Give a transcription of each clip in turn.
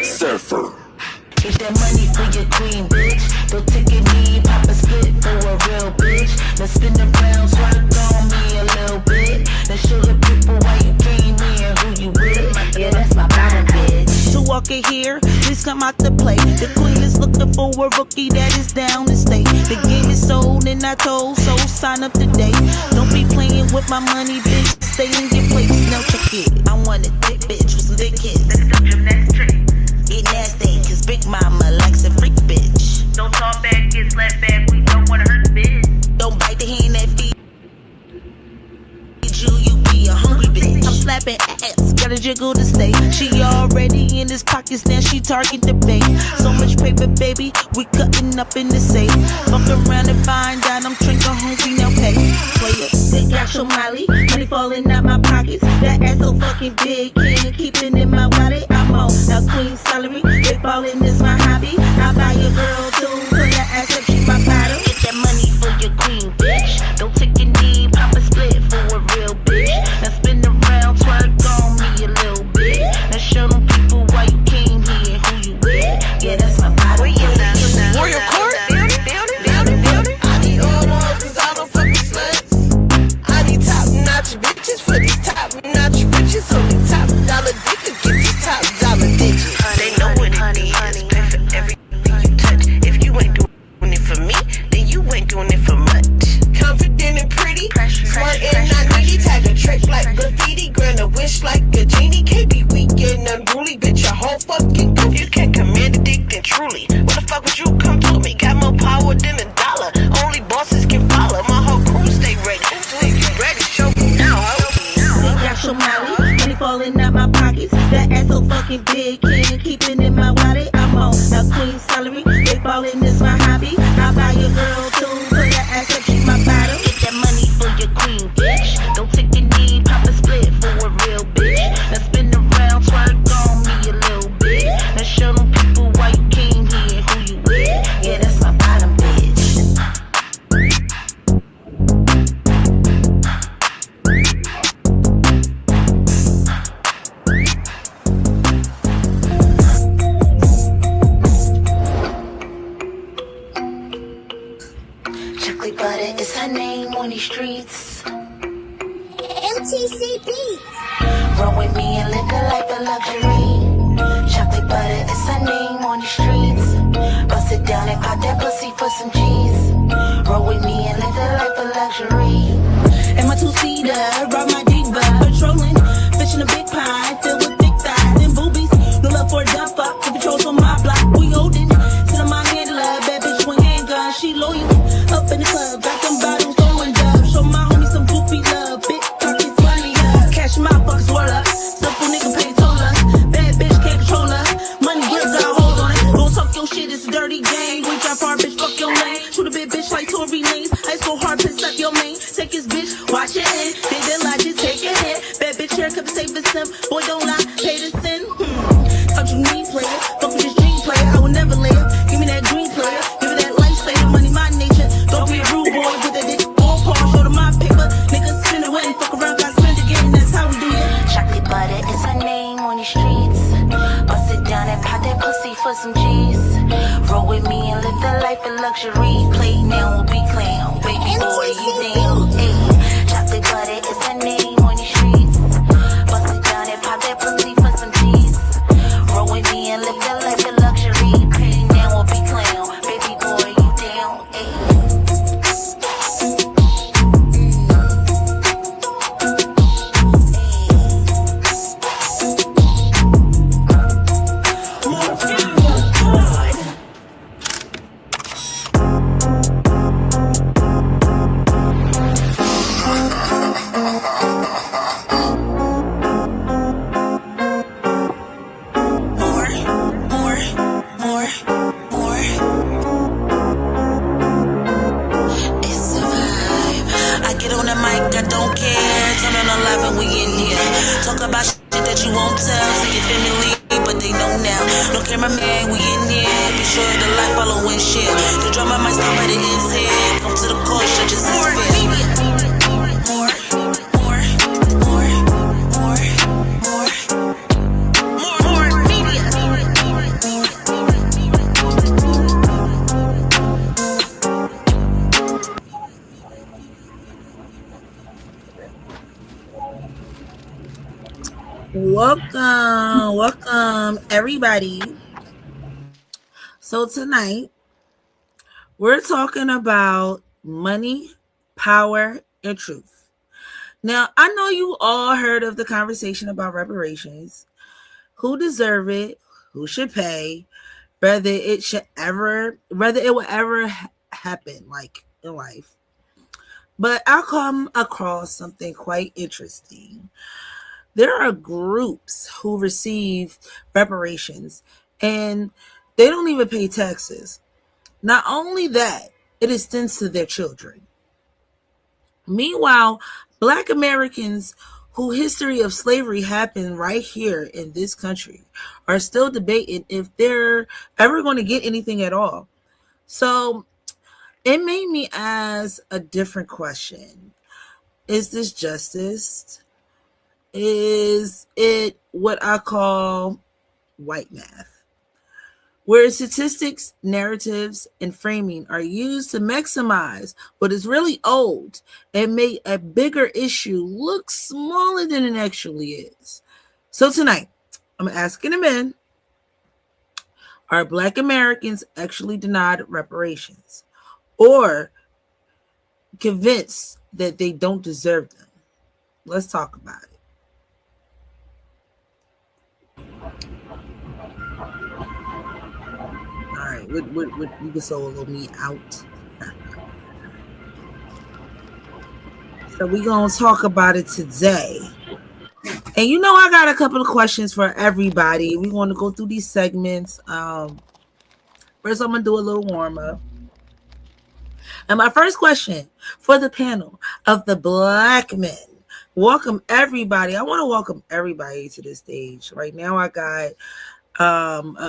Surfer. Get that money for your queen, bitch. Don't take a knee, pop a split for a real bitch. Now spin around, twerk on me a little bit. Now show the people why you came here and who you with. Yeah, that's my bottom bitch. To walk in here, please come out to play. The queen is looking for a rookie that is down to stay. The game is sold and I told, so sign up today. Don't be playing with my money, bitch. Stay in your place, now check it. I want a thick bitch with some thick kids. That's the gymnastic. Get nasty, cause Big Mama likes a freak bitch. Don't talk back, get slapped back, we don't wanna hurt the bitch. Don't bite the hand that feeds you, you be a hungry bitch. I'm slapping ass, gotta jiggle to stay. She already in his pockets, now she target the bank. So much paper, baby, we cutting up in the safe. Fuck around and find out I'm drinking hungry, now pay. Play it, they got your Molly, money falling out my pockets. That ass so fucking big, can't keep it in my wallet. I'm on now queen salary, big ballin' is my hobby. I buy your girl too, put her ass up, she my bottom. Get that money for your queen, bitch. Don't take a knee, pop a split for a real bitch. Now spin around, twerk on me a little bit. Now show them people why you came here and who you with. Yeah, that's my bottom bitch. Warrior Court, build it. I need all ones, cause I don't fuck with sluts. I need top-notch bitches for these top-notch riches. Only top-dollar digits get these top-dollar digits. They know what it is, pay for everything you touch. If you ain't doing it for me, then you ain't doing it for much. Confident and pretty, smart and not needy. Tag a trick like graffiti, grant a wish like a genie. Can't be weak and unruly, bitch, your whole fucking goof. You can't command a dick, then truly. What the fuck would you come to me? Got more power than a dollar. Only bosses can follow. My whole crew stay ready. So if you ready, show me now. Got your Molly, money falling out my pockets. That ass so fucking big, can't keep it in my wallet. I'm on now queen salary, big ballin' is my hobby. I buy your girl too, put her ass up, she my bottom. Get that money for your queen, bitch. Don't take a knee, pop a split for a real bitch. Now spin around, twerk on me a little bit. Now show them people why you came here and who you with. Yeah, that's my bottom bitch. Chocolate butter is her name on these streets. MTCB. Roll with me and live the life of luxury. Chocolate butter is her name on the streets. Bust it down and pop that pussy for some cheese. Roll with me and live the life of luxury. And my two-seater, ride my diva. Patrolling, fish in a big pie, filled with thick thighs and boobies. No love for a dumb fuck, the patrols on my block, we holding. Sit on my handler, bad bitch with handgun, she loyal. Up in the club, got them bottles throwing dubs. Show my homie some goofy love, big pockets money up. Cash my bucks swirl up, simple nigga pay toll us. Bad bitch can't control us, money grips got hold on it. Don't talk your shit, it's a dirty game. We drop hard, bitch, fuck your name. Shoot a big bitch like Tory Lanez. Ice go hard, piss up your main. Take his bitch, watch your head. They did lie, just take your head. Bad bitch haircut, save his sim. Boy, don't lie, pay the sin. Fuck you need player, fuck with this dream player. I will never lay up. Give me that green player, give me that lifesaver. Money, my nature. Don't be a rude boy, put that dick on pause. Show them my paper. Niggas spin away, fuck around, got spend again. That's how we do it. Chocolate butter is her name on the streets. Bust it down and pop that pussy for some cheese. Roll with me and live the life of luxury. Play now, we'll be clown. Baby boy, you down. Ayy. Chocolate butter is her name on the streets. Bust it down and pop that pussy for some cheese. Roll with me and live the life of luxury. Play now, we'll be clown. Baby boy, you down. Ayy. Welcome, everybody. So tonight we're talking about money, power, and truth. Now, I know you all heard of the conversation about reparations, who deserve it, who should pay, whether it will ever happen, like in life. But I come across something quite interesting. There are groups who receive reparations and they don't even pay taxes. Not only that, it extends to their children. Meanwhile, Black Americans whose history of slavery happened right here in this country are still debating if they're ever going to get anything at all. So it made me ask a different question. Is this justice? Is it what I call white math? Where statistics, narratives, and framing are used to maximize what is really old and make a bigger issue look smaller than it actually is. So tonight, I'm asking the men, are Black Americans actually denied reparations or convinced that they don't deserve them? Let's talk about it. All right, we can solo me out. So we're going to talk about it today. And I got a couple of questions for everybody. We want to go through these segments. First, I'm going to do a little warm up. And my first question for the panel of the Black men. Welcome everybody. I want to welcome everybody to the stage. Right now, I got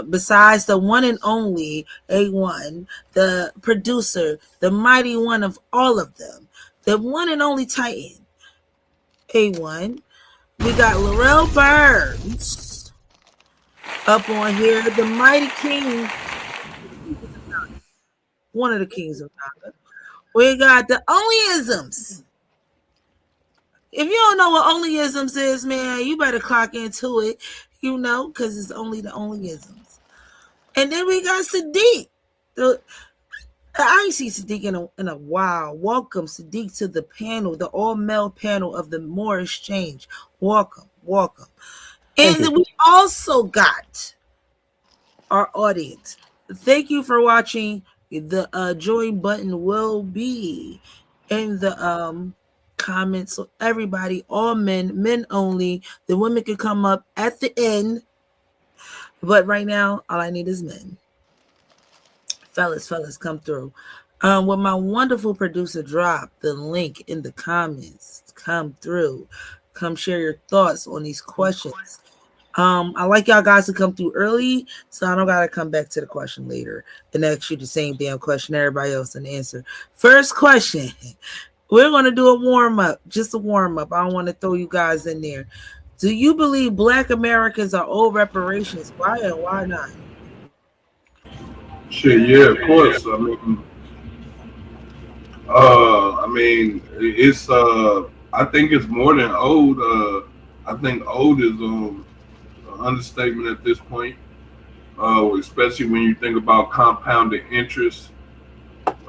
besides the one and only A1, the producer, the mighty one of all of them, the one and only Titan, A1. We got Laurel Burns up on here, the mighty king, one of the kings of Naga. We got the onlyisms. If you don't know what onlyisms is, man, you better clock into it, because it's only the onlyisms. And then we got Sadiq. I ain't seen Sadiq in a while. Welcome, Sadiq, to the panel, the all-male panel of the Moore Exchange. Welcome. And then we also got our audience. Thank you for watching. The join button will be in the comments. So everybody, all men only. The women can come up at the end. But right now, all I need is men. Fellas, come through. When my wonderful producer drop the link in the comments, come through. Come share your thoughts on these questions. I like y'all guys to come through early, so I don't gotta come back to the question later and ask you the same damn question everybody else can answer. First question. We're gonna do a warm-up, just a warm-up. I don't want to throw you guys in there. Do you believe Black Americans are owed reparations? Why and why not? Shit, yeah, of course. It's I think it's more than old. I think old is an understatement at this point. Especially when you think about compounded interest.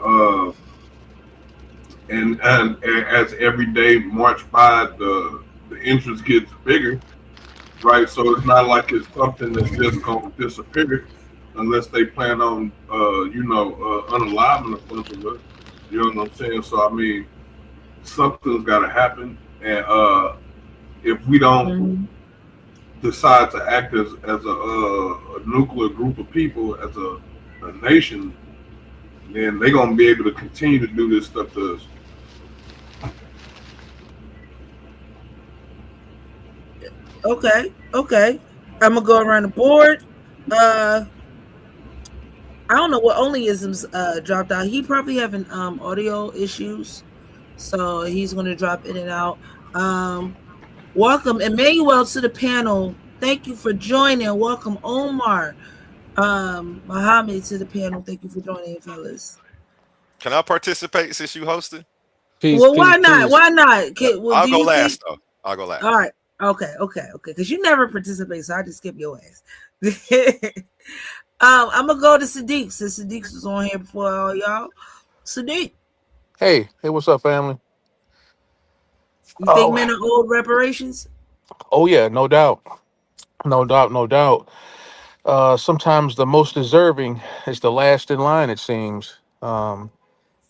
Uh, and as every day march by, the interest gets bigger, right? So it's not like it's something that's just going to disappear unless they plan on, unaliving a bunch of us. You know what I'm saying? So something's got to happen, and if we don't decide to act as a nuclear group of people, as a nation, then they're gonna be able to continue to do this stuff to us. Okay. I'm gonna go around the board. I don't know what onlyisms dropped out. He probably having audio issues, so he's gonna drop in and out. Welcome Emmanuel to the panel. Thank you for joining. Welcome Omar, Muhammad to the panel. Thank you for joining, fellas. Can I participate since you hosted? Why not? Why not? I'll go last though. I'll go last. All right. Okay. Because you never participate, so I just skip your ass. I'm gonna go to Sadiq since Sadiq was on here before all y'all. Sadiq, Hey, what's up, family? you think Oh, men are owed reparations? oh yeah, no doubt, no doubt, no doubt. Sometimes the most deserving is the last in line. It seems,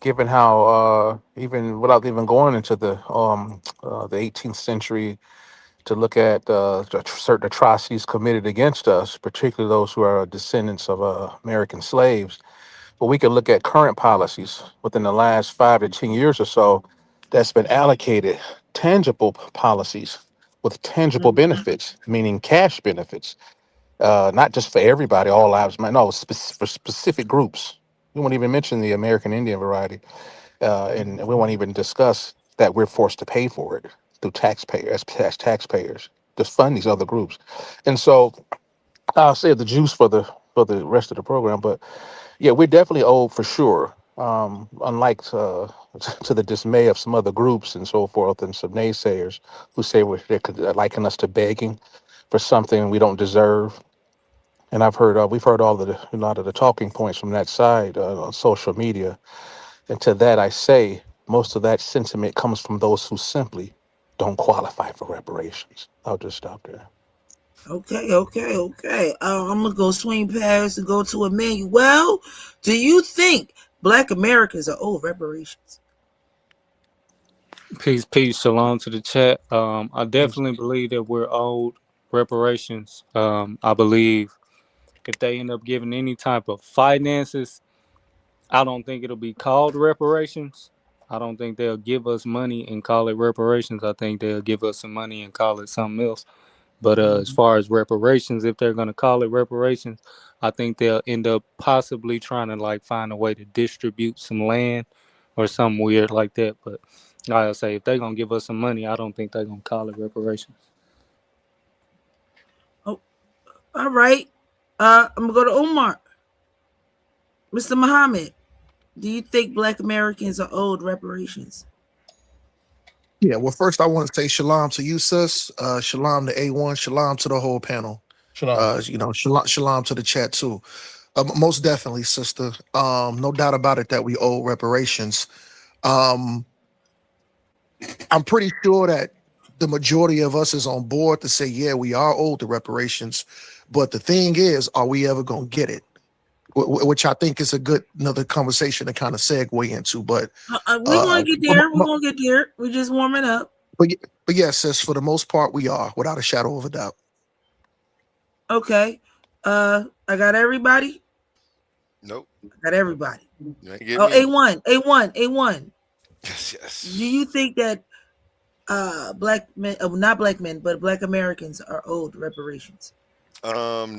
given how even without even going into the 18th century to look at certain atrocities committed against us, particularly those who are descendants of American slaves. But we can look at current policies within the last 5 to 10 years or so that's been allocated tangible policies with tangible Mhm. benefits, meaning cash benefits, not just for everybody, all lives matter. No, for specific groups. We won't even mention the American Indian variety, and we won't even discuss that we're forced to pay for it through taxpayers, as taxpayers, to fund these other groups. And so I'll save the juice for the rest of the program, but yeah, we're definitely old for sure. Unlike to the dismay of some other groups and so forth, and some naysayers who say they could liken us to begging for something we don't deserve. And we've heard all of a lot of the talking points from that side on social media. And to that, I say most of that sentiment comes from those who simply don't qualify for reparations. I'll just stop there. Okay. I'm gonna go swing past and go to Emmanuel. Do you think Black Americans are owed reparations? Peace, shalom to the chat. I Peace. definitely believe that we're owed reparations. I believe if they end up giving any type of finances, I don't think it'll be called reparations. I don't think they'll give us money and call it reparations. I think they'll give us some money and call it something else. But as far as reparations, if they're gonna call it reparations, I think they'll end up possibly trying to like find a way to distribute some land or something weird like that. But like I say, if they're gonna give us some money, I don't think they're gonna call it reparations. Oh, all right. I'm gonna go to Omar. Mr. Muhammad, do you think Black Americans are owed reparations? Yeah, well, first I want to say shalom to you, sis. Shalom to A1. Shalom to the whole panel. Shalom. Shalom to the chat too. Most definitely, sister. No doubt about it that we owe reparations. Um, I'm pretty sure that the majority of us is on board to say, yeah, we are owed the reparations. But the thing is, are we ever gonna get it? Which I think is a good another conversation to kind of segue into. But We're gonna get m- there. We're m- gonna get there. We're just warming up. but yes, sis, for the most part, we are without a shadow of a doubt. Okay. I got everybody. Nope. I got everybody. You ain't get Oh, me. A1. Yes, Do yes. you think that black men, not black men, but Black Americans are owed reparations?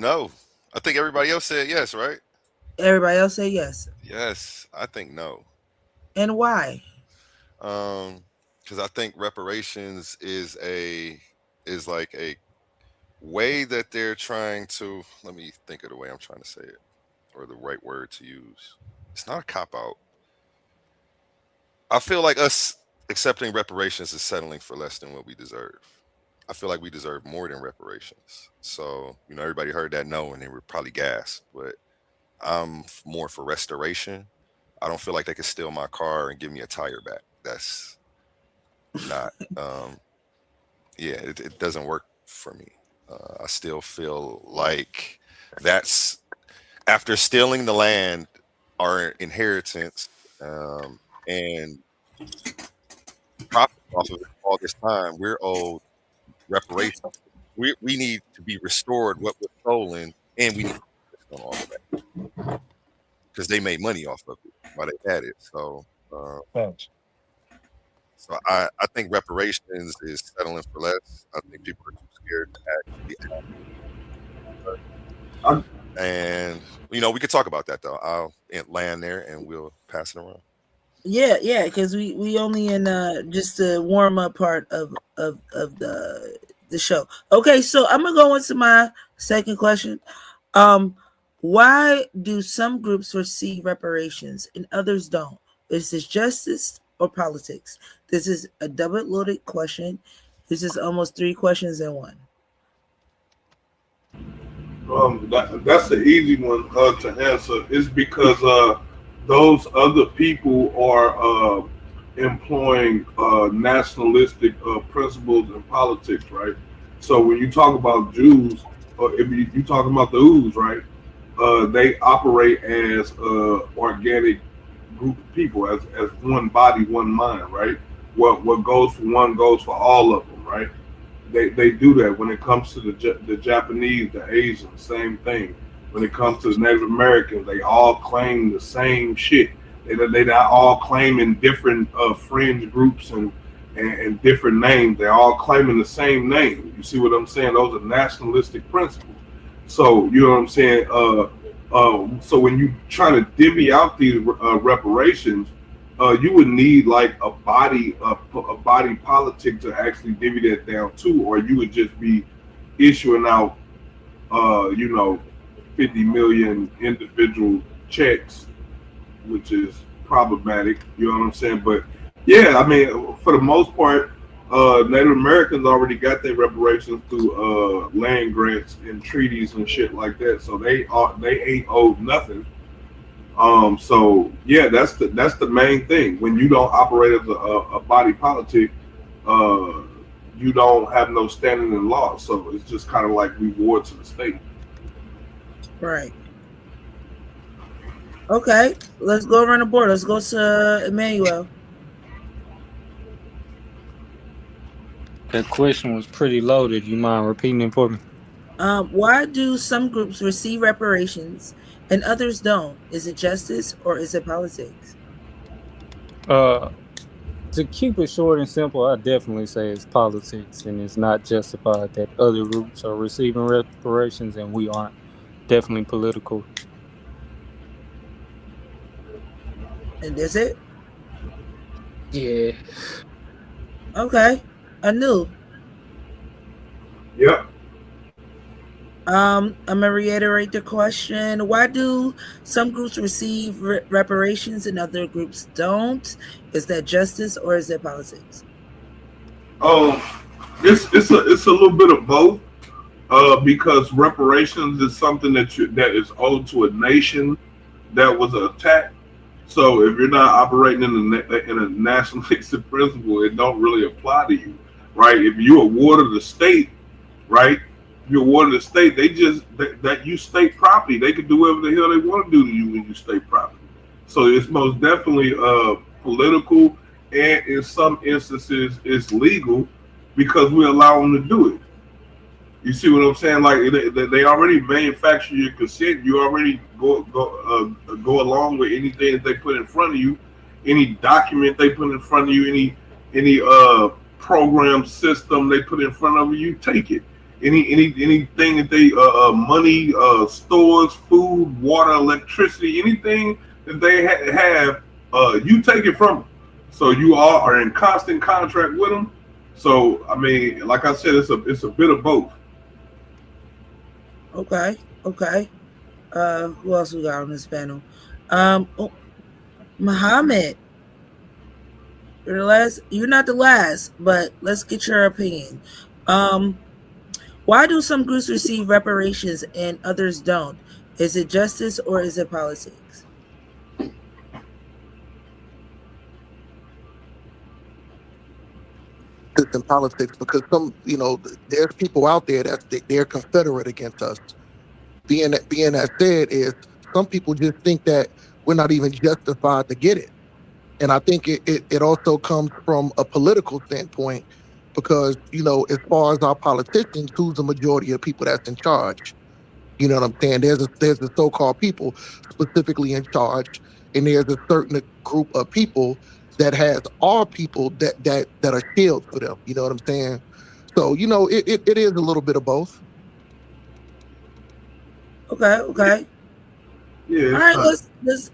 No. I think everybody else said yes, right? Everybody else say yes. Yes. I think no. And why? Um, because I think reparations is like a way that they're trying to. Let me think of the way I'm trying to say it, or the right word to use. It's not a cop out. I feel like us accepting reparations is settling for less than what we deserve. I feel like we deserve more than reparations. So, everybody heard that no and they were probably gassed, but more for restoration. I don't feel like they could steal my car and give me a tire back. That's not, yeah, it doesn't work for me. I still feel like that's after stealing the land, our inheritance, and profit off of it all this time, we're owed reparations. We need to be restored what was stolen, and we need to on all of that because they made money off of it while they had it. Uh, Thanks. so I think reparations is settling for less. I think people are too scared to actually I, and we could talk about that though. I'll land there and we'll pass it around. Yeah, because we only in just the warm up part of the show. Okay, so I'm gonna go into my second question. Um, why do some groups receive reparations and others don't? Is this justice or politics? This is a double loaded question, This is almost three questions in one. That's the easy one to answer. Is because those other people are employing nationalistic principles in politics, right? So when you talk about Jews, or if you talk about the Jews, right? They operate as organic group of people, as one body, one mind, right? What goes for one goes for all of them, right? They do that when it comes to the Japanese, the Asians, same thing. When it comes to the Native Americans, they all claim the same shit. They all claiming different fringe groups and different names. They're all claiming the same name. You see what I'm saying? Those are nationalistic principles. So you know what I'm saying. So when you try to divvy out these reparations, you would need like a body politic to actually divvy that down too, or you would just be issuing out, you know, 50 million individual checks, which is problematic. You know what I'm saying? But yeah, I mean, for the most part, Native Americans already got their reparations through land grants and treaties and shit like that, so they ain't owed nothing. So yeah, that's the main thing. When you don't operate as a body politic, uh, you don't have no standing in law. So it's just kind of like reward to the state. Right. Okay. Let's go around the board. Let's go to Emmanuel. That question was pretty loaded. You mind repeating it for me? Why do some groups receive reparations and others don't? Is it justice or is it politics? Uh, to keep it short and simple, I definitely say it's politics, and it's not justified that other groups are receiving reparations and we aren't. Definitely political. And is it? Yeah. Okay. Anu. Yep. I'm gonna reiterate the question. Why do some groups receive reparations and other groups don't? Is that justice or is it politics? Um, it's a little bit of both. Because reparations is something that is owed to a nation that was attacked. So if you're not operating in a nationalistic principle, it don't really apply to you, right? If you awarded the state, right? You awarded the state, they just that you state property. They can do whatever the hell they want to do to you when you state property. So it's most definitely political, and in some instances, it's legal because we allow them to do it. You see what I'm saying? Like they already manufacture your consent. You already go along with anything that they put in front of you, any document they put in front of you, any program system they put in front of you. You take it. Anything that they money, stores, food, water, electricity, anything that they have, you take it from them. So you all are in constant contract with them. So I mean, like I said, it's a bit of both. Okay. Okay. Who else we got on this panel? Oh, Muhammad. You're the last. You're not the last, but let's get your opinion. Um, why do some groups receive reparations and others don't? Is it justice or is it politics? It's in politics because some, there's people out there they're confederate against us. Being that said, is some people just think that we're not even justified to get it. And I think it also comes from a political standpoint because, as far as our politicians, who's the majority of people that's in charge? You know what I'm saying? There's a so-called people specifically in charge, and there's a certain group of people that has all people that are shields for them. You know what I'm saying? So, it is a little bit of both. Okay. Okay. Yeah, All it's right. not.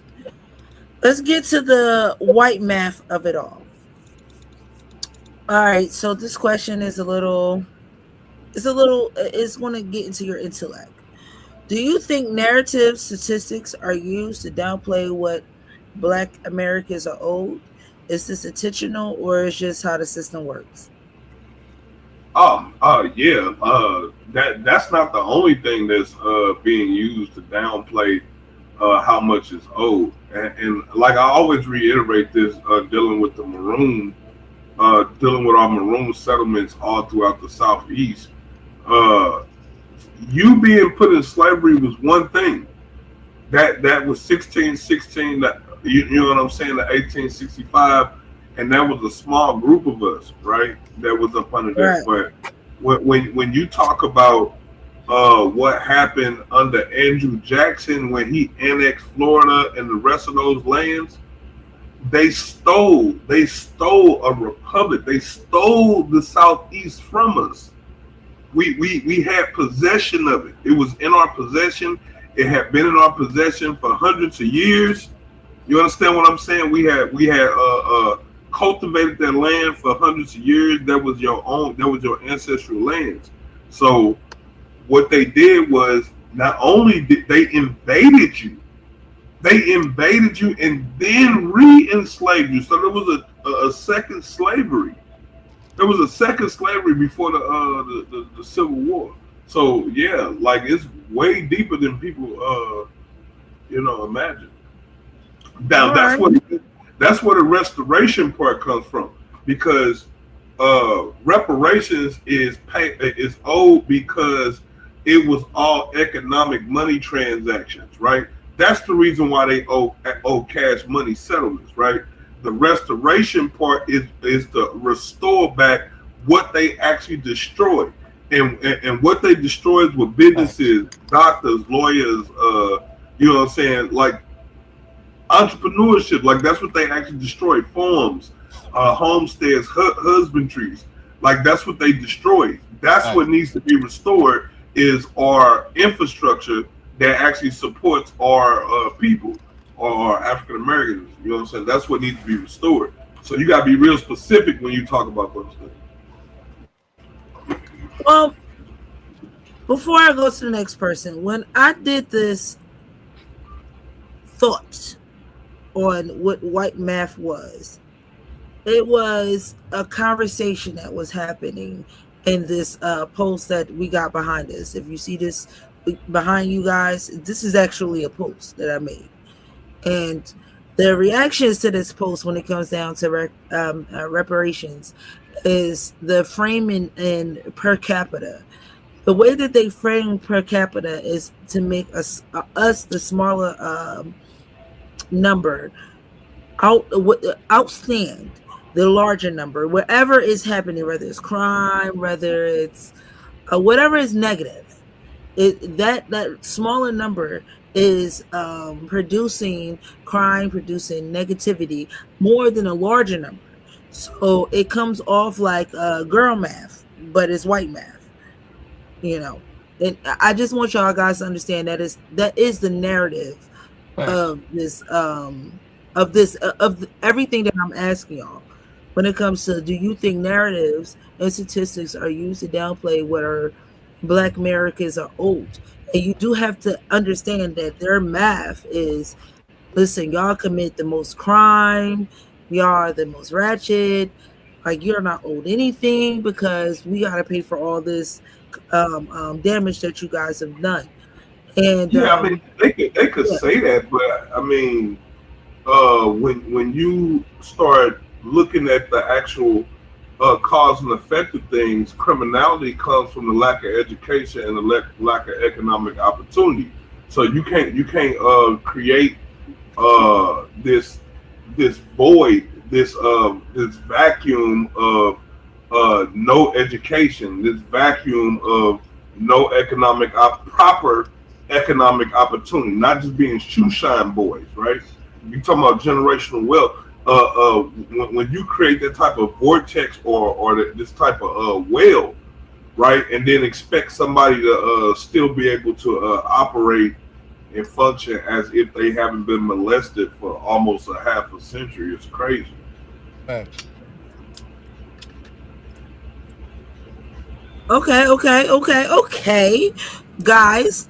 Let's get to the white math of it all. All right. So this question is a little. It's a little. It's going to get into your intellect. Do you think narrative statistics are used to downplay what Black Americans are owed? Is this intentional or is just how the system works? Yeah. That's not the only thing that's being used to downplay how much is owed. And like I always reiterate this, dealing with the maroon, dealing with our maroon settlements all throughout the southeast. Uh, you being put in slavery was one thing. That was 1616. That you know what I'm saying? The 1865, and that was a small group of us, right? That was up under that. Right. But when you talk about what happened under Andrew Jackson when he annexed Florida and the rest of those lands, they stole a republic. They stole the Southeast from us. We had possession of it. It was in our possession. It had been in our possession for hundreds of years. You understand what I'm saying? We had cultivated that land for hundreds of years. That was your own. That was your ancestral lands. So what they did was not only did they invaded you and then re-enslaved you. So there was a second slavery. There was a second slavery before the Civil War. So yeah, like it's way deeper than people imagine. Now All right. that's where the restoration part comes from, because reparations is owed because it was all economic money transactions, right? That's the reason why they owe cash money settlements, right? The restoration part is to restore back what they actually destroyed, and what they destroyed were Facts. businesses, doctors, lawyers, you know what I'm saying, like entrepreneurship. Like that's what they actually destroyed. Farms, homesteads, husbandries. Like that's what they destroyed. That's what Facts. needs to be restored is our infrastructure that actually supports our people or our African Americans. You know what I'm saying? That's what needs to be restored. So you got to be real specific when you talk about those things. Well, before I go to the next person, when I did this thought on what white math was, it was a conversation that was happening in this post that we got behind us. If you see this behind you guys, this is actually a post that I made. And the reactions to this post when it comes down to reparations is the framing in per capita. The way that they frame per capita is to make us the smaller number outstand the larger number, whatever is happening, whether it's crime, whether it's whatever is negative. That smaller number is producing crime, producing negativity more than a larger number. So it comes off like girl math, but it's white math, you know. And I just want y'all guys to understand that is the narrative Facts. of this everything that I'm asking y'all. When it comes to, do you think narratives and statistics are used to downplay what our Black Americans are owed? And you do have to understand that their math is, listen, y'all commit the most crime, y'all are the most ratchet, like you're not owed anything because we got to pay for all this damage that you guys have done. And Yeah, I mean they could yeah, say that, but I mean when you start looking at the actual cause and effect of things, criminality comes from the lack of education and the lack of economic opportunity. So you can't create this void, this vacuum of no education, this vacuum of no proper economic opportunity, not just being shoe shine boys, right? You talking about generational wealth. When you create that type of vortex or this type of whale, right, and then expect somebody to still be able to operate and function as if they haven't been molested for almost a half a century, it's crazy. Facts. okay, guys.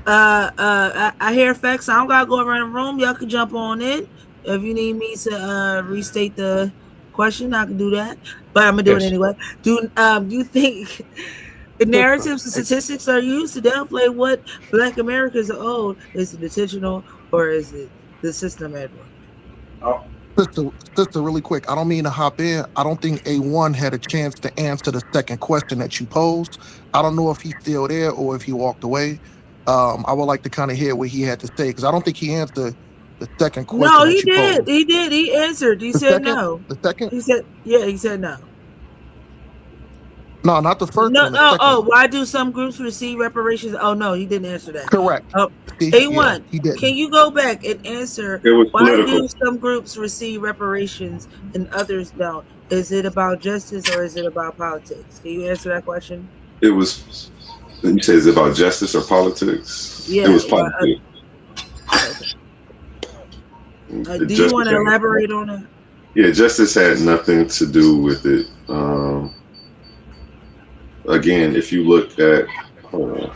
I hear facts. I don't gotta go around the room. Y'all can jump on in if you need me to restate the question. I can do that, but I'm gonna do it Yes. anyway. Do you think the narratives and statistics are used to downplay what Black Americans are owed? Is it intentional or is it the system, Edward? Oh, Sister, sister, really quick. I don't mean to hop in. I don't think A1 had a chance to answer the second question that you posed. I don't know if he's still there or if he walked away. I would like to kind of hear what he had to say because I don't think he answered the second No, question he that you did. posed. He did. He answered. He The said second, no. the second, He said, yeah, he said no. no, not the first No, one. The no. second Oh, one. why do some groups receive reparations? Oh no, he didn't answer that. Correct. Oh, See, yeah, A1, he can didn't. you go back and answer It was why political. do some groups receive reparations and others don't? Is it about justice or is it about politics? Can you answer that question? It was. You say it's about justice or politics? It Yeah. was politics. Okay. Do you Justice want to had, elaborate on that? yeah, justice had nothing to do with it. Again, if you look at, hold on,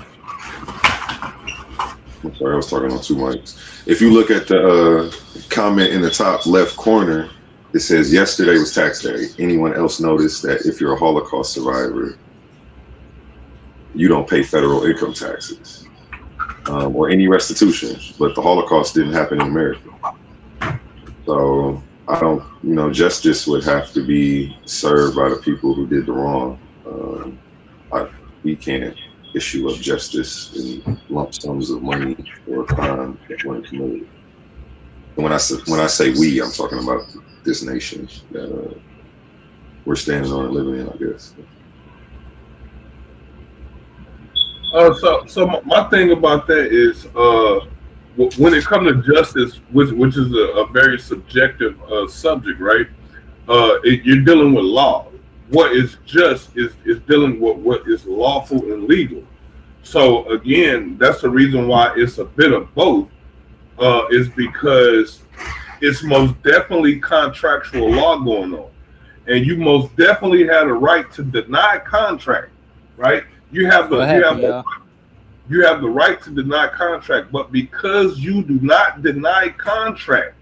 I'm sorry, I was talking on two mics. If you look at the comment in the top left corner, it says yesterday was tax day. Anyone else notice that if you're a Holocaust survivor, you don't pay federal income taxes or any restitution? But the Holocaust didn't happen in America. So I don't, justice would have to be served by the people who did the wrong. We can't issue up justice in lump sums of money for a crime that wasn't committed. And when I say we, I'm talking about this nation that we're standing on and living in, I guess. So my thing about that is when it comes to justice, which is a very subjective subject, right? You're dealing with law. What is just is dealing with what is lawful and legal. So again, that's the reason why it's a bit of both. Is because it's most definitely contractual law going on, and you most definitely had a right to deny contract, right? You have the What you happened, have the y'all? you have the right to deny contract, but because you do not deny contract,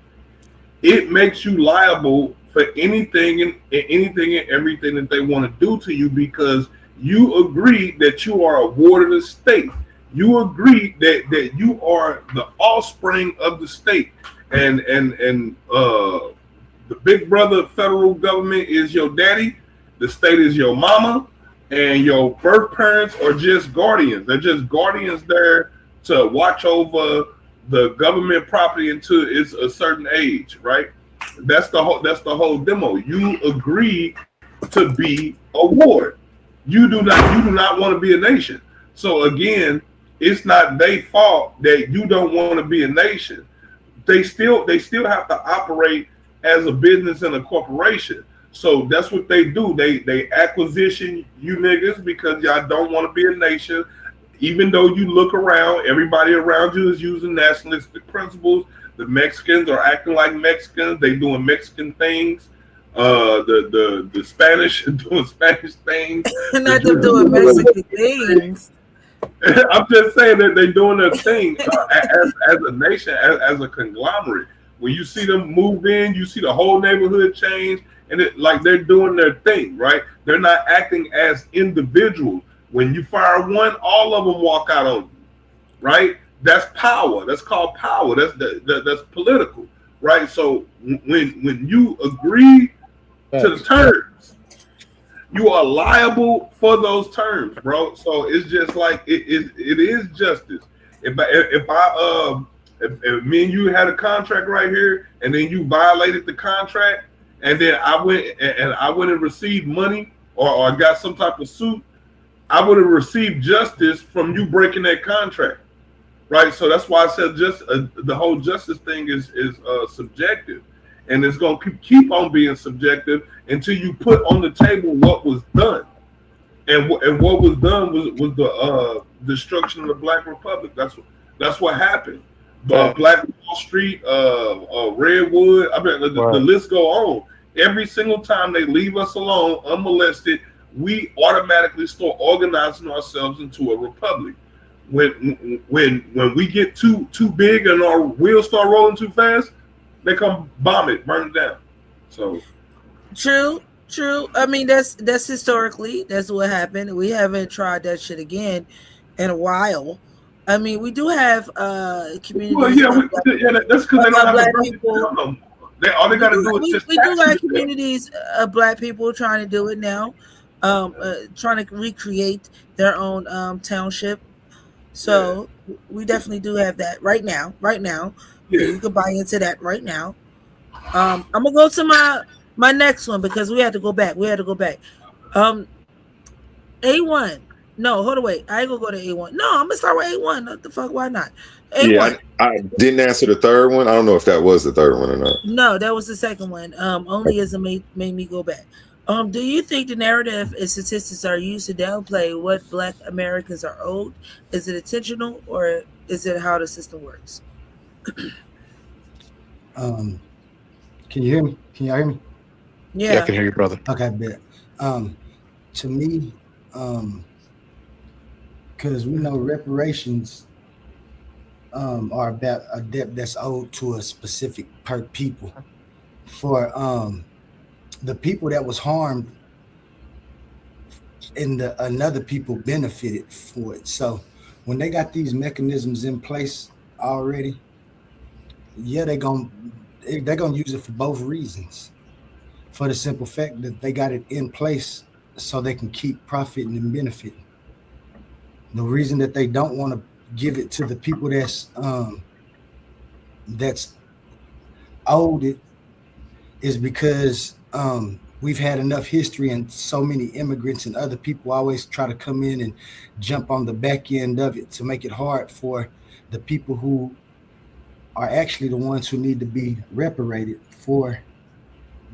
it makes you liable for anything and everything that they want to do to you because you agree that you are a ward of the state. You agree that you are the offspring of the state, and the big brother federal government is your daddy, the state is your mama, and your birth parents are just guardians. They're just guardians there to watch over the government property until it's a certain age, right? That's the whole demo. You agree to be a ward. You do not want to be a nation. So again, it's not their fault that you don't want to be a nation. They still have to operate as a business and a corporation. So that's what they do. They acquisition you niggas because y'all don't want to be a nation. Even though you look around, everybody around you is using nationalistic principles. The Mexicans are acting like Mexicans. They doing Mexican things. The Spanish are doing Spanish things. The Not them Jews doing are doing Mexican things. I'm just saying that they're doing their thing as a nation, as a conglomerate. When you see them move in, you see the whole neighborhood change, and like they're doing their thing, right? They're not acting as individuals. When you fire one, all of them walk out on you, right? That's power. That's called power. That's political, right? So when you agree to the terms, you are liable for those terms, bro. So it's just like it is justice. If me and you had a contract right here, and then you violated the contract, and then I went and received money or I got some type of suit, I would have received justice from you breaking that contract, right? So that's why I said just the whole justice thing is subjective, and it's gonna keep on being subjective until you put on the table what was done, and what was done was the destruction of the Black Republic. That's what happened. Right. Black Wall Street, Redwood. I mean, the Right. list go on. Every single time they leave us alone, unmolested, we automatically start organizing ourselves into a republic. When we get too big and our wheels start rolling too fast, they come bomb it, burn it down. So True, true. I mean, that's historically that's what happened. We haven't tried that shit again in a while. I mean, we do have Well, communities yeah, of yeah, that's because they don't have to black burn it people. down no more. They all they We got to do do is we, just we do tax got it again. communities of black people trying to do it now, trying to recreate their own township. Yeah, So we definitely do have that right now. Right now, yeah. you could buy into that right now. I'm gonna go to my next one because we had to go back. We had to go back. Um, A1. No, hold on, wait. I ain't gonna go to A1. No, I'm gonna start with A1. What the fuck? Why not? Yeah, A1. I didn't answer the third one. I don't know if that was the third one or not. No, that was the second one. Only as it made me go back. Do you think the narrative and statistics are used to downplay what Black Americans are owed? Is it intentional or is it how the system works? Um, can you hear me? Can y'all hear me? Yeah, I Yeah. can hear you, brother. Okay, bet. Um, to me, because we know reparations are about a debt that's owed to a specific per people. For the people that was harmed and the another people benefited for it. So when they got these mechanisms in place already, yeah, they're gonna use it for both reasons. For the simple fact that they got it in place so they can keep profiting and benefiting. The reason that they don't want to give it to the people that's owed it is because we've had enough history and so many immigrants and other people always try to come in and jump on the back end of it to make it hard for the people who are actually the ones who need to be reparated for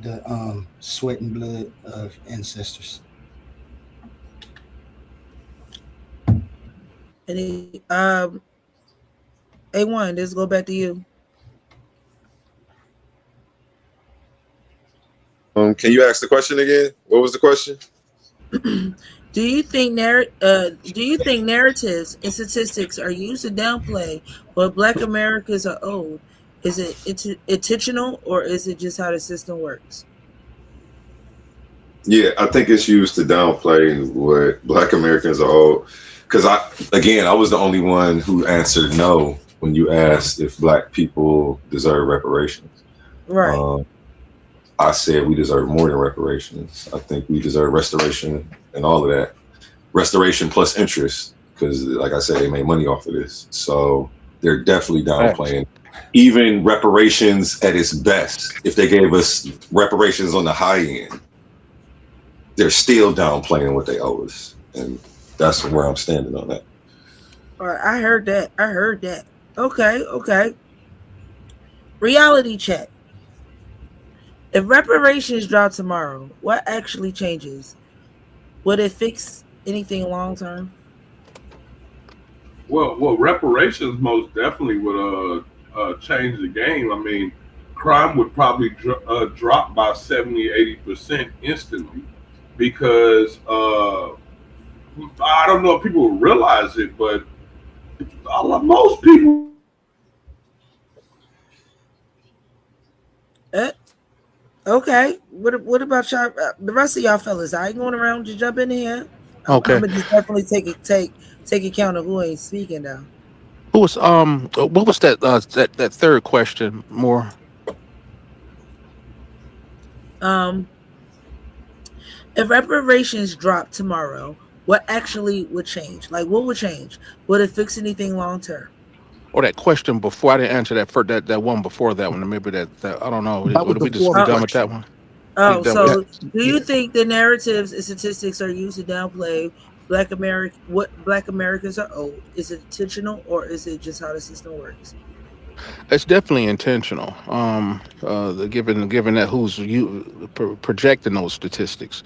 the sweat and blood of ancestors. And A1, let's go back to you. Can you ask the question again? What was the question? Do you think narratives and statistics are used to downplay what Black Americans are owed? Is it intentional or is it just how the system works? Yeah, I think it's used to downplay what Black Americans are all. Because I was the only one who answered no when you asked if Black people deserve reparations. Right. Um, I said we deserve more than reparations. I think we deserve restoration and all of that. Restoration plus interest, because like I said, they made money off of this. So they're definitely Facts. downplaying. Even reparations at its best, if they gave us reparations on the high end, they're still downplaying what they owe us. And that's where I'm standing on that. All right. I heard that. I heard that. Okay. Okay. Reality check. If reparations drop tomorrow, what actually changes? Would it fix anything long term? Well, reparations most definitely would change the game. I mean, crime would probably drop by 70, 80% instantly because I don't know if people realize it, but most people Uh, okay. What about y'all? The rest of y'all fellas? I ain't going around to jump in here. I'm Okay. gonna just definitely take account of who ain't speaking now. Who was what was that third question more? Um, if reparations drop tomorrow, what actually would change? Like, what would change? Would it fix anything long term? Or that question before? I didn't answer that for that one before that one. Maybe that I don't know. That was Would the we just fourth we Uh, done with that question. one? We oh, done with That it. so do you yeah. think the narratives and statistics are used to downplay what Black Americans are owed? Is it intentional or is it just how the system works? It's definitely intentional. Given that who's projecting those statistics,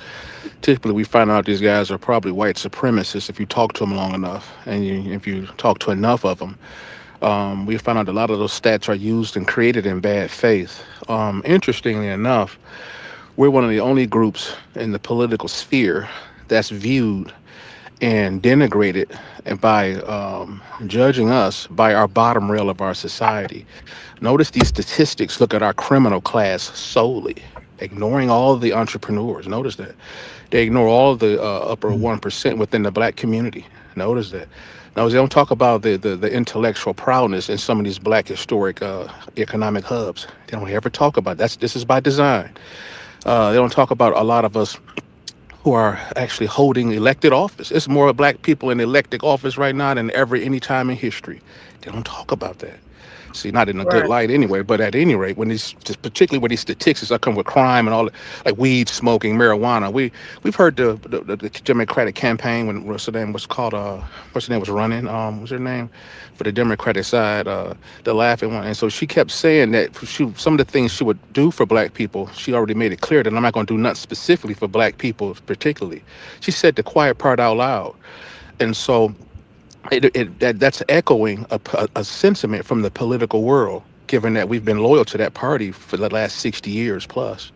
typically we find out these guys are probably white supremacists if you talk to them long enough, and if you talk to enough of them, we find out a lot of those stats are used and created in bad faith. Interestingly enough, we're one of the only groups in the political sphere that's viewed and denigrated and by judging us by our bottom rail of our society. Notice these statistics look at our criminal class solely. ignoring all the entrepreneurs. Notice that they ignore all the upper 1% within the black community. Notice that. Now, they don't talk about the intellectual prowess in some of these black historic economic hubs. They don't ever talk about this is by design. They don't talk about a lot of us who are actually holding elected office. It's more black people in elected office right now than ever any time in history. They don't talk about that. See, not in a good Right. light anyway, but at any rate, when these, just particularly when these statistics are come with crime and all, like weed smoking, marijuana, we've heard the Democratic campaign when what's her name was called what's her name was running what's her name for the Democratic side the laughing one, and so she kept saying that some of the things she would do for black people, she already made it clear that I'm not going to do nothing specifically for black people particularly. She said the quiet part out loud, and so that's echoing a sentiment from the political world, given that we've been loyal to that party for the last 60 years plus.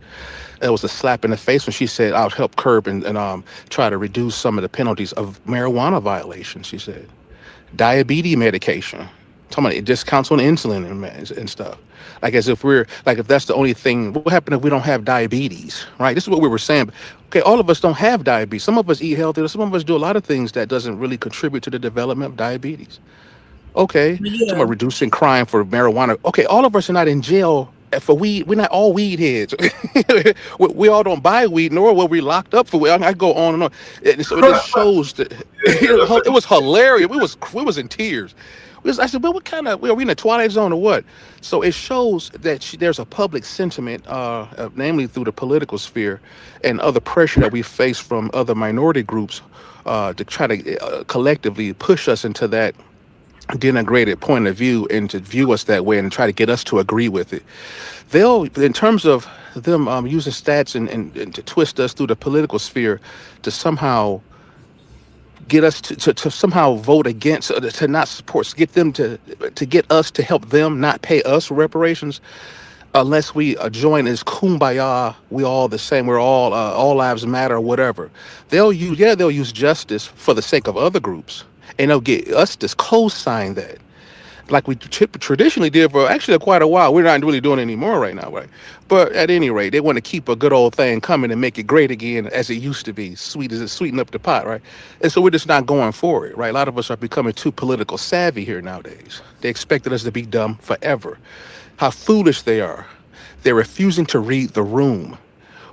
It was a slap in the face when she said, I'll help curb and try to reduce some of the penalties of marijuana violations, she said. Diabetes medication. Talking about discounts on insulin and stuff. Like as if we're like if that's the only thing. What happened if we don't have diabetes? Right. This is what we were saying. Okay, all of us don't have diabetes. Some of us eat healthy. Some of us do a lot of things that doesn't really contribute to the development of diabetes. Okay, talking Yeah. about reducing crime for marijuana. Okay, all of us are not in jail for weed. We're not all weed heads. We all don't buy weed, nor were we locked up for weed. I go on and on. And so it just shows that it was hilarious. We was in tears. I said, well, what kind of, are we in the twilight zone or what? So it shows that there's a public sentiment, namely through the political sphere and other pressure that we face from other minority groups to try to collectively push us into that denigrated point of view and to view us that way and try to get us to agree with it. They'll, in terms of them using stats and to twist us through the political sphere to somehow get us to somehow vote against, to not support, get them to get us to help them not pay us reparations unless we join as kumbaya, we all the same, we're all lives matter or whatever. They'll use justice for the sake of other groups, and they'll get us to co-sign that like we traditionally did for actually quite a while. We're not really doing it anymore right now, right? But at any rate, they want to keep a good old thing coming and make it great again as it used to be, sweet as it sweeten up the pot, right? And so we're just not going for it, right? A lot of us are becoming too political savvy here nowadays. They expected us to be dumb forever. How foolish they are. They're refusing to read the room.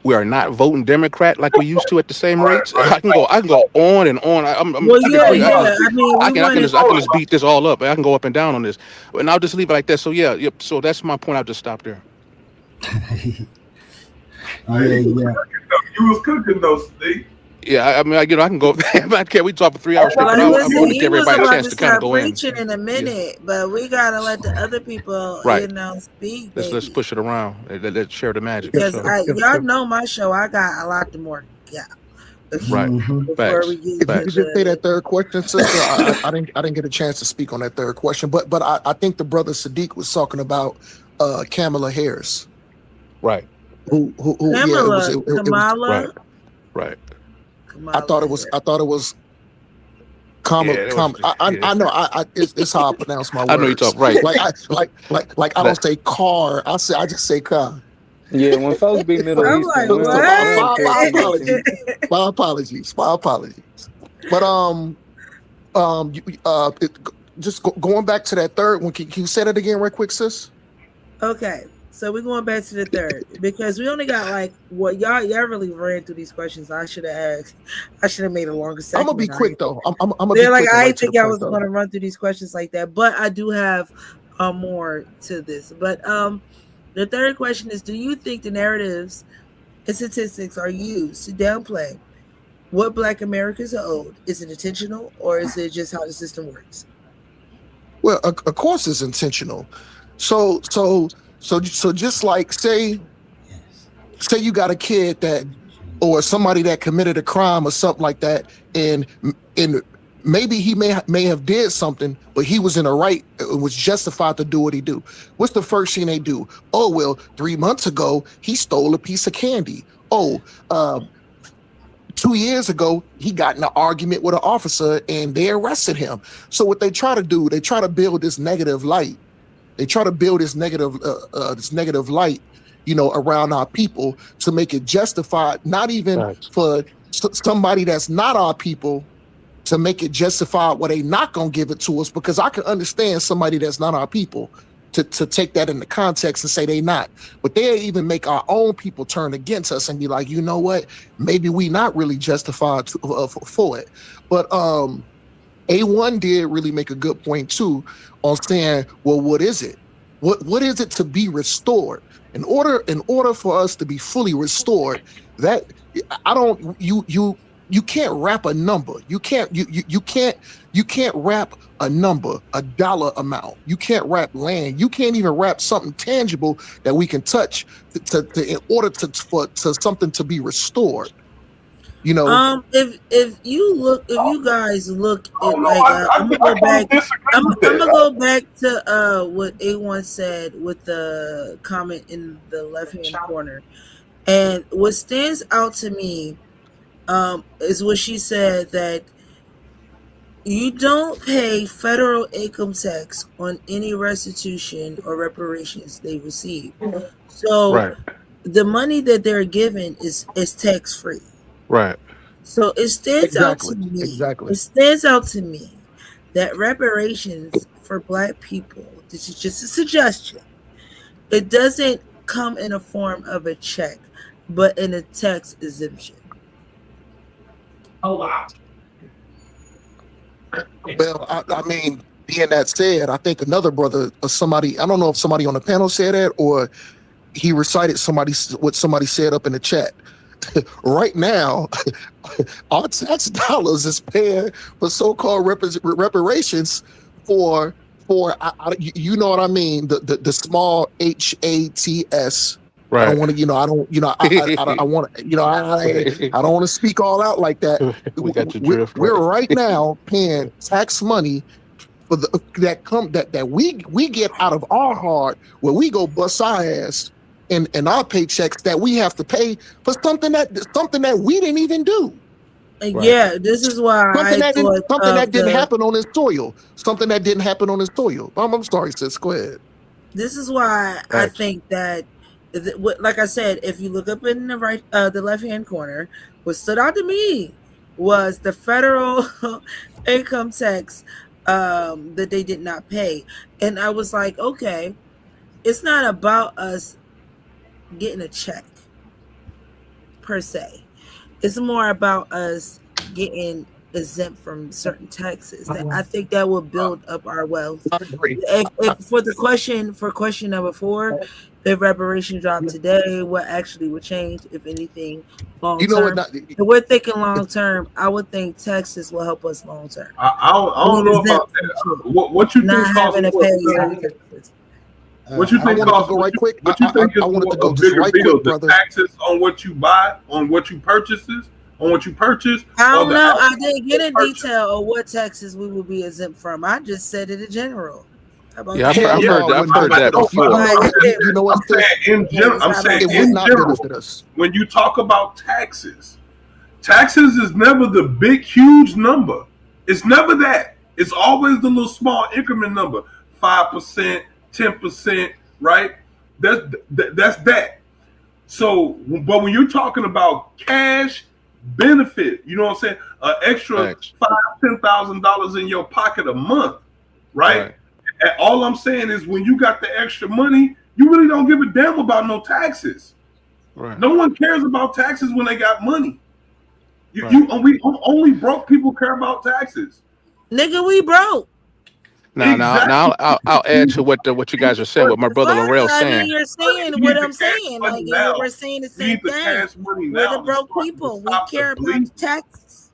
We are not voting Democrat like we used to at the same Right, rates. right. I can go on and on. I'm Well, keeping yeah, pretty. yeah. Hold I mean, I we can I can wanted. just I can just beat this all up. I can go up and down on this, and I'll just leave it like that. So yeah, yep. So that's my point. I'll just stop there. on. Yeah, Hey, yeah. you was cooking though, Steve. Yeah, I can go. I can't. We talk for 3 hours straight, but Like, I listen, want to he give was everybody a about chance to to kind of start go in. preaching in a Yeah, minute, but we gotta let the other people, right. speak, Let's baby. push it around. Let's share the magic for If Because sure. if y'all if, know my show, I got a lot more. Yeah. Right. Hmm. Before we Facts. get if you to could just say Facts. the that third question, sister, I didn't get a chance to speak on that third question, but I think the brother Sadiq was talking about Kamala Harris, Right. who yeah, it was Kamala, it was. Right. Right. Kamala I Harris. thought it was Kamala. Yeah. That was. Yeah. I know. It's how I pronounce my I know you words. talk. Right. Like I don't That. say car. I just say car. Yeah, when folks be Middle I'm Eastern, like, we So, don't so we my, don't my, pay my attention to you. apologies. what? My apologies. My apologies. But just going back to that third one. Can you say that again, right quick, sis? Okay, so we're going back to the third because we only got like what y'all really ran through these questions. I should have asked. I should have made a longer I'm gonna be segment. quick though. I'm gonna be They're like, quick and I right didn't to the think I point was though. going to run through these questions like that, but I do have more to this. But the third question is: do you think the narratives and statistics are used to downplay what Black Americans are owed? Is it intentional, or is it just how the system works? Well, of course it's intentional. So just like say you got a kid that or somebody that committed a crime or something like that, and maybe he may have did something, but he was in the right, was justified to do what he do. What's the first thing they do? Oh well, 3 months ago he stole a piece of candy. Oh, 2 years ago he got in an argument with an officer and they arrested him. So what they try to do, they try to build this negative light. They try to build this negative light around our people to make it justified, not even Facts. for somebody that's not our people to make it justified where they not gonna give it to us, because I can understand somebody that's not our people to take that into context and say they not, but they even make our own people turn against us and be like, you know what, maybe we not really justified for it. But A1 did really make a good point too on saying, well, what is it? What is it to be restored? In order for us to be fully restored, that I don't you can't wrap a number. You can't wrap a number, a dollar amount. You can't wrap land. You can't even wrap something tangible that we can touch in order to something to be restored. You know, If you guys look Oh at no, like I'm gonna I go kind back. of disagree I'm with I'm that. gonna go back to what A1 said with the comment in the left hand corner, and what stands out to me is what she said, that you don't pay federal income tax on any restitution or reparations they receive. So Right. the money that they're given is tax free. Right. So it stands out to exactly, me. exactly. It stands out to me that reparations for Black people, this is just a suggestion, it doesn't come in a form of a check, but in a tax exemption. Well, I mean, being that said, I think another brother or somebody, I don't know if somebody on the panel said that or he recited what somebody said up in the chat. Right now, our tax dollars is paying for so-called reparations for you know what I mean, the small HATS. I don't Right. want to, I don't, I want, I don't want to speak all out like that. We got your We're, drift, we're right? right now paying tax money for that we get out of our heart, where we go bust our ass in our paychecks, that we have to pay for something that we didn't even do. Right. Yeah, this is why Something I that didn't thought something of that didn't the happen on his soil. Something that didn't happen on his soil. I'm sorry, sis. Go ahead. this is why I Facts. think that like I said, if you look up in the left hand corner, what stood out to me was the federal income tax that they did not pay, and I was like, okay, it's not about us getting a check per se. It's more about us getting exempt from certain taxes. That I think that will build up our wealth. I agree. If for the question for question number 4, if reparation dropped today, what actually would change, if anything, long You know what? term? If we're thinking long term, I would think taxes will help us long term. I don't Being know about exempt from shit, that. What you not think costs having to more? pay certain taxes. What you I think wanted to costs? go right quick. What you think is I wanted more to a go just bigger right bill? quick, The brother. taxes on what you buy, on what you purchases, on what you purchase, I or don't the know. I actual didn't get in purchase? detail of what taxes we will be exempt from. I just said it in general. How about Yeah, that? Hell no, it I've wouldn't heard I that benefit know, us. but You before. know Like, what? You know what, I'm sis? saying in general. I'm how saying about It would in that? not general. benefit us. When you talk about taxes, taxes is never the big, huge number. It's never that. It's always the little small increment number, 5%, 10%, right? That's that. So, but when you're talking about cash benefit, you know what I'm saying? An extra Facts. $5,000, $10,000 in your pocket a month, right? Right. And all I'm saying is, when you got the extra money, you really don't give a damn about no taxes. Right. No one cares about taxes when they got money. Right. We only broke people care about taxes. Nigga, we broke. Now, Exactly. I'll add to what you guys are saying. But What my The brother fuck? Laurel I mean, saying. you're saying you what need the I'm cash saying. money Like, now. we're saying the You same need the thing. cash money We're the now broke to people. We stop the care about bleeding. the taxes.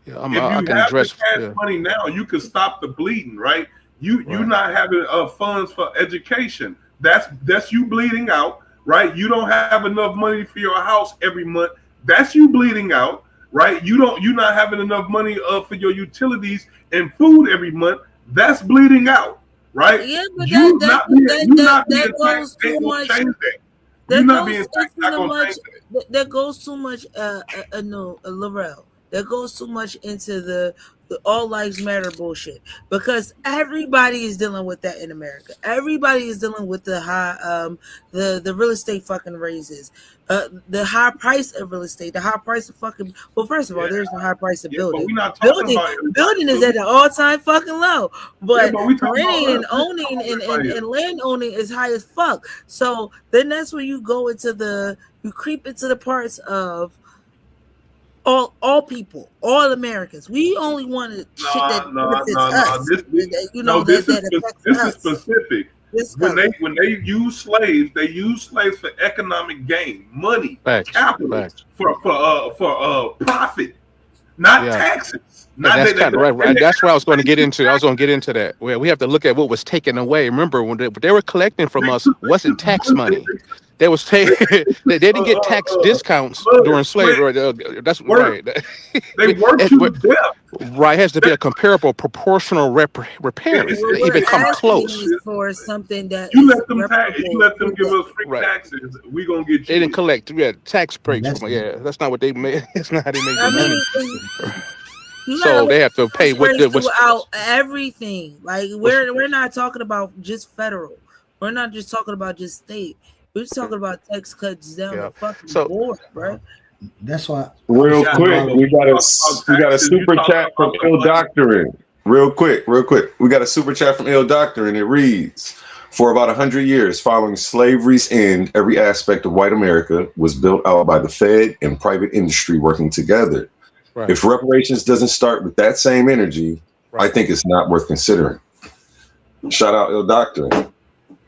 Yeah, If I you can have the address. cash Yeah. money now, you can stop the bleeding, right? You Right. not having funds for education. That's you bleeding out, right? You don't have enough money for your house every month. That's you bleeding out, right? You not having enough money for your utilities and food every month. That's bleeding out, right? Yeah, but that You not being taxed goes too ain't gonna much. change that. You That not goes being taxed into not the gonna much. change that. That goes too much. No, Laurel. That goes too much into the all lives matter bullshit, because everybody is dealing with that in America. Everybody is dealing with the high the real estate fucking raises, the high price of real estate, the high price of fucking, well, first of all, Yeah, there's no high price of yeah, but building. we're not talking Building about everybody. building is at an all-time fucking low, Yeah, but but we talking about renting us. and We talking owning about and, everybody else. and land owning is high as fuck. So then that's where you go into you creep into the parts of all people, all Americans. We only want shit that No, no, benefits no, no. us. No. This is That affects this is us. specific. This When color. they use slaves, they use slaves for economic gain, money, Facts, capital, facts. for profit, not Yeah. taxes. And Not that's that kind of right. they That's where I was going to get into. I was going to get into that. Where we have to look at what was taken away. Remember, when they were collecting from us, wasn't took tax money. money. They was they didn't get tax discounts during slavery. That's Work. right. They worked you to death. Right, has to be a comparable proportional repairing It's, What to it's, we're even it's come asking close. is for something that You is let them you reparable let them to give them. us free Right. taxes. We gonna get They you. didn't collect tax breaks That's from that's not what they made. That's not how they made I their money. mean, you gotta So look they at have to pay tax what rates the what's throughout everything. Like what's we're not talking about just federal. We're not just talking about just state. We're just talking about tax cuts down the yeah. fucking So board, bro. That's why I was Real Yeah, saying quick, no, while but we when got you a talk about we got a taxes, you super talking chat from about the Ill money. Doctoring. Real quick, real quick. We got a super chat from Ill Doctoring. It reads: For about 100 years following slavery's end, every aspect of white America was built out by the Fed and private industry working together. right, If reparations doesn't start with that same energy, I right. think it's not worth considering. Shout out Ill Doctoring.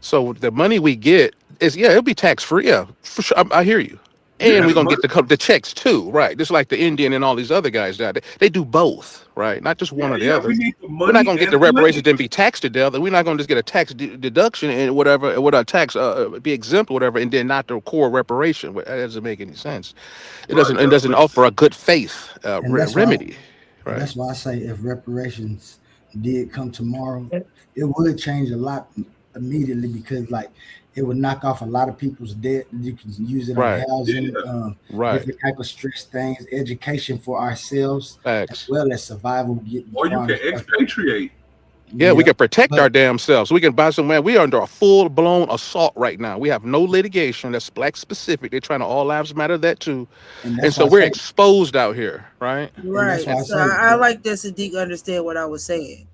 So the money we get is it'll be tax free. Yeah, for sure. I hear you. Yeah, And we're the gonna money. get the checks too, right? Just like the Indian and all these other guys down there. They do both, right? Not just Yeah, one or the yeah. other. We need the We're not money gonna get and the the land. reparations then be taxed to death. We're not gonna just get a tax deduction and whatever, what a tax be exempt or whatever, and then not the core reparation. That doesn't make any sense. Right. It doesn't offer a good faith and that's why remedy, right? that's why I say if reparations did come tomorrow, it would change a lot immediately because like it would knock off a lot of people's debt. You can use it on Right, housing, Yeah. right. different type of stress things, education for ourselves, as Facts. well as survival getting Or you far can as fuck. expatriate. Yeah, we Yeah, can protect our but damn selves. We can buy some land. We are under a full blown assault right now. We have no litigation that's black specific. They're trying to all lives matter that too, and and that's so why I we're say, exposed out here, right? and that's Right. why And I So say, I like that Sadiq understand what I was saying.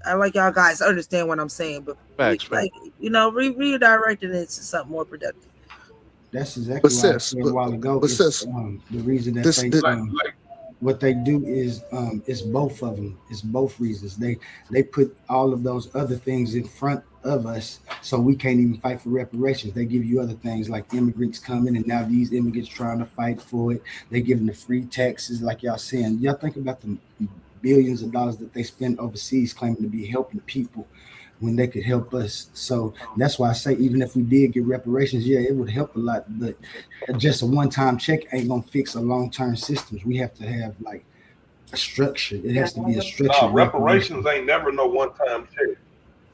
I like y'all guys understand what I'm saying, but facts, facts. like redirecting it to something more productive. that's But exactly what I was sis, saying a while ago. but Is sis, the reason that this, they this Like what they do is it's both of them. It's both reasons. They put all of those other things in front of us, so we can't even fight for reparations. They give you other things like immigrants coming, and now these immigrants trying to fight for it. They giving the free taxes, like y'all saying. Y'all think about the billions of dollars that they spend overseas, claiming to be helping people when they could help us. So that's why I say even if we did get reparations, yeah, it would help a lot, but just a one-time check ain't gonna fix a long-term systems. We have to have like a structure. It has to be a nah, structured reparations reparation. ain't never no one time check.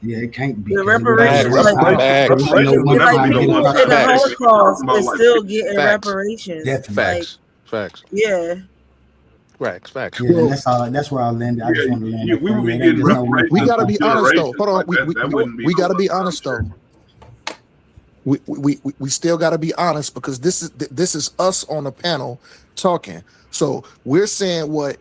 Yeah, it can't be The because it would have Yeah, to reparations, Facts, like it facts, ain't no reparations will one never like be time no hit one people across in the the time check. face. We talking Holocaust about is like still 50. getting facts, reparations. Definitely. Like, facts, facts, yeah, facts, facts. Yeah, and well, that's all. That's where I landed. I Yeah, just want to land right we there. would Yeah, be it ain't. getting There's no way we for reparations us got to for not be to. honest though. generations. Hold on, Like that wouldn't be we no got to one be time honest check. though. We still got to be honest because this is us on the panel talking. So we're saying what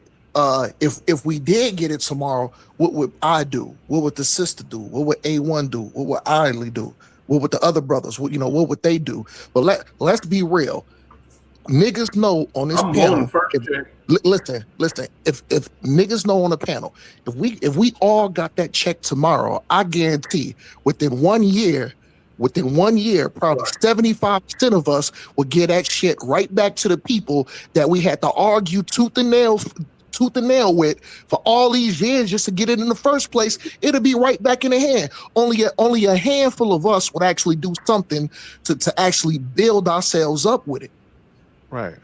if we did get it tomorrow, what would I do? What would the sister do? What would A1 do? What would Idly do? What would the other brothers? What would they do? But let's be real. Niggas know on this I'm voting panel. first If check. listen. If niggas know on the panel, if we all got that check tomorrow, I guarantee within 1 year, probably Right. 75% of us will get that shit right back to the people that we had to argue tooth and nail with for all these years just to get it in the first place. It'll be right back in the hand. Only a handful of us would actually do something to actually build ourselves up with it. Right.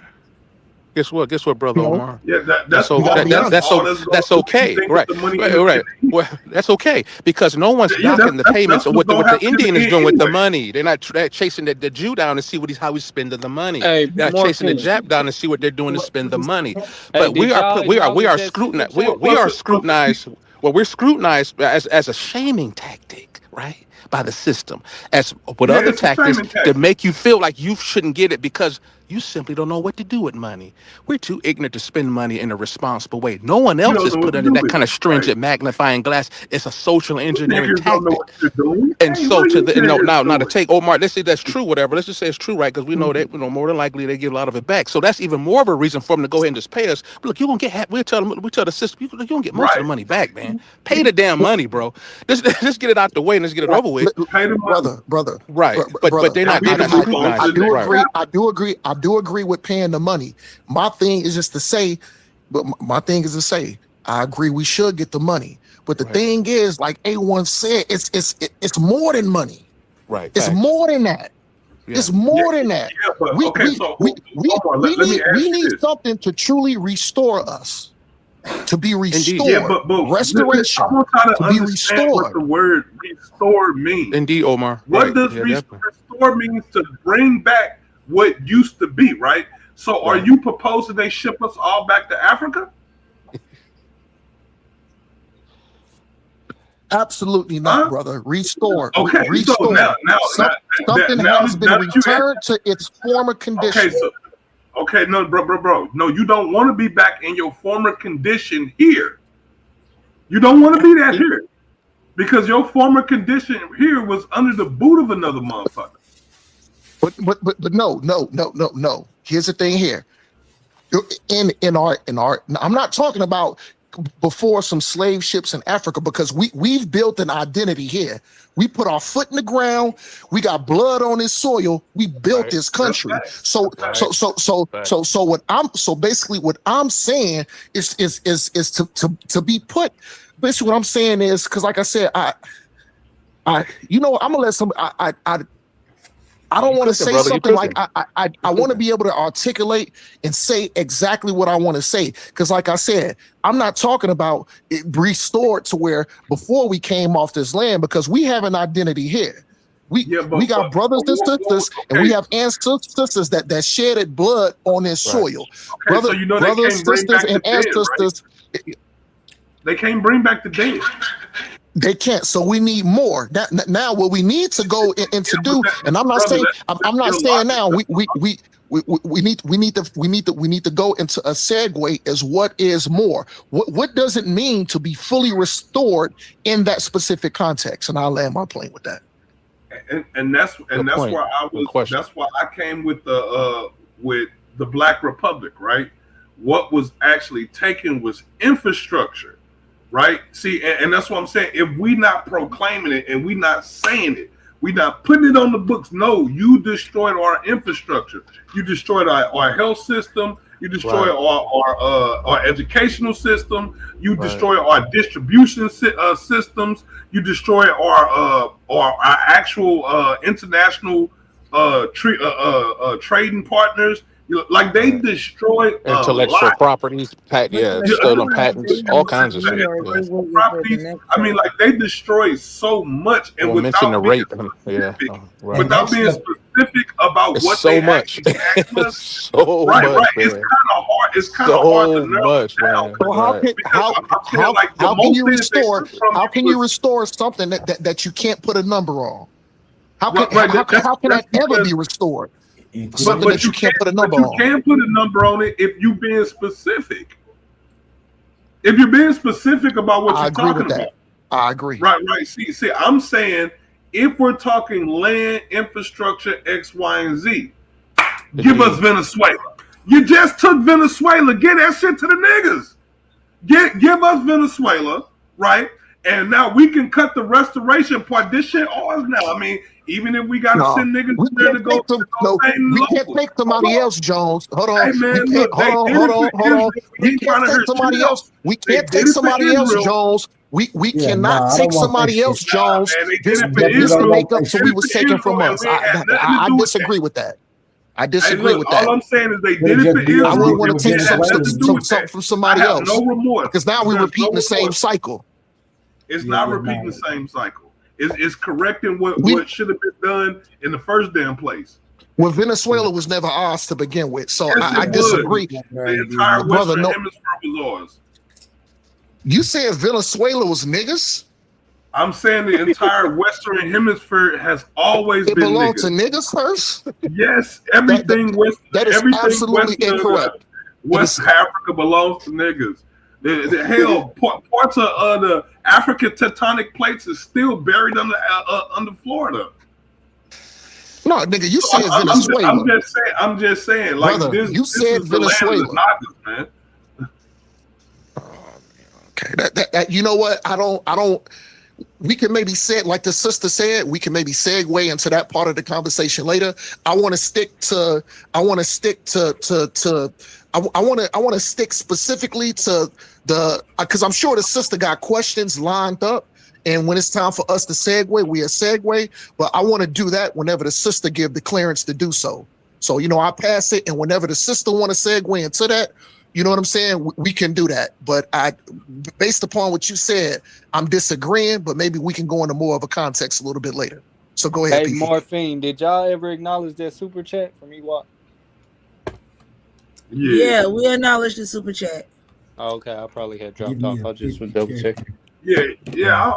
Guess what? Guess what, brother No, Omar? Yeah, That's that's you so got to all. be that That's honest. that's all so that's going that's to do. You okay, think that right? the money Right, in right. the Well, that's okay because no one's yeah, docking the payments that's of what's what gonna the happen in Indian the is end doing with the anyway. money. They're not chasing the Jew down to see what how he's spending the money. Hey, They're not chasing the Morpheus. Jap down to see what they're doing to spend the money. Hey, But did y'all we acknowledge are that super scrutinized. chat? We are Well, see, scrutinized. Well, we're scrutinized as a shaming tactic, right? By the system, as with yeah, other it's a tactics shaming to tactic. make you feel like you shouldn't get it because you simply don't know what to do with money. We're too ignorant to spend money in a responsible way. No one You else don't is know what put to under do that with kind it, of right? stringent magnifying glass. It's a social You engineering niggas don't know tactic. what you're doing. And Hey, so what are to you the no niggas now to doing? take Omar, let's say that's true, whatever. Let's just say it's true, right? Because we know that more than likely they get a lot of it back. So that's even more of a reason for them to go ahead and just pay us. But look, you gonna get we tell the system you gonna get most of the Right. money back, man. Pay the damn money, bro. Just get it out the way and let's get it Right. over with. Pay the money, Right. But Brother. they're and not we they're can not move on to I the scrutinized. do next Right. agree. chapter. I do agree with paying the money. My thing is just to say, but my thing is to say, I agree we should get the money. But the Right. thing is, like A1 said, it's more than money. Right. It's Facts. more than that. Yeah. It's Yeah, more than that. yeah, but We okay. we So, we we Omar, we let me need we ask you need this. something to truly restore us, to be Indeed. Yeah, restored, but I restoration, want y'all to to be understand what restored. the word restore means. Indeed, Omar. What Right. does Yeah, definitely. restore means to bring back what used to be, right? So are Right. you proposing they ship us all back to Africa? Absolutely not, Huh? brother. Restore, Okay, so restore. Some, something has been now that you returned to its former okay, condition. so okay, no, bro. No, you don't want to be back in your former condition here. You don't want to be that here because your former condition here was under the boot of another motherfucker. But no. Here's the thing here. In our I'm not talking about before some slave ships in Africa, because we've built an identity here. We put our foot in the ground, we got blood on this soil, we built Right. this That's country. facts. So That's facts. so so so Facts. so so what I'm so basically what I'm saying is to be put. Basically what I'm saying is, because like I said, I'm gonna let some I don't You want to cooking, say brother. You something like cooking. I want to be able to articulate and say exactly what I want to say. Because like I said, I'm not talking about it restored to where before we came off this land, because we have an identity here. We Yeah, we got brothers and sisters, and we okay, have ancestors that shedded blood on this Right. soil. okay. So you know they Brothers, can't bring sisters, back the and dead, right? ancestors. They can't bring back the dead. They can't. So we need more. Now what we need to go and to Yeah, but do, and I'm not brother, saying I'm not your saying logic. now we need to go into a segue as what is more. What does it mean to be fully restored in that specific context? And I'll land my plane with that. And that's Good point. where I Good was. question. That's why I came with the Black Republic, right? What was actually taken was infrastructure, right? See, and that's what I'm saying. If we not proclaiming it and we not saying it, we not putting it on the books. No, you destroyed our infrastructure. You destroyed our health system. You destroyed Right. our educational system. You Right. destroy our distribution systems. You destroy our actual international trading partners. Like they Right. destroyed a Intellectual lot. properties, Yeah, stolen yeah, patents, all kinds of We shit. are Yeah. we waiting for the Properties. next I mean, like they destroyed so much, and We'll mention the without being rape. Yeah. specific, Right. And that's the about It's what so they much. actually asked It's us. so Right. much, It's man. kind of hard. It's kind of hard to So narrow it much, down. man. So Right. Because I'm saying like the how can most you things they restore took from how you can you was restore something that you can't put a number on? How can right. how can That's that ever because be restored? including Something that you can't put a number you on. can put a number on it if you being specific. If you're being specific about what I you're agree with talking that. about. I agree. Right. See, I'm saying if we're talking land, infrastructure, X, Y, and Z, give us Indeed. Venezuela. You just took Venezuela. Get that shit to the niggas. Give us Venezuela, right? And now we can cut the restoration part. This shit ours now. I mean, even if we gotta No, send niggas we in there can't to go take them. No, train we can't locals. take Hold somebody on. else, Jones. Hold on. Hey We man, can't. look, they did it for Hold on. Israel. We We ain't can't trying to take hurt you somebody now. else. We They can't did take it for somebody else, Israel. Jones. We yeah, cannot nah, I take don't want that somebody else, shit. Jones. Man, they did Just it for Yeah, we just to don't Israel. want make up that They so did we shit. it was for taken from Israel, and us. we ain't had nothing to I do with that. disagree with that. I Hey, disagree look, with all that. I'm saying is they Would it did it for just be I over wouldn't Israel. with, want with to take It had nothing to do with something that. from I somebody have else no remorse. because now we're There's no repeating the same remorse. cycle. It's Yeah, not yeah, repeating the no. same cycle. It's correcting We what should have been done in the first damn place. Well, Yeah, Venezuela was never ours to begin with, so Yes, I it yeah, I was. agree disagree. with that, bro. The entire Brother, Western no, Hemisphere was ours. you said Venezuela was niggas? I'm saying the entire Western Hemisphere has always It been belonged to niggas. niggas first? Yes, That that, that is everything absolutely incorrect. It West is Africa belongs to niggas. The hell, parts of the African tectonic plates is still buried under Florida. no, nigga, you So said Venezuela. I'm just saying, like Brother, this you said is the land of the Venezuela. Nagas, man. Okay, that you know what? I don't we can maybe say it like the sister said, we can maybe segue into that part of the conversation later. I want to stick to I want to stick to I want to stick specifically to the because I'm sure the sister got questions lined up, and when it's time for us to segue, we'll segue. But I want to do that whenever the sister give the clearance to do so. So I pass it, and whenever the sister want to segue into that, you know what I'm saying? We can do that. But based upon what you said, I'm disagreeing, but maybe we can go into more of a context a little bit later. So go ahead, Hey, PP. Morphine, did y'all ever acknowledge that super chat from Ewok? Yeah, we acknowledge the super chat. Oh, okay, I probably had give dropped me off. a I just was 50 double checking.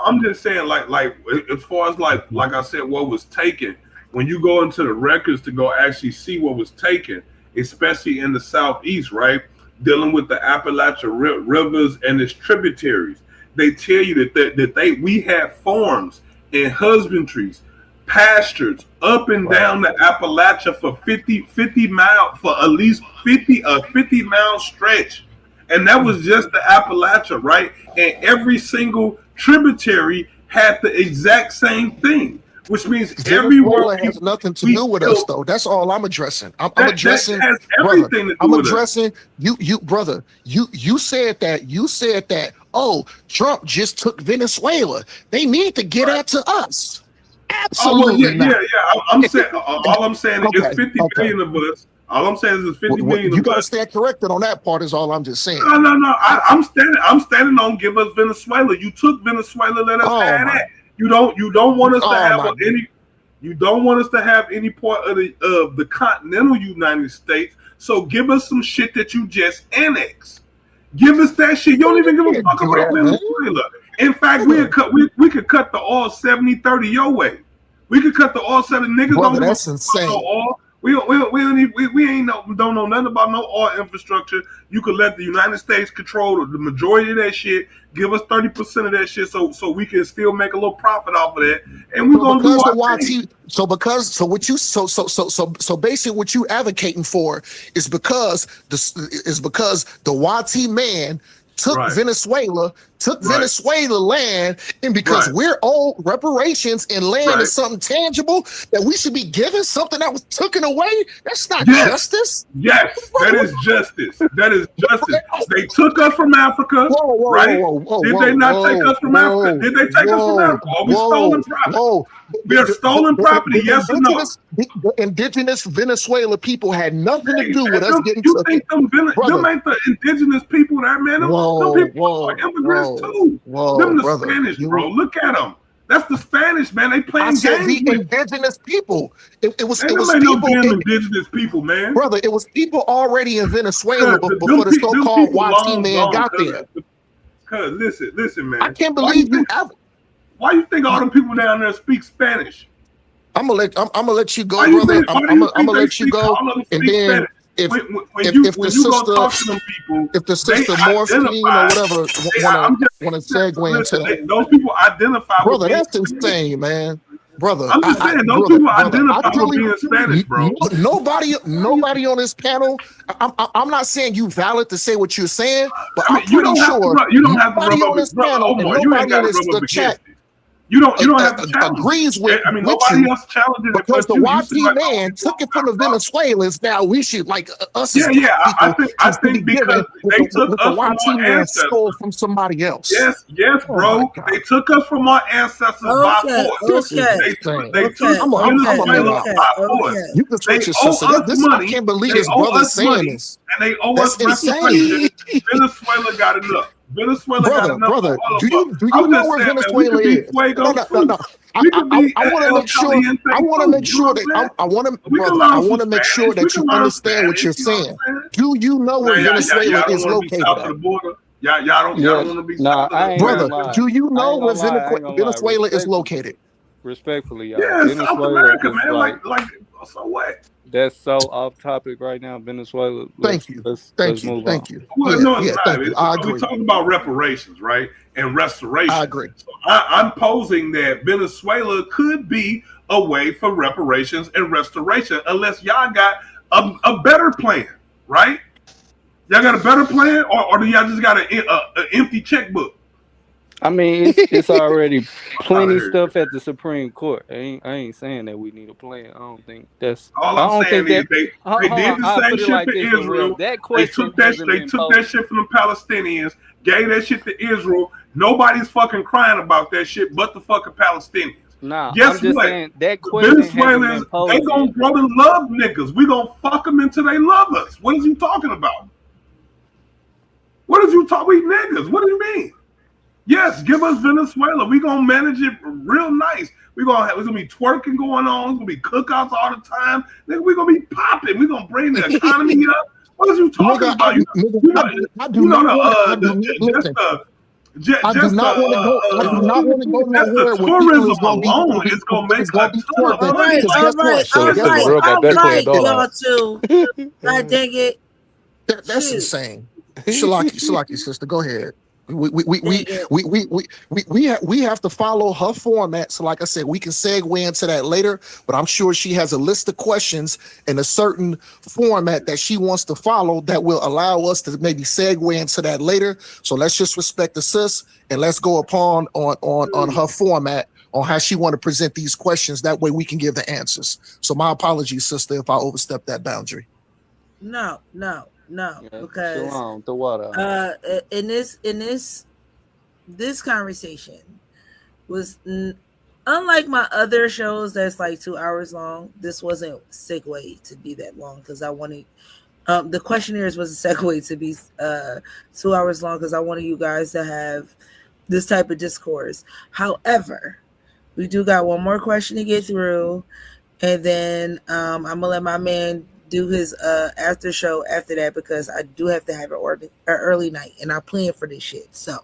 I'm just saying, like as far as like I said, what was taken. When you go into the records to go actually see what was taken, especially in the southeast, right, dealing with the Appalachian rivers and its tributaries, they tell you that we had farms and husbandries, pastures up and down the Appalachia for 50 miles for at least 50 mile stretch. And that was just the Appalachia, right? And every single tributary had the exact same thing, which means everywhere Venezuela has nothing to we do with us, built, though. That's all I'm addressing. I'm that addressing, has brother. everything to I'm do with us. addressing you, brother. You said that. You said that. Oh, Trump just took Venezuela. They need to get Right. that to us. Oh well, Absolutely not. I'm saying all I'm saying is Okay, 50 okay. million of us. All I'm saying is 50 million You of got to us. stand corrected on that part. Is all I'm just saying. No. I'm standing on give us Venezuela. You took Venezuela, let us Oh have my. that. You don't want us to Oh have my. any. You don't want us to have any part of the continental United States. So give us some shit that you just annexed. Give us that shit. You don't even give a Can't fuck do about that, man. Venezuela. In fact, Nigga. we could cut the oil 70-30 your way. We could cut the oil 70. Niggas Brother, don't give a that's fuck about no insane. oil. We ain't don't know nothing about no oil infrastructure. You could let the United States control the majority of that shit. Give us 30% of that shit, so we can still make a little profit off of that, and we're So gonna do because the our thing. YT, so basically what you advocating for is because the YT man took Right, Venezuela, right, Venezuela land, and because right, we're owed reparations and land right. is something tangible that we should be given something that was taken away. That's not Yes, justice. yes, that is justice. That is justice. They took us from Africa, Whoa, whoa, whoa, right? whoa, whoa, Did they whoa, not take whoa, us from Africa? whoa, Did they take us from whoa, Africa? Are we whoa, stolen property? whoa. We are stolen property, yes or no? The indigenous Venezuela people had nothing to Hey, do with man, us getting you taken. think them Brother, ain't the indigenous people there, man? Them whoa, people are whoa, immigrants whoa, too. whoa, Them the brother. Spanish, bro. Look at them. That's the Spanish, man. They I playing said games the with. indigenous people. It was Man, it them was ain't no people, damn indigenous people, man. brother. It was people already in Venezuela Cause before the them so-called people YT long man gone. got there. Cause listen, I man. can't believe you ever. Why you think all them people down there speak Spanish? I'm gonna let you Why go, you brother. think? Why do you I'm think gonna they let you speak? go, All of them and speak then Spanish. if When you the go sister talk to them people, if the they sister Morphine or identify. whatever I'm want to just segue into listen. that, Those people identify with brother, being that's Spanish. insane, man. Brother, I'm just saying those brother, people I identify with truly being Spanish, bro. nobody on this panel. I'm not saying you valid to say what you're saying, but I I'm mean, you pretty don't have to. sure You don't have to nobody rub up. on this Brother panel and Omar, you ain't nobody got in to rub the up chat. against it. You don't have to challenge agrees it. I mean, with nobody you else challenging it because but the you. You seem YT like the only man one took it who from got the a problem. Venezuelans. Now we should like us as Yeah, black yeah. I people think should be because given what they took what the us from YT our man ancestors. stole from somebody else. Yes, yes, Oh my bro. They God, took us from our ancestors by Okay, force. this is okay, insane. They took I'm a mute Venezuela up. by force. okay. You can They switch your owe sister. us This I money. can't believe They this owe brother is us saying money, this. and they owe us That's reparation. insane, Venezuela got enough. Venezuela got enough of brother. all of us. Do you I'm know just where saying, man, we Venezuela could be is? No, Fuego no, no, too. no. We could be I want to El make sure. Caliente I want to too. make You know sure what that I'm saying? I want to, We can brother. I learn some want to make sure Spanish. We that can you learn understand what Spanish. you're You know what saying. I'm saying? Do you know where Man, Venezuela y'all don't is want to be located south of at? the border. Y'all Yeah, don't want to be nah, south of I the ain't gonna Brother, lie. do you I know ain't where gonna lie. I ain't gonna lie. Venezuela is located? Respectfully, y'all. Yeah, South Venezuela America, is man. like Like, so what? that's so off topic right now. Venezuela. Thank you. Let's move on. Thank you. Well, Yeah, no, it's yeah, not. thank you. I So we agree. talking about reparations, right? And I restoration. agree. So I'm posing that Venezuela could be a way for reparations and restoration, unless y'all got a better plan, right? Y'all got a better plan, or do y'all just got an empty checkbook? I mean, it's already I'm out of plenty here. stuff at the Supreme Court. I ain't saying that we need a plan. I don't think that's. All I I'm don't saying think is that. they Hold did on. the I'll same put it shit like to this for real. Israel. That question hasn't They been took that posed. shit from the Palestinians, gave that shit to Israel. Nobody's fucking crying about that shit but the fucking Palestinians. Nah, I'm Guess just what? saying that The question hasn't Venezuelans, been they posed gonna yet. grow to love niggas. We gonna fuck them until they love us. What is you talking about? What is you talking? We niggas. What do you mean? Yes, give us Venezuela. We gonna manage it real nice. We're gonna be twerking going on. It's gonna be cookouts all the time. Nigga, we gonna be popping. We gonna bring the economy up. What is you talking about? You know, I do you know not want to. I do just listen. the I do just not want to go. I do not want to go just the nowhere where people tourism is gonna be alone is gonna make is a gonna be ton of twerking. All money right, Because for all guess us. what? right, So all Guess so the right, what? world got all better playing right, dollar. y'all too. God dang it. That's Shoot. insane. Shalaki, sister, go ahead. Dang it. We have to follow her format. So, like I said, we can segue into that later. But I'm sure she has a list of questions in a certain format that she wants to follow that will allow us to maybe segue into that later. So let's just respect the sis and let's go upon on her format on how she want to present these questions. That way we can give the answers. So my apologies, sister, if I overstepped that boundary. No, Yeah, because shalom, the water. in this conversation was unlike my other shows that's like 2 hours long. This wasn't segue to be that long because I wanted the questionnaires was a segue to be 2 hours long because I wanted you guys to have this type of discourse. However, we do got one more question to get through, and then I'm gonna let my man do his after show after that because I do have to have an early night and I plan for this shit. So,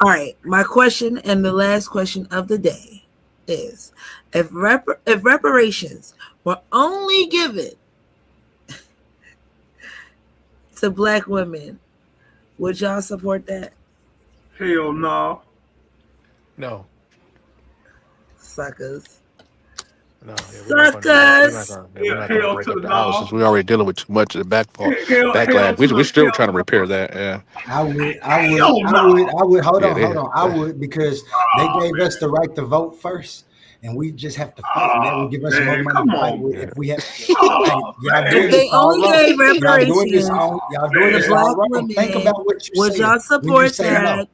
all right, my question and the last question of the day is: if reparations were only given to Black women, would y'all support that? Hell no. No, Suckers. no, yeah, Suckers. we're not gonna Hell break to up the the house since no. we're already dealing with too much of the Hell backlash. to We're the still trying to hell repair that. Yeah, hell no. Hold yeah, on, they, I would because they Oh gave man. us the right to vote first, and we just have to fight, and that will Oh give us more man. money Come to fight on. with. yeah. If we have, hey, Oh y'all If doing man. this they all only wrong. gave Oh Y'all doing this man. all Black wrong. Think women, about what you're would saying y'all when you support say no. that?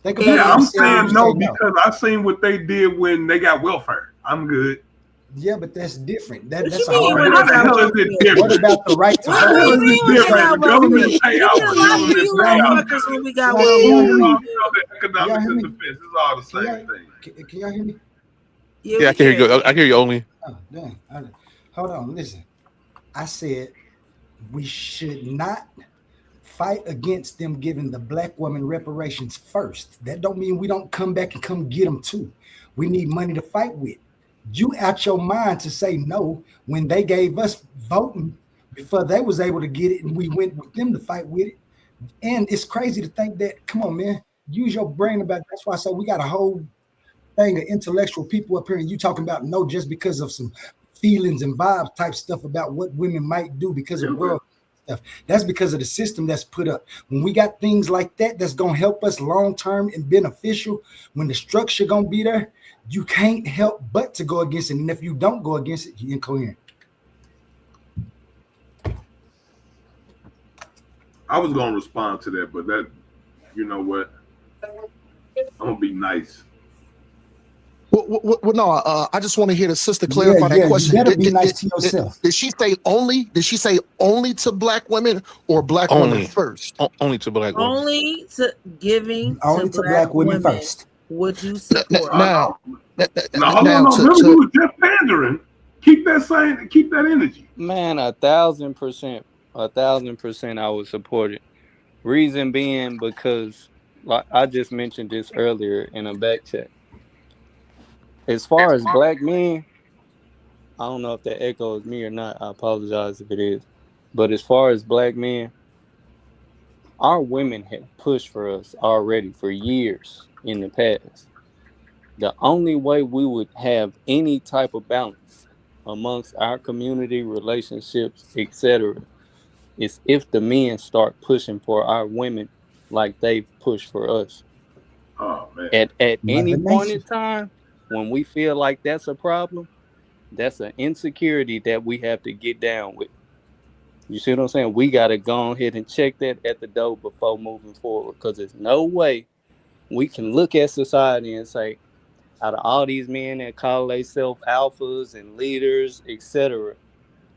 Think about Yeah, what If you I'm said when saying you say no no. because I seen what they did when they got welfare. I'm good. Yeah, but that's different. what you That's a mean whole when How they the got different. hell is it welfare? What different? about the right to What do How vote? you is mean it when they different? got The welfare? government pay We out did for a lot for government you pay out motherfuckers when good. we got Can y'all welfare. hear Food me? costs, the Can y'all economics hear and me? defense. It's all the Can same y'all thing. can y'all hear me? Yeah, Yeah, I we can can hear hear you. you. I hear you only. Oh, damn. Hold on. Listen. I said we should not fight against them giving the Black woman reparations first. That don't mean we don't come back and come get them too. We need money to fight with. You out your mind to say no when they gave us voting before they was able to get it and we went with them to fight with it. And it's crazy to think that, come on, man, use your brain about it. That's why I say we got a whole thing of intellectual people up here and you talking about no just because of some feelings and vibes type stuff about what women might do because of world. stuff. That's because of the system that's put up. When we got things like that, that's gonna help us long term and beneficial. When the structure gonna be there, you can't help but to go against it. And if you don't go against it, you're incoherent. I was gonna respond to that, but that, you know what? I'm gonna be nice. Well, no, I just want to hear the sister Yeah, clarify that yeah. You question. better be nice to yourself. Did she say only? Did she say only to black women or black women Only. first? Only to black women. Only to giving Only to black women first. would you support? Now, No, hold on, no. Remember, you was just pandering. Keep that energy. Man, 1,000%, 1,000%, I would support it. Reason being because, like I just mentioned this earlier in a back chat. As far as black men, I don't know if that echoes me or not. I apologize if it is. But as far as black men, our women have pushed for us already for years in the past. The only way we would have any type of balance amongst our community, relationships, etc., is if the men start pushing for our women like they've pushed for us. Oh man. At any Mother point Nature. in time, when we feel like that's a problem, that's an insecurity that we have to get down with. You see what I'm saying? We got to go ahead and check that at the door before moving forward, because there's no way we can look at society and say, out of all these men that call themselves alphas and leaders, etc.,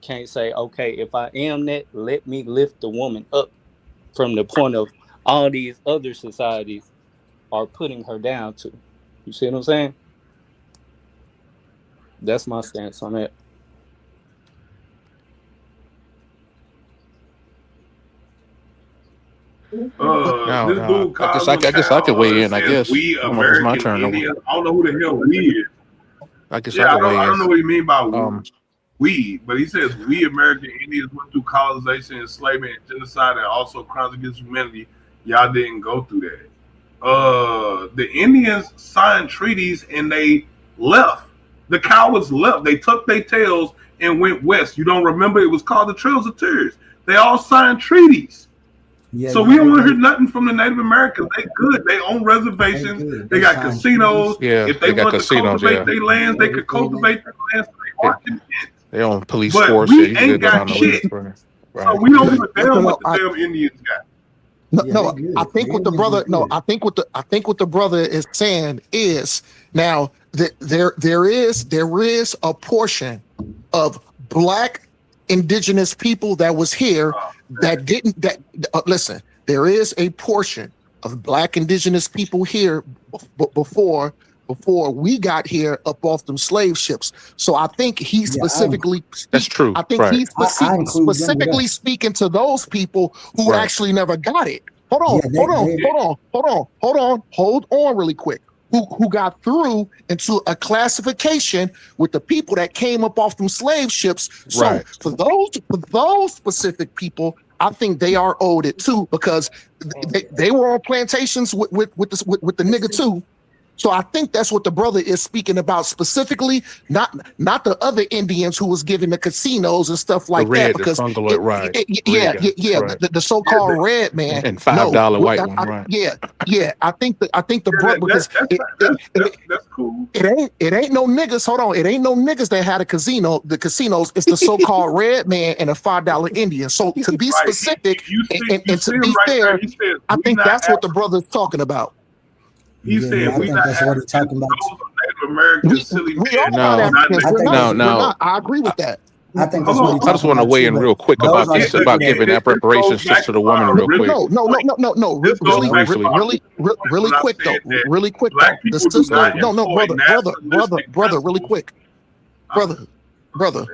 can't say, okay, if I am that, let me lift the woman up from the point of all these other societies are putting her down to. You see what I'm saying? That's my stance on that. No, This no. dude I guess Cosmo I could weigh in. I says guess we I don't know if it's my American turn. Indians. I don't know who the hell we is. I guess I Yeah, could weigh I in. don't know what he mean by Um, we, but he says we American Indians went through colonization, enslavement, and genocide, and also crimes against humanity. Y'all didn't go through that. The Indians signed treaties and they left. The cowards left. They tucked their tails and went west. You don't remember? It was called the Trails of Tears. They all signed treaties. Yeah, So we don't want to hear nothing from the Native Americans. They good. They own reservations. They got casinos. yeah, If they they got wanted to casinos. cultivate Yeah, their lands, they could cultivate their lands. They are content. they own police But force. Yeah, we you can ain't go down got the list. shit. Right. So we don't give a damn No, what the damn Indians got. No, I think what the brother. No, I think what the brother is saying is now that there is a portion of black indigenous people that was here that didn't listen. There is a portion of black indigenous people here before we got here up off them slave ships. So I think he specifically that's true. I think he's specifically speaking to those people who actually never got it. Hold on really quick. Who got through into a classification with the people that came up off them slave ships. So for those specific people, I think they are owed it too, because they were on plantations with the nigga too. So I think that's what the brother is speaking about specifically, not the other Indians who was given the casinos and stuff like that. Because the so-called red man and $5 white one, right? I think the brother, because that's cool. It ain't no niggas. Hold on, it ain't no niggas that had the casinos. It's the so-called red man and a $5 Indian. So to be specific and to be fair, I think that's what the brother's talking about. He said I think that's what he's talking about. Native Americans, we are not Africans. We're not. I agree with that. I think that's what he's I just want to weigh in real quick about this, about giving that reparations just to the woman real quick. No. Really quick though. Really quick though. The sister, brother, really quick. Brother,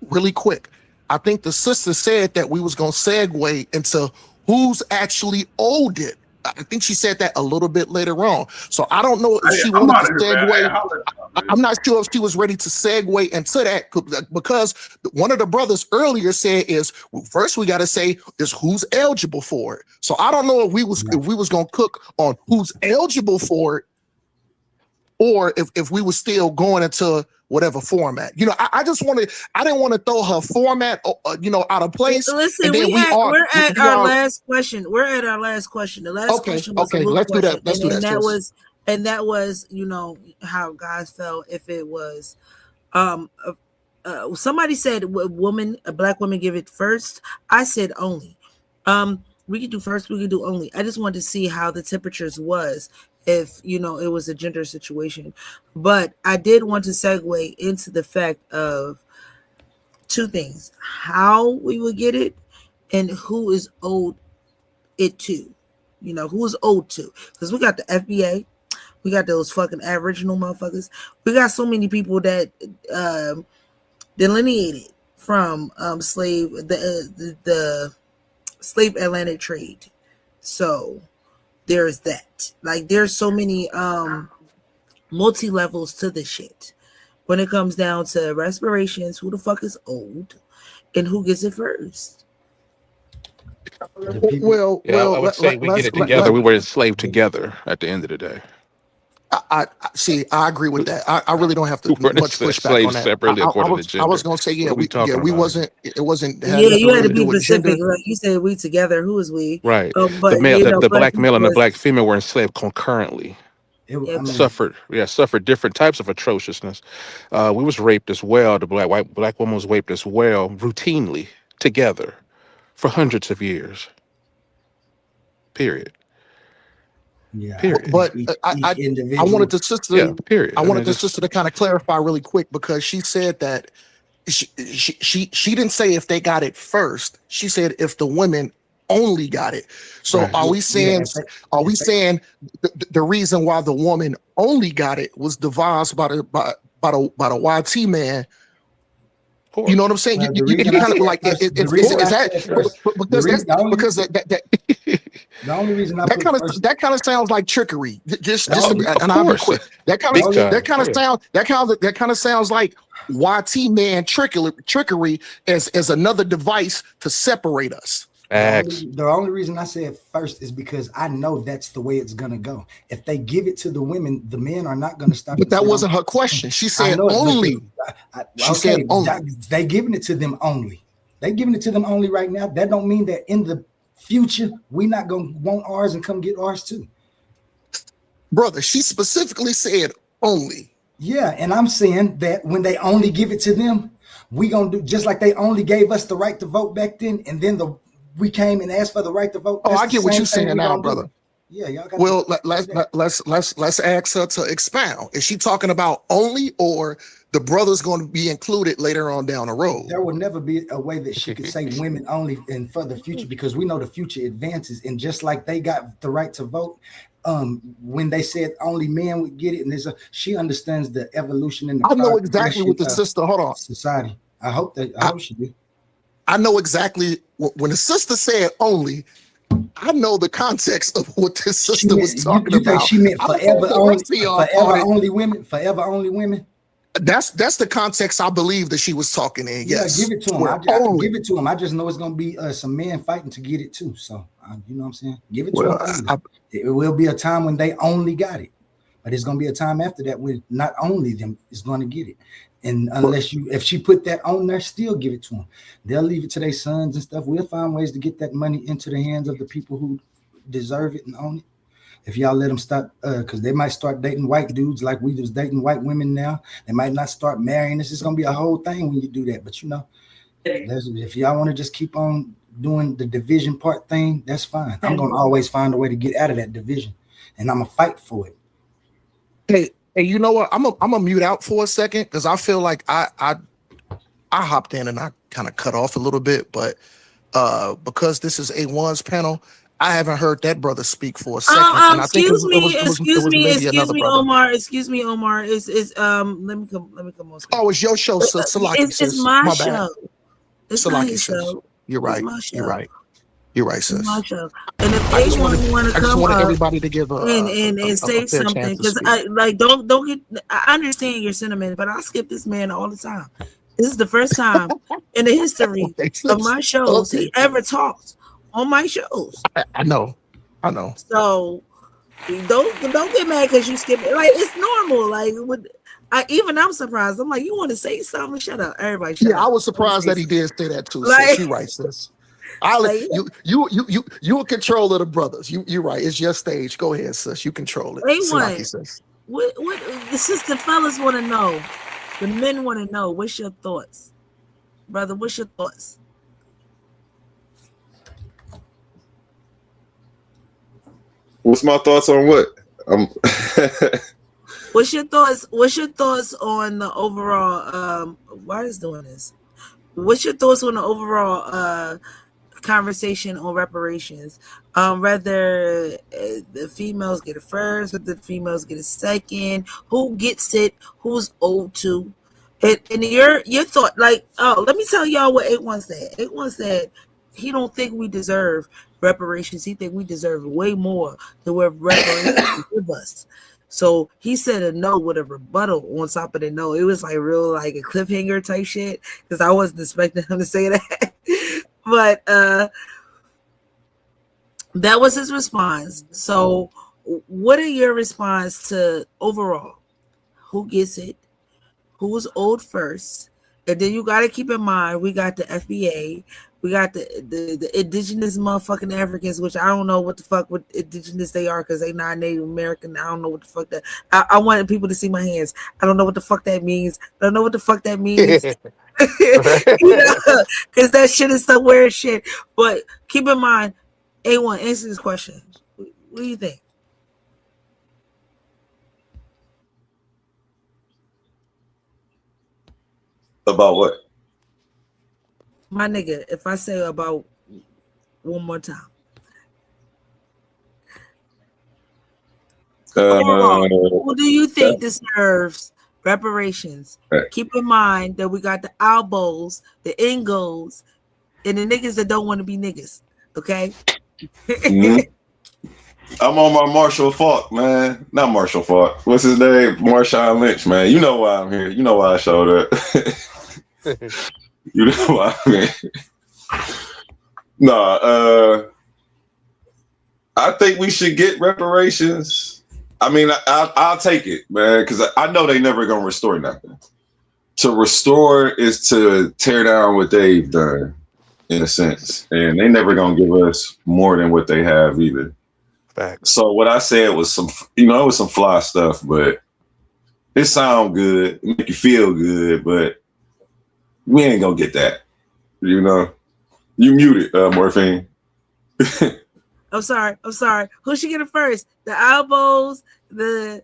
really quick. I think the sister said that we was gonna segue into who's actually owed it. I think she said that a little bit later on. So I don't know if she wanted to segue. I'm not sure if she was ready to segue into that, because one of the brothers earlier said is, first we got to say is who's eligible for it. So I don't know if we was gonna cook on who's eligible for it or if we were still going into whatever format. I didn't want to throw her format, out of place. Listen, And then we're at our last question. We're at our last question. The last question was a little let's question, do that. Let's do that. that was how guys felt if it was somebody said a black woman give it first. I said only. We could do first, we could do only. I just wanted to see how the temperatures was if it was a gender situation. But I did want to segue into the fact of two things: how we would get it and who is owed it to. Who is owed to. Because we got the FBA, we got those fucking Aboriginal motherfuckers. We got so many people that delineated from the slave Atlantic trade. So there's that. Like, there's so many multi levels to this shit. When it comes down to respirations, who the fuck is old and who gets it first? Well, I would say we get it together. We were enslaved together at the end of the day. I see. I agree with that. I really don't have to We're much pushback on that. separately according to I gender. was gonna say, yeah, we about? wasn't. It wasn't. Yeah, you had to be specific. Like you said, we together. Who is we? Right. But the black male and the black female were enslaved concurrently. Suffered different types of atrociousness. We was raped as well. The black woman was raped as well, routinely together for hundreds of years. Period. Yeah. Period. But I wanted the sister. Yeah. Period. I wanted the sister to kind of clarify really quick, because she said that she didn't say if they got it first. She said if the women only got it. So Right. are we saying the reason why the woman only got it was devised by the YT man? You know what I'm saying? Well, you kind of like because the only reason I that kind of sounds like trickery. And I'll be quick. That kind of sounds like YT man trickery as another device to separate us. The only reason I said first is because I know that's the way it's gonna go. If they give it to the women, the men are not gonna stop. But that wasn't her question. She said only. She said only. They giving it to them only. They giving it to them only right now. That don't mean that in the future we not gonna want ours and come get ours too. Brother, she specifically said only. Yeah, and I'm saying that when they only give it to them, we gonna do just like they only gave us the right to vote back then, and then we came and asked for the right to vote. Oh, I get what you're saying now, brother. Yeah, y'all got. Well, let's ask her to expound. Is she talking about only, or the brother's going to be included later on down the road? There will never be a way that she could say women only and for the future, because we know the future advances, and just like they got the right to vote, when they said only men would get it, and she understands the evolution in the. I know exactly what the sister. Hold on, society. I hope she do. I know exactly when the sister said only. I know the context of what this sister was talking about. Think she meant forever only women? Forever only women? That's the context I believe that she was talking in. Yes, give it to him. I give it to him. I just know it's gonna be some men fighting to get it too. So you know what I'm saying? Give it to him. It will be a time when they only got it, but it's gonna be a time after that when not only them is gonna get it. And if she put that on there, still give it to them. They'll leave it to their sons and stuff. We'll find ways to get that money into the hands of the people who deserve it and own it. If y'all let them start, because they might start dating white dudes like we was dating white women now. They might not start marrying. This is gonna be a whole thing when you do that. But if y'all want to just keep on doing the division part thing, that's fine. I'm gonna always find a way to get out of that division, and I'm gonna fight for it. Hey, you know what? I'm gonna mute out for a second because I feel like I hopped in and I kind of cut off a little bit, but because this is A1's panel, I haven't heard that brother speak for a second. And I think excuse me, Omar. Excuse me, Omar. Let me come on. Oh, it's your show, Salaki. It's my show. It's my show. You're right. You're right, sis. My show. And if anyone want to come, I just want everybody to give and say something, because I don't get. I understand your sentiment, but I skip this man all the time. This is the first time in the history of my shows he ever talked on my shows. I know. So Don't get mad because you skip it. Like it's normal. Like I'm surprised. I'm like, you want to say something? Shut up, everybody. Shut Yeah, I up. was surprised that he did say that too, sis. Like, You right, sis. I'll like you in control of the brothers. You right. It's your stage. Go ahead, sis. You control it. Salaki A1. says. What the sister fellas want to know? The men want to know. What's your thoughts, brother? What's your thoughts? What's my thoughts on what? Um, What's your thoughts? What's your thoughts on the overall? Why is doing this? What's your thoughts on the overall conversation on reparations? Whether the females get it first, whether the females get it second, who gets it, who's owed to, and your thought. Like, oh, let me tell y'all what 81 said. 81 said he don't think we deserve reparations. He think we deserve way more than what reparations give us. So he said a no with a rebuttal on top of the no. It was like real like a cliffhanger type shit because I wasn't expecting him to say that. But that was his response. So what are your response to overall? Who gets it? Who's owed first? And then you got to keep in mind we got the FBA, we got the indigenous motherfucking Africans, which I don't know what the fuck what indigenous they are because they not Native American. I don't know what the fuck that. I wanted people to see my hands. I don't know what the fuck that means. I don't know what the fuck that means. You know, because that shit is some weird shit. But keep in mind, A1, answer this question. What do you think? about what? My nigga, if I say about one more time. Overall, who do you think deserves reparations? Keep in mind that we got the elbows, the ingos, and the niggas that don't want to be niggas. Okay? Mhm. I'm on my Marshall Falk, man. Not Marshall Falk. What's his name? Marshawn Lynch, man. You know why I'm here. You know why I showed up. You know why I'm here. Nah, I think we should get reparations. I mean, I'll take it, man, because I know they never gonna restore nothing. To restore is to tear down what they've done, in a sense, and they never gonna give us more than what they have either. Facts. So what I said was some, it was some fly stuff, but it sound good, it make you feel good, but we ain't gonna get that. You know, you muted, Morphine. I'm sorry. Who should get it first? The elbows, the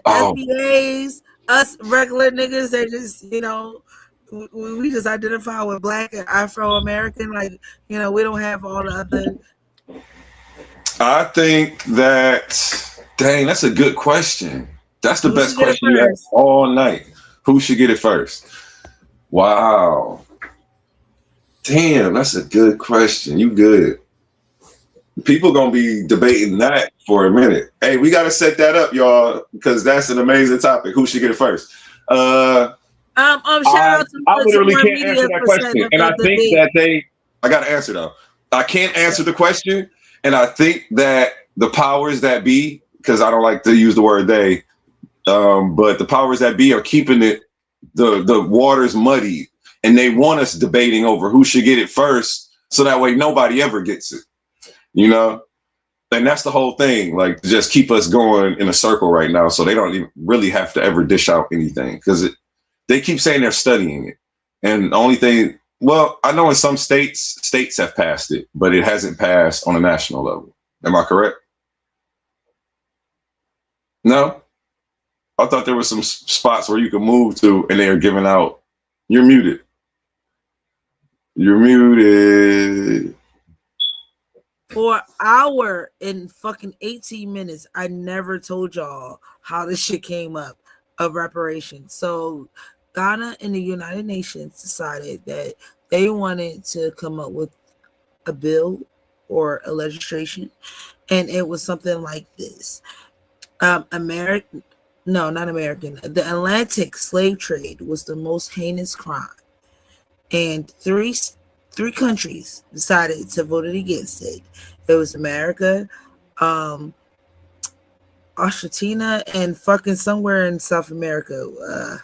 Oh, FBAs, us regular niggas that just, we just identify with black and Afro American. Like, we don't have all the other. I think that, dang, that's a good question. That's the Who best should get it question you asked first? all night. Who should get it first? Wow. Damn, that's a good question. You good. People gonna be debating that for a minute. Hey, we gotta set that up, y'all, because that's an amazing topic. Who should get it first? Shout out I to literally Moure can't answer Media that for setting question. up And I the think debate. that I got to answer though. I can't answer the question. And I think that the powers that be, because I don't like to use the word they, but the powers that be are keeping the waters muddy. And they want us debating over who should get it first. So that way nobody ever gets it, you know? And that's the whole thing, like just keep us going in a circle right now. So they don't even really have to ever dish out anything because they keep saying they're studying it. And the only thing, well, I know in some states have passed it, but it hasn't passed on a national level. Am I correct? No? I thought there were some spots where you could move to and they are giving out. You're muted. You're muted. For hour and fucking 18 minutes, I never told y'all how this shit came up of reparations. So Ghana and the United Nations decided that they wanted to come up with a bill or a legislation, and it was something like this. American, no, not American. The Atlantic slave trade was the most heinous crime, and three countries decided to vote against it. It was America, Argentina and fucking somewhere in South America.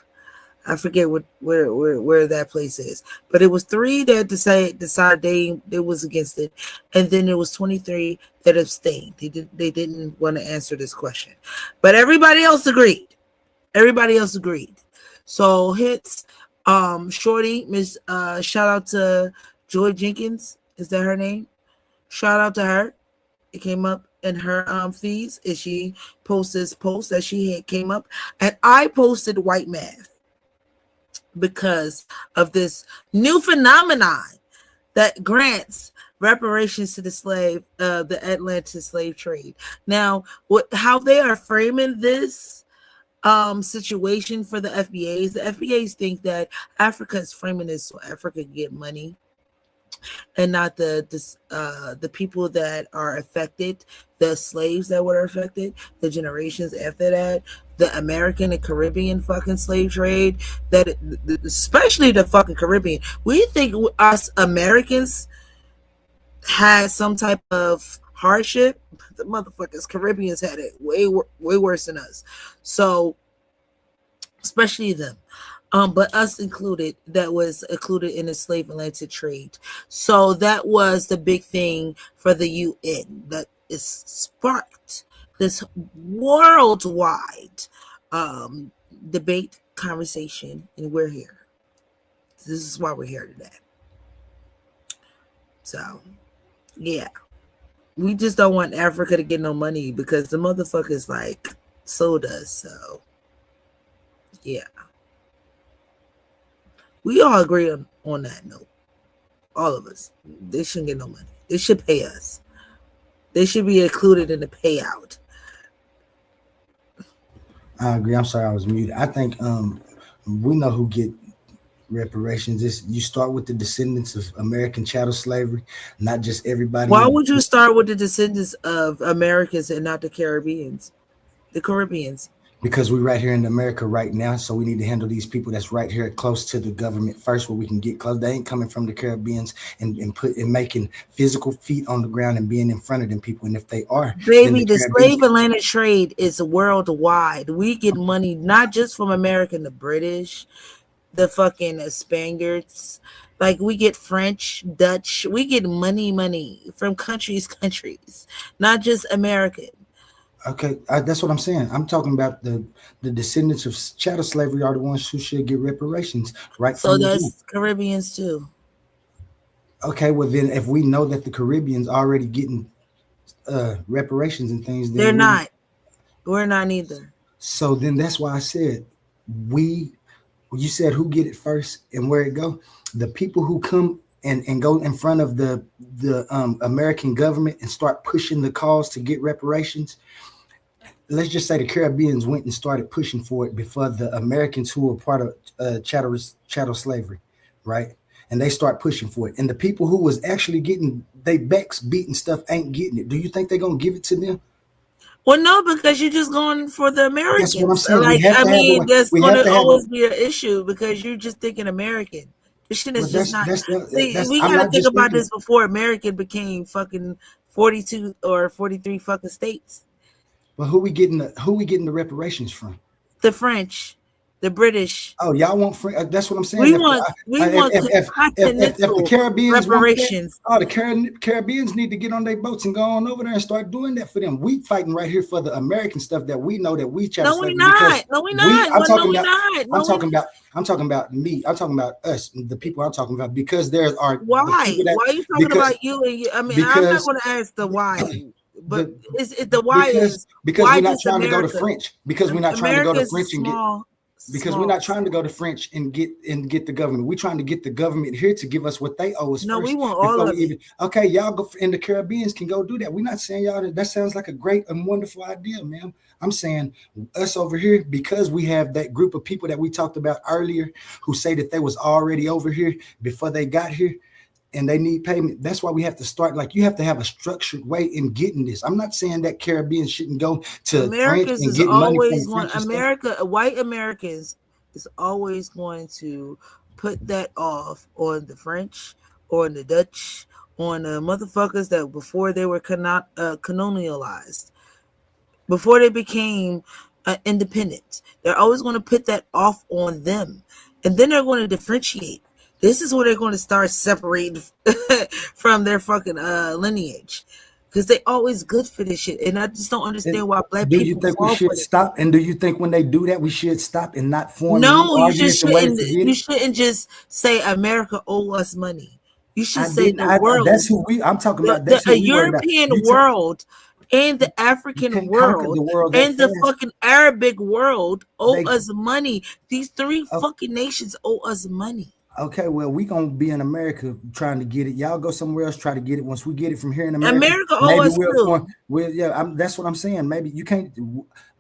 I forget where that place is, but it was three that decided they was against it, and then there was 23 that abstained. They didn't want to answer this question, but everybody else agreed. Everybody else agreed. So hits, Shorty, Miss, shout out to Joy Jenkins. Is that her name? Shout out to her. It came up in her feeds, and she posted this post that she had came up, and I posted white math because of this new phenomenon that grants reparations to the the Atlantis slave trade. Now, how they are framing this situation for the FBAs think that Africa is framing this so Africa can get money and not the people that are affected, the slaves that were affected, the generations after that, the American and Caribbean fucking slave trade, that especially the fucking Caribbean. We think us Americans had some type of hardship. The motherfuckers Caribbeans had it way worse than us. So especially them. But us included, that was included in the slave Atlantic trade. So that was the big thing for the UN that is sparked this worldwide debate, conversation, and we're here. This is why we're here today. So, yeah. We just don't want Africa to get no money because the motherfuckers like sold us. So, yeah. We all agree on that note. All of us. They shouldn't get no money. They should pay us. They should be included in the payout. I agree. I'm sorry I was muted. I think we know who get reparations. You start with the descendants of American chattel slavery, not just everybody Why in. would you start with the descendants of Americans and not the Caribbeans? The Caribbeans. Because we're right here in America right now, so we need to handle these people that's right here close to the government first, where we can get close. They ain't coming from the Caribbeans and making physical feet on the ground and being in front of them people. And if they are, then Baby, the the Caribbeans. slave Atlantic trade is worldwide. We get money not just from American, the British, the fucking Spaniards. Like we get French, Dutch. We get money from countries, not just American. Okay, that's what I'm saying. I'm talking about the descendants of chattel slavery are the ones who should get reparations right So from the jump. that's Caribbeans too. Okay, well then, if we know that the Caribbeans already getting reparations and things, They're then we not. We're not either. so then that's why I said we. You said who get it first and where it go. The people who come and go in front of the American government and start pushing the cause to get reparations. Let's just say the Caribbeans went and started pushing for it before the Americans who were part of chattel slavery, right? And they start pushing for it. And the people who was actually getting their backs beat and stuff ain't getting it. Do you think they're gonna give it to them? Well, no, because you're just going for the That's what I'm Americans. saying. We Like, have I to have mean, the that's we going have to to have always be an issue because you're just thinking American. This shit is but just not. See, that's we I'm got to not think just about thinking. this before American became fucking 42 or 43 fucking states. But who we getting the reparations from? The French, the British. Oh, y'all want free? That's what I'm saying. We want we want If the continental Caribbeans want that, reparations. oh, the Caribbeans need to get on their boats and go on over there and start doing that for them. We fighting right here for the American stuff that we know that we try to No, we slavery because not. No, we we. not. I'm Well, no, talking we about. not. I'm No, we talking about. I'm talking about me. I'm talking about us, the people I'm talking about, because there are the why? people that Why are you talking because about you and you? I mean, I'm not because going to ask the why, but the is it the why is because why we're not just trying to go to America? French because we're not trying to go America to is a French and get because we're small. not trying to go to French and get the government. We're trying to get the government here to give us what they owe us No, we first want all before we of it. even. Okay, y'all go and the Caribbeans can go do that. We're not saying y'all that sounds like a great and wonderful idea, ma'am. I'm saying us over here because we have that group of people that we talked about earlier who say that they was already over here before they got here and they need payment. That's why we have to start. Like you have to have a structured way in getting this. I'm not saying that Caribbeans shouldn't go to French Americans and is get money from always the going. French and stuff. America, white Americans is always going to put that off on the French or on the Dutch, on the motherfuckers that before they were colonialized. before they became independent. They're always going to put that off on them, and then they're going to differentiate. This is where they're going to start separating from their fucking lineage, because they always good for this shit, and I just don't And understand why black do you people think we fall for should it. stop? And do you think when they do that, we should stop and not form new No, you just arguments and ways shouldn't. to get You it? shouldn't just say America owe us money. You should I say didn't. the That's world, who we. I'm talking about. the That's who we worried about. European You t- world, and the you African can't conquer world, the world that and the fast. fucking Arabic world owe They us money. These three oh, fucking nations owe us money. okay. Well, we gonna be in America trying to get it. Y'all go somewhere else try to get it. Once we get it from here in America, America owe maybe us we'll too. form. Well, yeah. That's what I'm saying. Maybe you can't.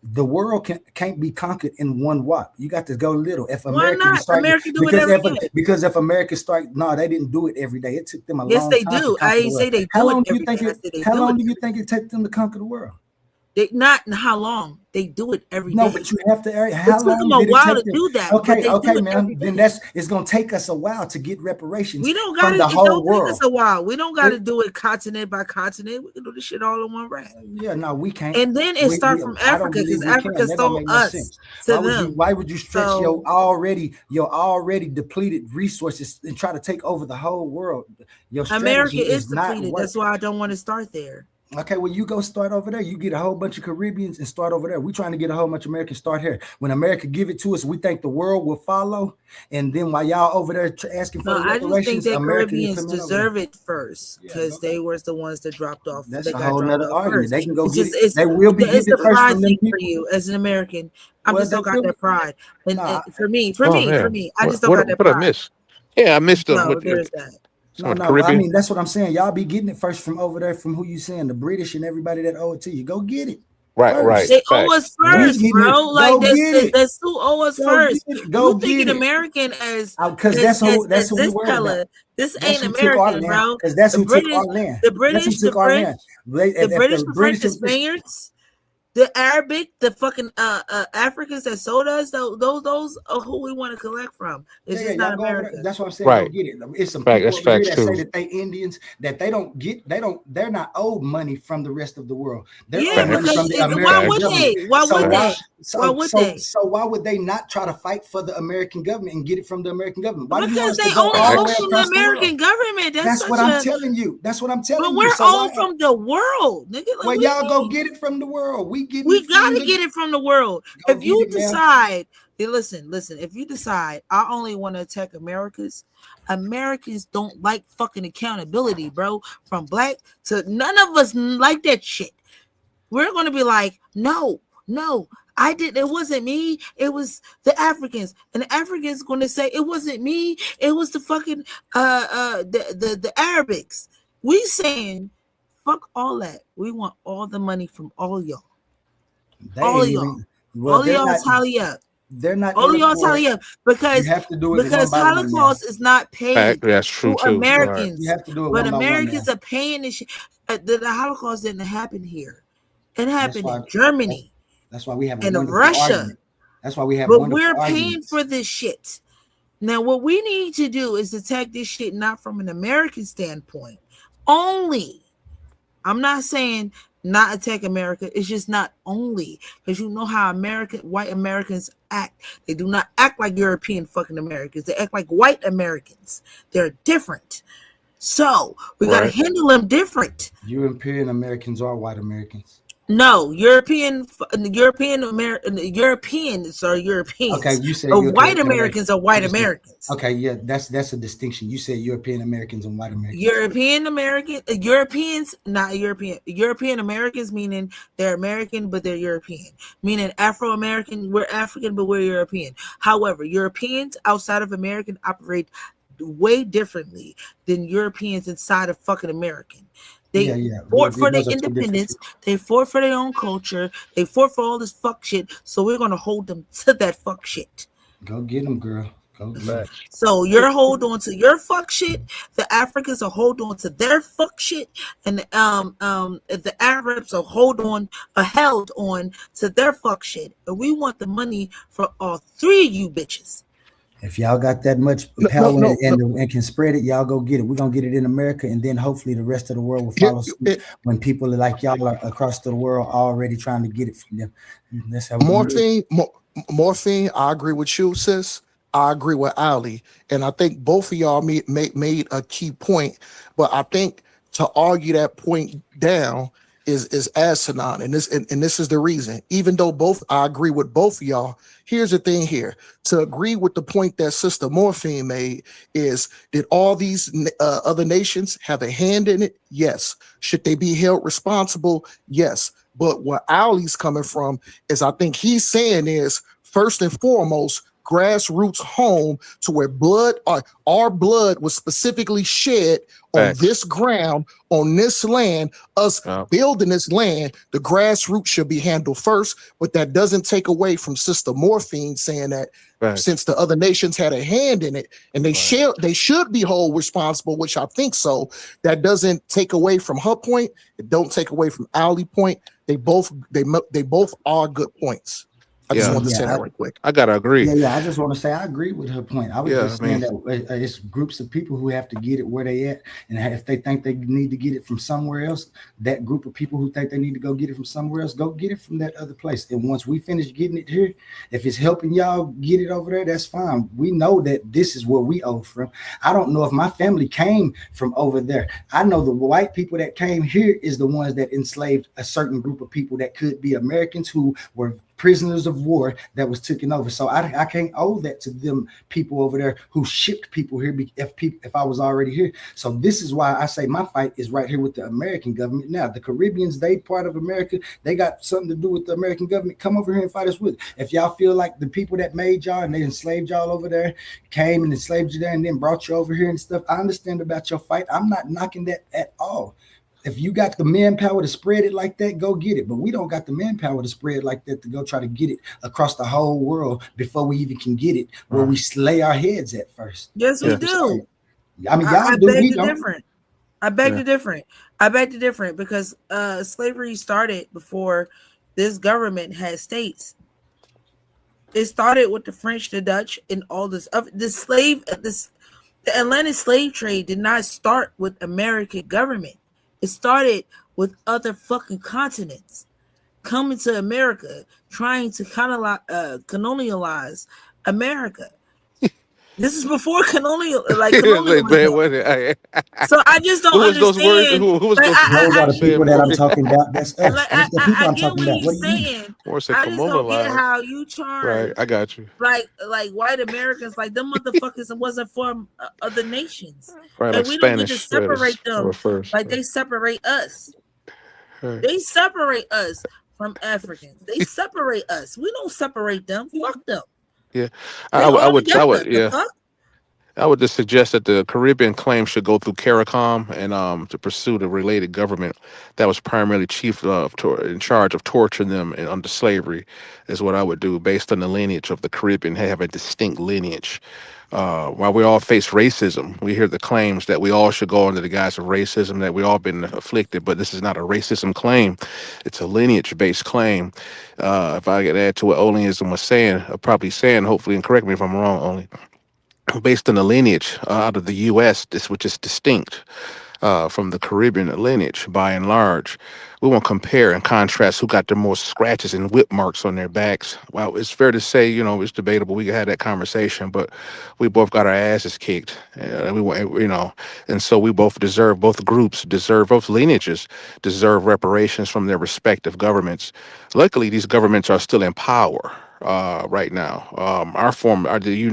The world can't be conquered in one whop. You got to go little. If Why America was not? starting, America do it every day. because if America start, no, they didn't do it every day. It took them a Yes, long they time to do. I conquer the ain't world. say they How do it long do you every day. think I it? say they How do long it. do you think it took them to conquer the world? They not how long they do it every No, day. but you have to. It How took them long a did it while take to them? do that, but Okay, they do okay, it every man. Then day. it's gonna take us a while to get reparations We don't from gotta. the It whole don't take us world. a while. We don't gotta It, do it continent by continent. We can do this shit all in one rap. yeah, no, we can't. And then it start from I don't Africa, believe because we can. Africa That don't stole make no us sense. to them. Why would you stretch So your already depleted resources and try to take over the whole world? Your America strategy is is not depleted. That's working. why I don't want to start there. Okay, well, you go start over there. You get a whole bunch of Caribbeans and start over there. We trying to get a whole bunch of Americans start here. When America give it to us, we think the world will follow. And then while y'all over there asking for No, the I just think reparations, that America is Caribbeans coming over there. deserve it first, Yeah, because they was the ones that dropped off. that's They a got whole dropped nother off argument. first. They can go It's get just it. They will be it's getting it the first pride from them thing for people. you as an American. I Well, just they don't got will. that pride, and No, Oh man, I just don't got that what I pride. missed? Yeah, I missed So what there's that. some no, of the no. I Caribbean. mean, that's what I'm saying. Y'all be getting it first from over there, from who you saying, the British and everybody that owe it to you. Go get it Right. first. They owe us Facts. We first, Facts. getting bro. it. Like Go get it. that's who owe us Go get first. it. Go You get thinking it. American as Because that's who we this worried about. color? This That's ain't who took our American, land. bro. Because that's The who took British, our land. the That's who British, the took our French, land. the If British, the the French, British the and Spaniards, the Arabic, the fucking Africans that sold us. Those are who we want to collect from. It's yeah, just y'all not go over there. America. That's what I'm saying. Go Right. get it. It's some Fact. people That's over here facts that say too. that they Indians, that they're not owed money from the rest of the world. They're Yeah, owed money because from Facts. the why American would Facts. government. they? Why So would why they? Facts. Why would they? why would they not try to fight for the American government and get it from the American government? Why do you want Because us to they go only all the own way Facts. from the across the world? American government. That's That's what such I'm a. telling you. That's what I'm But telling you. we're So owned why? from the world, nigga. Like Well, y'all go get it from the world. We getting we it from gotta the. get it from the world. Go If get you it, man. decide, hey, listen. If you decide, I only want to attack Americans don't like fucking accountability, bro. From black to none of us like that shit. We're gonna be like, no, I didn't. It wasn't me. It was the Africans, and the Africans gonna say it wasn't me. It was the fucking the Arabics. We saying fuck all that. We want all the money from all y'all. They All of ain't y'all. even. Well, All of y'all tally up. They're not All in of it y'all for it. tally up, You have to do it one because by one, man. Holocaust is not Fact. paid That's true to too. Right. You Americans, have to do it but one by one, Americans man. are paying this shit. The Holocaust didn't happen here. It That's happened why. in That's, Germany that's why we have a and wonderful Russia, argument. That's why we have but wonderful we're paying arguments. for this shit. Now, what we need to do is attack this shit not from an American standpoint only. I'm not saying not attack America. It's just not only because you know how white Americans act. They do not act like European fucking Americans. They act like white Americans. They're different. So we got to Right. handle them different. European Americans are white Americans. No, Europeans are Europeans, Okay, you said but European white Americans. Americans are white Americans. Okay, yeah, that's a distinction. You said European Americans and white Americans. Europeans, not European. European Americans meaning they're American, but they're European. Meaning Afro American, we're African, but we're European. However, Europeans outside of American operate way differently than Europeans inside of fucking American. They Yeah. fought for their Those are two different independence. people. They fought for their own culture. They fought for all this fuck shit. So we're gonna hold them to that fuck shit. Go get them, girl. Go get them. Facts. So you're hold on to your fuck shit. The Africans will hold on to their fuck shit, and the Arabs will held on to their fuck shit. And we want the money for all three of you bitches. If y'all got that much No, no, power no, no. and can spread it, y'all go get it. We're gonna get it in America, and then hopefully the rest of the world will Here, follow suit when people like y'all are across the world already trying to get it from them. That's how we're gonna do it. Morphine, morphine. I agree with you, sis. I agree with Ali, and I think both of y'all made a key point. But I think to argue that point down is asinine, and this is the reason. Even though both I agree with both of y'all, here's the thing here. To agree with the point that Sister Morphine made is, did all these other nations have a hand in it? Yes. Should they be held responsible? Yes. But where Ali's coming from is, I think he's saying is, first and foremost, grassroots home to where our blood was specifically shed on Facts. this ground, on this land, us Yeah. building this land. The grassroots should be handled first, but that doesn't take away from Sister Morphine saying that Facts. since the other nations had a hand in it and Right. they should be held responsible, which I think so. That doesn't take away from her point. It don't take away from Ali point. They both are good points. I just Yeah. want to say Yeah, that right quick. I gotta agree. yeah. I just want to say I agree with her point. I was Yeah. just I saying mean, that it's groups of people who have to get it where they at, and if they think they need to get it from somewhere else, that group of people who think they need to go get it from somewhere else, go get it from that other place. And once we finish getting it here, if it's helping y'all get it over there, that's fine. We know that this is where we owe from. I don't know if my family came from over there. I know the white people that came here is the ones that enslaved a certain group of people that could be Americans who were prisoners of war that was taken over. So I can't owe that to them people over there who shipped people here if I was already here. So this is why I say my fight is right here with the American government. Now the Caribbeans, they part of America. They got something to do with the American government. Come over here and fight us with it. If y'all feel like the people that made y'all and they enslaved y'all over there came and enslaved you there and then brought you over here and stuff, I understand about your fight. I'm not knocking that at all. If you got the manpower to spread it like that, go get it. But we don't got the manpower to spread like that to go try to get it across the whole world before we even can get it where we lay our heads at first. Yes, we yeah. I'm sorry. do. I mean, I y'all do. beg We to don't. different. I beg Yeah. to different. I beg to different because slavery started before this government had states. It started with the French, the Dutch, and all this. The Atlantic slave trade did not start with American government. It started with other fucking continents coming to America, trying to colonialize America. This is before Like, man, colonialism. So I just don't who was those words? understand. Who was Like those Those words are you the said, people that I'm Maury? talking about. That's us. like That's the people I I'm get talking what about. What he's do you mean? saying. Or said I just don't get communalized. how you Right. charge I got you. like white Americans like them motherfuckers wasn't from other nations. Right. Like Like we don't get Spanish to spreaders separate were them first. like they separate us. Right. They separate us from Africans. They separate us. We don't separate them. Fuck them. Yeah. They I all would. I together. would. The Yeah. fuck? I would just suggest that the Caribbean claim should go through CARICOM and to pursue the related government that was primarily in charge of torturing them and under slavery, is what I would do based on the lineage of the Caribbean. They have a distinct lineage. While we all face racism, we hear the claims that we all should go under the guise of racism, that we all been afflicted, but this is not a racism claim. It's a lineage-based claim. If I could add to what Oleism was saying, probably saying, hopefully, and correct me if I'm wrong, Oli, based on the lineage out of the U.S., this which is distinct from the Caribbean lineage by and large. We won't compare and contrast who got the most scratches and whip marks on their backs. Well, it's fair to say, it's debatable. We can have that conversation, but we both got our asses kicked. And so we both groups deserve, both lineages deserve reparations from their respective governments. Luckily, these governments are still in power right now.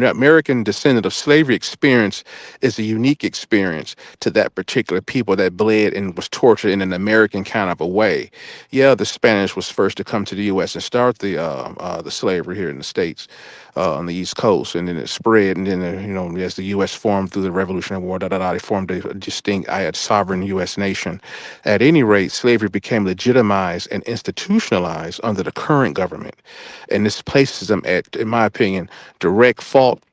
American descendant of slavery experience is a unique experience to that particular people that bled and was tortured in an American kind of a way. Yeah, the Spanish was first to come to the U.S. and start the slavery here in the States on the East Coast, and then it spread, and then as the U.S. formed through the Revolutionary War, they formed a distinct, sovereign U.S. nation. At any rate, slavery became legitimized and institutionalized under the current government, and this places them at, in my opinion, direct fault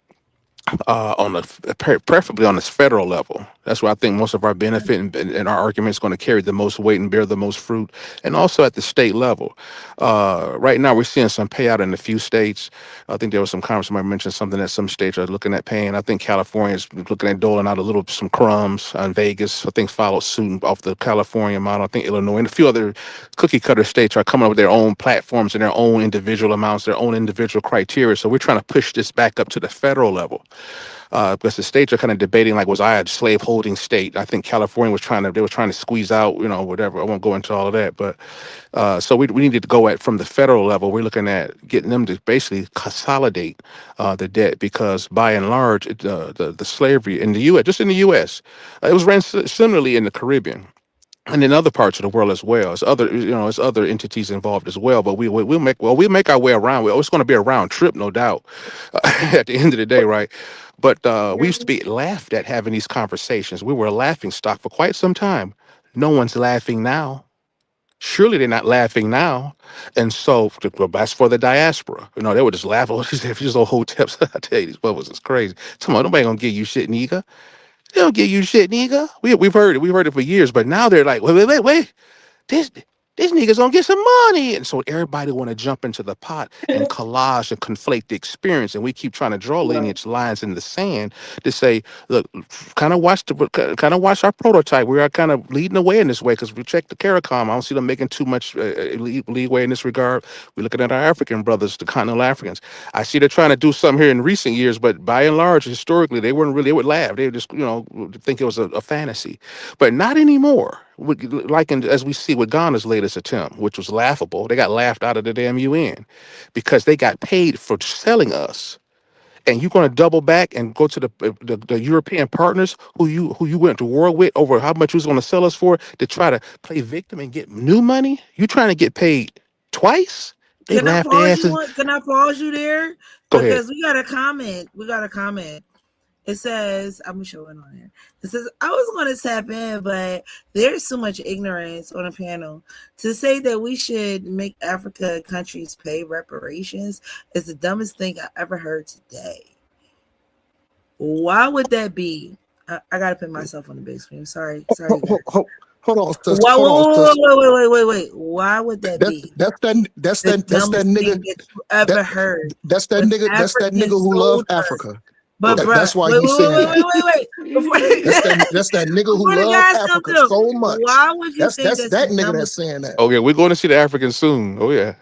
on the preferably on this federal level. That's where I think most of our benefit and our argument is going to carry the most weight and bear the most fruit, and also at the state level. Right now, we're seeing some payout in a few states. I think there was some congressman might mention something that some states are looking at paying. I think California is looking at doling out a little some crumbs. Vegas, I think, followed suit off the California model. I think Illinois and a few other cookie cutter states are coming up with their own platforms and their own individual amounts, their own individual criteria. So we're trying to push this back up to the federal level, because the states are kind of debating like, was I a slave holding state? I think California was trying to squeeze out, whatever. I won't go into all of that, but so we needed to go at from the federal level. We're looking at getting them to basically consolidate the debt, because by and large, the slavery in the U.S., just in the U.S., it was ran similarly in the Caribbean and in other parts of the world as well. It's other entities involved as well. But we'll make our way around. It's going to be a round trip, no doubt. At the end of the day, right? But we used to be laughed at having these conversations. We were a laughing stock for quite some time. No one's laughing now. Surely they're not laughing now. And so that's for the diaspora. They would just laugh. Oh, these old hoteps. I tell you, these bubbles is crazy. Come on, nobody gonna give you shit, nigga. They don't give you shit, nigga. We've heard it. We've heard it for years. But now they're like, wait. This this nigga's gonna get some money. And so everybody want to jump into the pot and collage and conflate the experience. And we keep trying to draw lineage lines in the sand to say, look, kind of watch our prototype. We are kind of leading the way in this way, because we check the CARICOM. I don't see them making too much leeway in this regard. We're looking at our African brothers, the continental Africans. I see they're trying to do something here in recent years, but by and large, historically, they weren't really, they would laugh. They would just, think it was a fantasy, but not anymore. As we see with Ghana's latest attempt, which was laughable. They got laughed out of the damn UN because they got paid for selling us. And you're going to double back and go to the European partners who you went to war with over how much you was going to sell us for, to try to play victim and get new money. You trying to get paid twice? They Can I laughed their pause you? asses. Can I pause you there? Go ahead. Because we got a comment. It says, I'm showing on here. It says, I was going to tap in, but there's so much ignorance on the panel. To say that we should make Africa countries pay reparations is the dumbest thing I ever heard today. Why would that be? I got to put myself on the big screen. Sorry. Hold on, sis. Wait. Why would that be? That's that nigga that you ever heard. That's that nigga who loved Africa. But that's why he's saying that. Wait. That's that nigga who loved Africa so much. Why would you think that's that nigga that's saying that? Oh yeah, we're going to see the Africans soon. Oh yeah.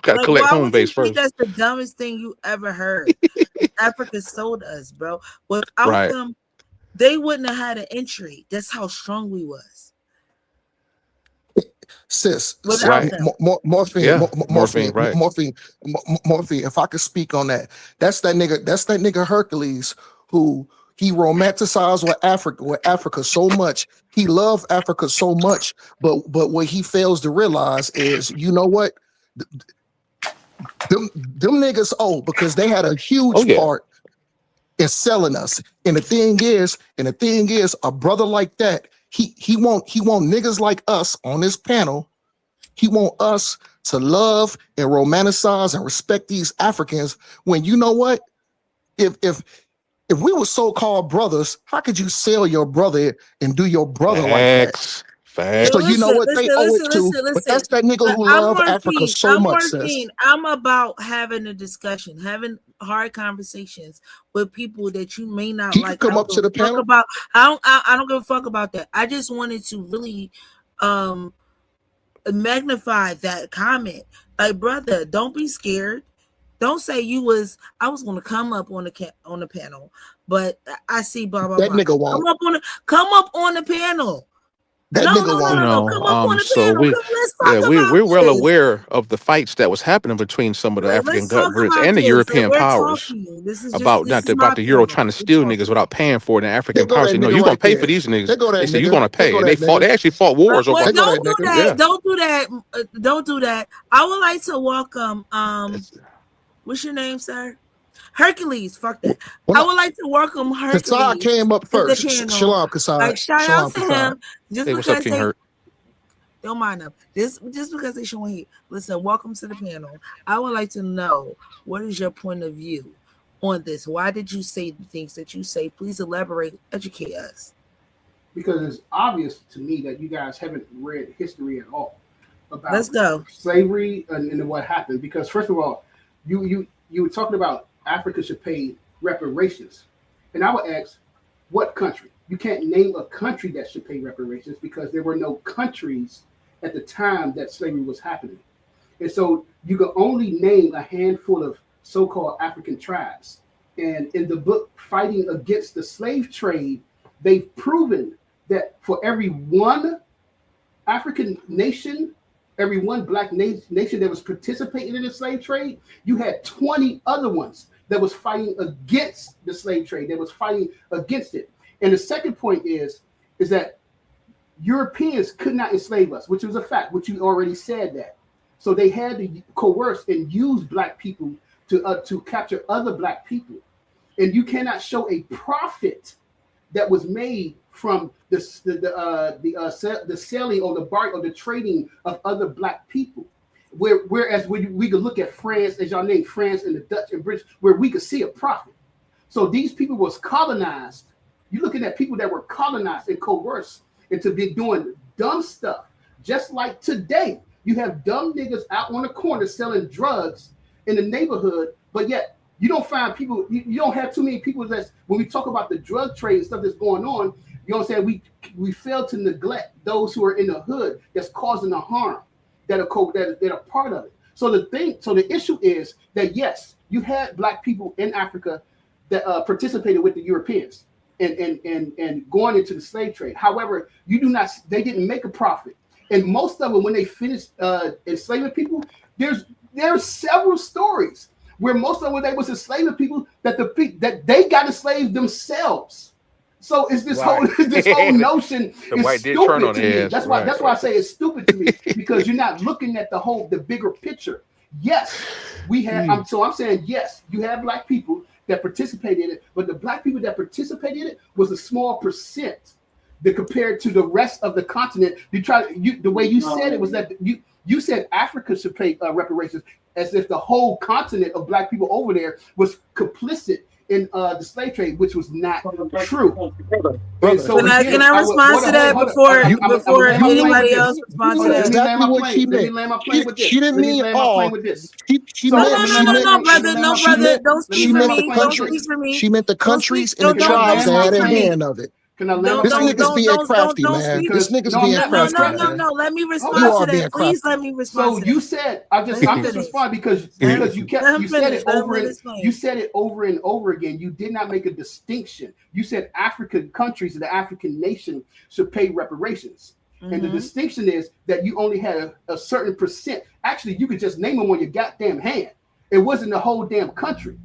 Gotta collect home base first. That's the dumbest thing you ever heard. Africa sold us, bro. Without them, they wouldn't have had an entry. That's how strong we was. Sis, right. Morphine. If I could speak on that, that's that nigga Hercules who he romanticized with Africa so much. He loved Africa so much, but what he fails to realize is, you know what? Them niggas because they had a huge part in selling us. And the thing is, a brother like that, he want niggas like us on this panel. He want us to love and romanticize and respect these Africans, when you know what? If we were so-called brothers, how could you sell your brother and do your brother like that? Facts. So you know what they owe it to. But that's that nigga who loved Africa so much. I'm about having a discussion, having hard conversations with people that you may not like. Come up to the panel. I don't give a fuck about that. I just wanted to really magnify that comment. Like, brother, don't be scared. Don't say I was going to come up on the panel, but I see blah blah. That blah. nigga won't. Come up on the panel. That nigga won't. Come up on the panel. We're well aware of the fights that was happening between some of the African governments and the European powers about the Euro trying to steal niggas without paying for it. And African powers say, no, you're gonna pay for these niggas. They say you're gonna pay, and they actually fought wars over. Don't do that. Don't do that. I would like to welcome. What's your name, sir? Hercules. Fuck that. I would like to welcome Hercules. Kasai came up first. Shalom, Kasai. Like, shout out to him. Just what's up, King Hurt? Don't mind them. Just because they showing here. Listen, welcome to the panel. I would like to know, what is your point of view on this? Why did you say the things that you say? Please elaborate, educate us. Because it's obvious to me that you guys haven't read history at all Let's about go. slavery and what happened. Because first of all, you were talking about Africa should pay reparations, and I would ask, what country? You can't name a country that should pay reparations because there were no countries at the time that slavery was happening. And so you can only name a handful of so-called African tribes. And in the book Fighting Against the Slave Trade, they've proven that for every one African nation, every one black nation that was participating in the slave trade, you had 20 other ones that was fighting against the slave trade, that was fighting against it. And the second point is that Europeans could not enslave us, which was a fact, which you already said that. So they had to coerce and use black people to capture other black people. And you cannot show a profit that was made from the selling or the bark or the trading of other black people. Whereas we could look at France, as y'all named France and the Dutch and British, where we could see a profit. So these people was colonized. You're looking at people that were colonized and coerced into be doing dumb stuff. Just like today, you have dumb niggas out on the corner selling drugs in the neighborhood, but yet you don't find people, you don't have too many people that's, when we talk about the drug trade and stuff that's going on, you know what I'm saying? We fail to neglect those who are in the hood that's causing the harm, that are part of it. So the issue is that yes, you had black people in Africa that participated with the Europeans and going into the slave trade. However, they didn't make a profit. And most of them, when they finished enslaving people, there's several stories where most of them, when they was enslaving people, that they got enslaved themselves. So it's this whole notion is stupid to me. That's why I say it's stupid to me, because you're not looking at the bigger picture. Yes, we have. So I'm saying yes, you have black people that participated in it, but the black people that participated in it was a small percent compared to the rest of the continent. The way you said it was that you said Africa should pay reparations, as if the whole continent of black people over there was complicit in the slave trade, which was not true. So can I respond to that before anybody else responds to that? Exactly what she meant. She didn't mean all. She No, brother, don't speak for me. Don't speak for me. She meant the countries and the tribes that had a hand of it. This nigga's being crafty, man. This nigga's being crafty. No. Let me respond to that. Please let me respond. So you said, I'm just responding because you said it over and over again. You did not make a distinction. You said African countries and the African nation should pay reparations. Mm-hmm. And the distinction is that you only had a certain percent. Actually, you could just name them on your goddamn hand. It wasn't the whole damn country.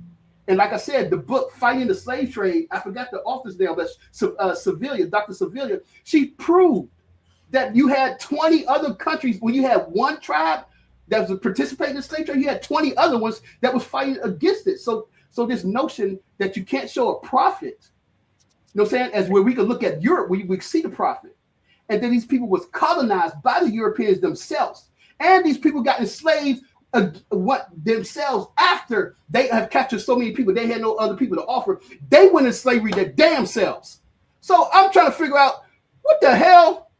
And like I said, the book Fighting the Slave Trade, I forgot the author's name, but Dr. Sevilla, she proved that you had 20 other countries. When you had one tribe that was participating in the slave trade, you had 20 other ones that was fighting against it. So this notion that you can't show a profit, you know what I'm saying, as where we could look at Europe, we see the profit. And then these people was colonized by the Europeans themselves. And these people got enslaved themselves after they have captured so many people. They had no other people to offer. They went in slavery their damn selves. So I'm trying to figure out what the hell.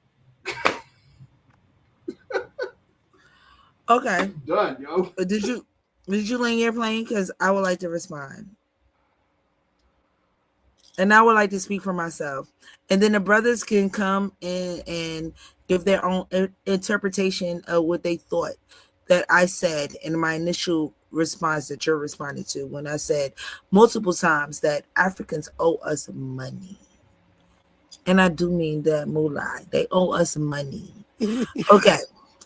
Okay. Done, yo. Did you land your plane? Because I would like to respond. And I would like to speak for myself. And then the brothers can come in and give their own interpretation of what they thought that I said in my initial response that you're responding to, when I said multiple times that Africans owe us money. And I do mean that moolah. They owe us money. Okay.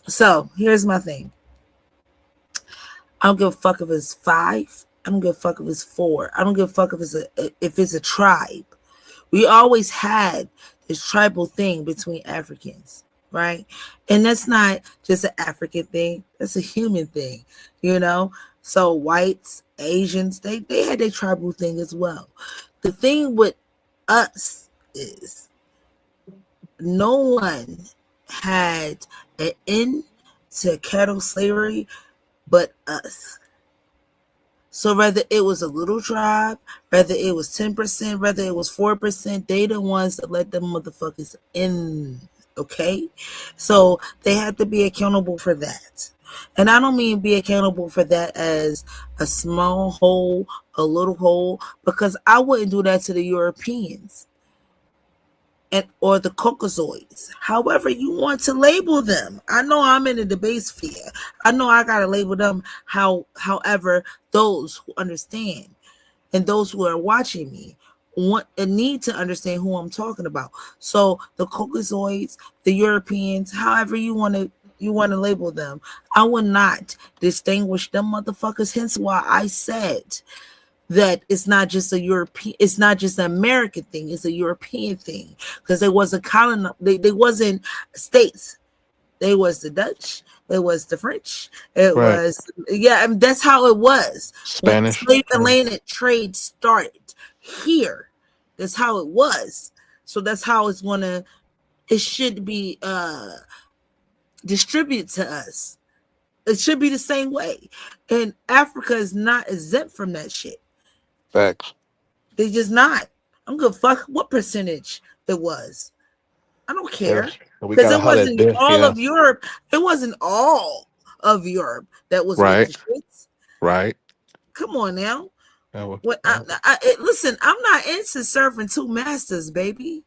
So here's my thing. I don't give a fuck if it's 5. I don't give a fuck if it's 4. I don't give a fuck if it's a tribe. We always had this tribal thing between Africans, right? And that's not just an African thing. That's a human thing, you know? So whites, Asians, they had their tribal thing as well. The thing with us is no one had an end to cattle slavery but us. So whether it was a little tribe, whether it was 10%, whether it was 4%, they the ones that let them motherfuckers in. Okay? So they have to be accountable for that. And I don't mean be accountable for that as a small hole, a little hole, because I wouldn't do that to the Europeans and or the Caucasoids. However you want to label them. I know I'm in the debate sphere. I know I gotta label them however those who understand and those who are watching me want and need to understand who I'm talking about. So the Caucasoids, the Europeans, however you want to label them, I will not distinguish them motherfuckers. Hence why I said that it's not just an American thing, it's a European thing. Because they wasn't they wasn't states. They was the Dutch, it was the French, it Right. was yeah, I mean, that's how it was. When Spanish. slave Yeah. Atlantic trade started here, that's how it was. So that's how it should be distributed to us. It should be the same way. And Africa is not exempt from that shit. Facts. They just not. I'm gonna fuck what percentage it was. I don't care. Yes. We Because gotta it holler at wasn't this. all Yeah. of Europe. It wasn't all of Europe that was with the Right. shits. Right. Come on now. What Yeah. listen, I'm not into serving two masters, baby.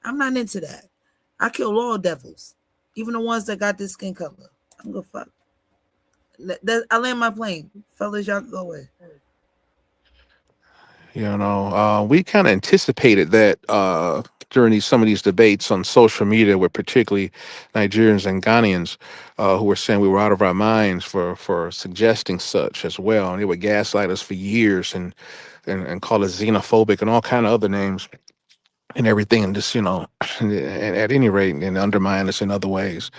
I'm not into that. I kill all devils. Even the ones that got this skin color. I'm gonna fuck. I land my plane. Fellas, y'all can go away. We kind of anticipated that during some of these debates on social media, with particularly Nigerians and Ghanaians who were saying we were out of our minds for suggesting such as well, and they would gaslight us for years and call us xenophobic and all kind of other names and everything, and just and at any rate, and undermine us in other ways.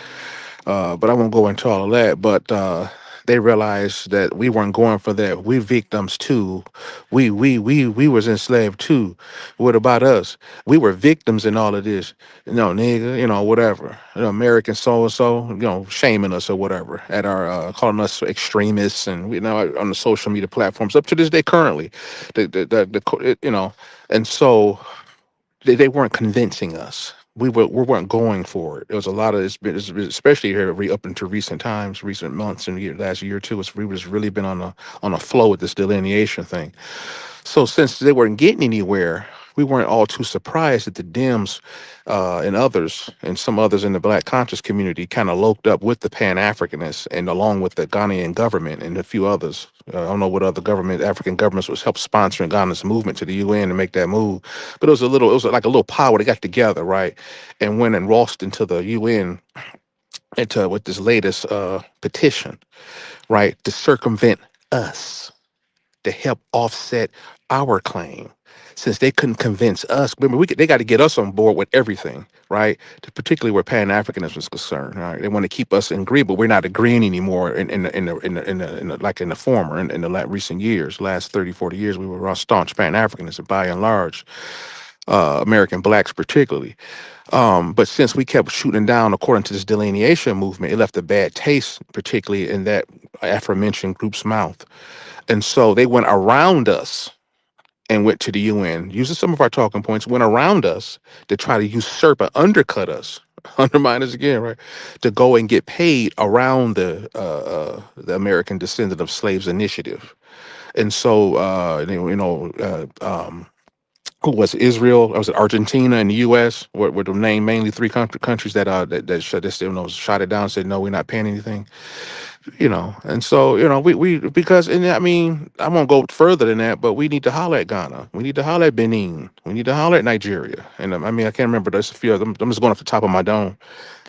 But I won't go into all of that. But they realized that we weren't going for that. We victims too. We was enslaved too. What about us? We were victims in all of this. Nigga, whatever. American so and so, shaming us or whatever at our calling us extremists and on the social media platforms up to this day currently. And so they weren't convincing us. We weren't going for it. There was a lot of especially here up into recent times, recent months, and last year or two. We was really been on a flow with this delineation thing. So since they weren't getting anywhere, we weren't all too surprised that the Dems and others and some others in the Black conscious community kind of loked up with the Pan Africanists and along with the Ghanaian government and a few others. I don't know what other African governments was help sponsoring Ghana's movement to the UN to make that move, but it was like a little power. They got together, right, and went and waltzed into the UN into with this latest petition, right, to circumvent us to help offset our claim. Since they couldn't convince us, remember they got to get us on board with everything, right? Particularly where Pan Africanism is concerned. Right? They want to keep us in agree, but we're not agreeing anymore like in the former in the recent years, last 30, 40 years, we were on staunch Pan Africanism by and large, American blacks particularly. But since we kept shooting down according to this delineation movement, it left a bad taste, particularly in that aforementioned group's mouth. And so they went around us and went to the UN, using some of our talking points, went around us to try to usurp and undercut us, undermine us again, right? To go and get paid around the American Descendant of Slaves Initiative. And so, who was it, Israel? Or was it Argentina and the U.S. Were the name mainly three countries that shot it down, said no, we're not paying anything. And so we because and I mean I won't go further than that, but we need to holler at Ghana, we need to holler at Benin, we need to holler at Nigeria, and I mean I can't remember, there's a few of them. I'm just going off the top of my dome.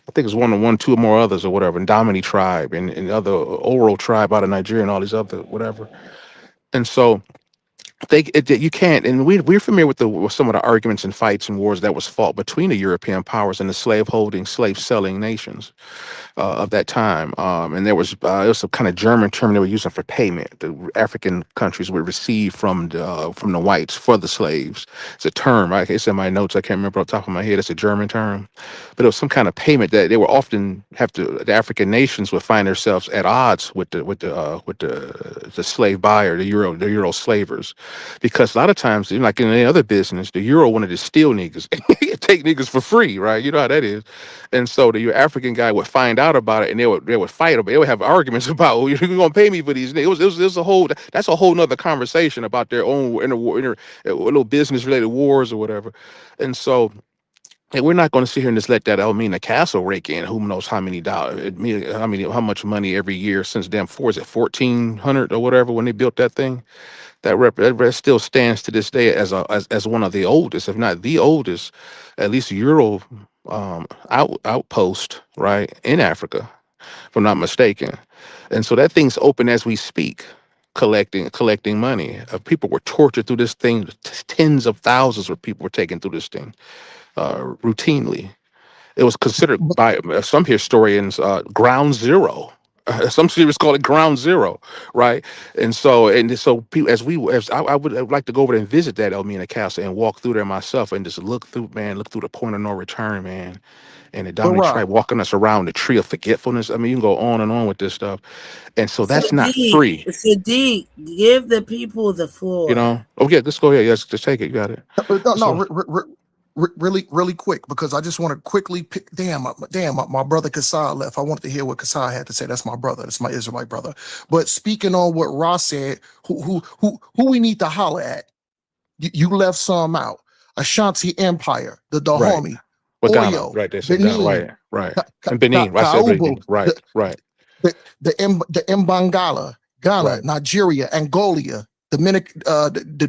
I think it's two more others or whatever, and Domini tribe and other oral tribe out of Nigeria and all these other whatever. And so you can't, and we're familiar with some of the arguments and fights and wars that was fought between the European powers and the slave-holding, slave-selling nations of that time. And there was some kind of German term they were using for payment. The African countries would receive from the whites for the slaves. It's a term. It's in my notes. I can't remember off the top of my head. It's a German term, but it was some kind of payment that they were often have to. The African nations would find themselves at odds with the slave buyer, the Euro slavers, because a lot of times, like in any other business, the Euro wanted to steal niggas, take niggas for free, right? You know how that is. And so the African guy would find out about it, and they would fight about. They would have arguments about, well, you're gonna pay me for these. It was a whole, that's a whole nother conversation about their own little business related wars or whatever. And so, and we're not going to sit here and just let that Elmina Castle rake in who knows how many dollars, how much money every year since damn four is it 1400 or whatever when they built that thing. That still stands to this day as one of the oldest, if not the oldest, at least Euro outpost, right, in Africa, if I'm not mistaken. And so that thing's open as we speak, collecting money. People were tortured through this thing. Tens of thousands of people were taken through this thing routinely. It was considered by some historians ground zero. Some series call it ground zero, right? And so people, as I would like to go over there and visit that Elmina Castle and walk through there myself and just look through the point of no return, man. And the But dominant Rob, tribe walking us around the tree of forgetfulness. I mean, you can go on and on with this stuff, and so that's not Sadiq, free, Sadiq, give the people the you floor. know. Oh yeah, let's go ahead. Yes, just take it. You got it. no, So really quick, because I just want to quickly pick. My brother Kasai left. I wanted to hear what Kasai had to say. That's my brother. That's my Israelite brother. But speaking on what Ross said, who we need to holler at? You left some out. Ashanti Empire, the right, Dahomey, what Ghana? Oyo, Right, they said Ghana. Benin, Right, right, and Benin. I said Kaubu, Benin. Right, right, the Mbangala, Ghana, right, Nigeria, Angola, the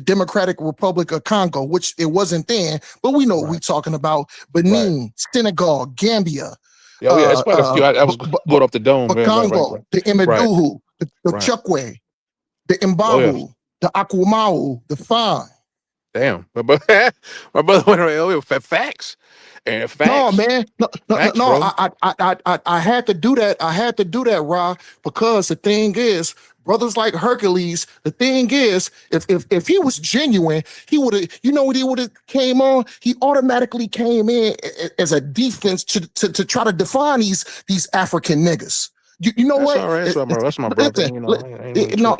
Democratic Republic of Congo, which it wasn't then, but we know what we're right, talking about. right. Benin, Senegal, Gambia, Yeah, oh yeah, it's uh, quite a uh, few. I was going up the dome. Yeah, right, right, Bakongo, right, the right, Imeduhu, the right. Chukwe, the Oh yeah, Imbabu, the Akwamau, the Fan. damn. My brother went around. Oh, yeah, facts and No, facts, man. No, no, no, facts, no. bro. I had to do that. I had to do that, Ra, because the thing is, brothers like Hercules, the thing is, if he was genuine, he would have, you know what he would have came on? He automatically came in as a defense to try to define these African niggas. You know That's what? all right. That's my brother. Listen, You know, I ain't really no, tripping.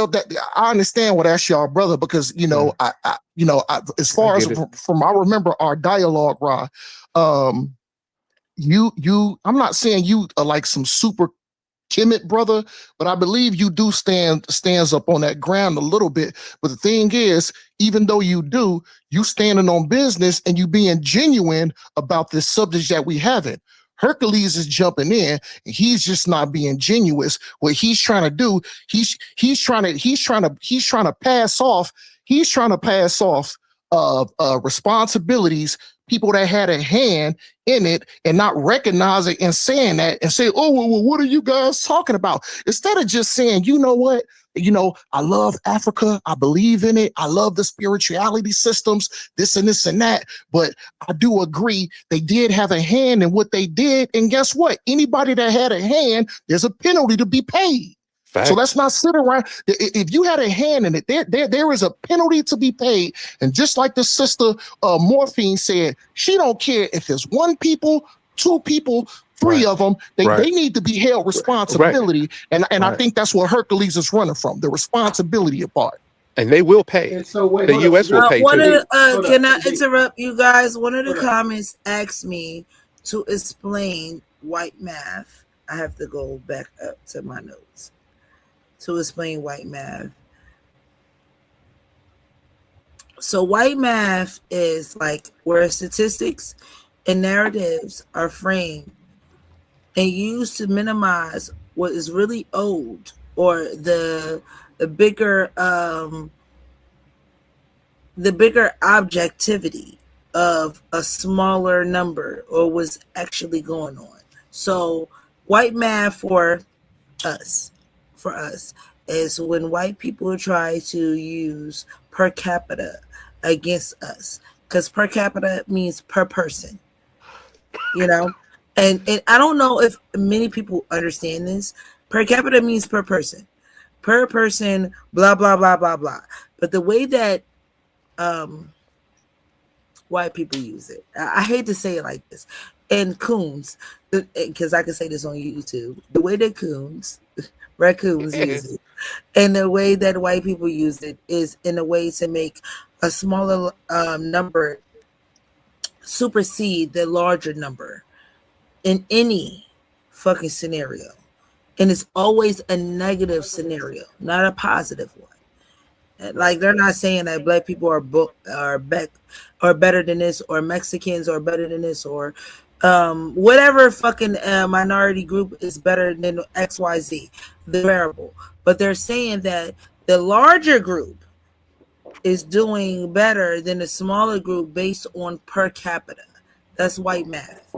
that I understand. Well, that's y'all brother, because Yeah, as I far as get it. from I remember our dialogue, Ra, um, I'm not saying you are like some super timid brother, but I believe you do stands up on that ground a little bit. But the thing is, even though you do, you standing on business and you being genuine about this subject that we haven't. Hercules is jumping in, and he's just not being genuine. What he's trying to do, he's trying to pass off, responsibilities, people that had a hand in it, and not recognize it and saying that and say, oh, well, what are you guys talking about? Instead of just saying, you know what? I love Africa. I believe in it. I love the spirituality systems, this and this and that. But I do agree they did have a hand in what they did. And guess what? Anybody that had a hand, there's a penalty to be paid. So let's Facts. not sit around. If you had a hand in it, there is a penalty to be paid. And just like the sister Morphine said, she don't care if it's one people, two people, three Right, of them. They right, need to be held right, responsibility. And I right. think that's what Hercules is running from, the responsibility part. And they will pay. And so wait, The hold up, U.S. will Sadiq. pay One of too. the, Sadiq, hold can up, I Sadiq. interrupt you guys? One of the Hold up. comments asked me to explain white math. I have to go back up to my notes to explain white math. So white math is like where statistics and narratives are framed and used to minimize what is really old, or the bigger objectivity of a smaller number or what's actually going on. So white math for us is when white people try to use per capita against us, because per capita means per person, you know. And I don't know if many people understand this. Per capita means per person, blah blah blah blah blah. But the way that um white people use it, I hate to say it like this, and coons, because I can say this on YouTube, the way that raccoons use it, and the way that white people use it is in a way to make a smaller number supersede the larger number in any fucking scenario. And it's always a negative scenario, not a positive one. Like they're not saying that black people are better than this, or Mexicans are better than this, or whatever fucking minority group is better than XYZ, the variable. But they're saying that the larger group is doing better than the smaller group based on per capita. That's white math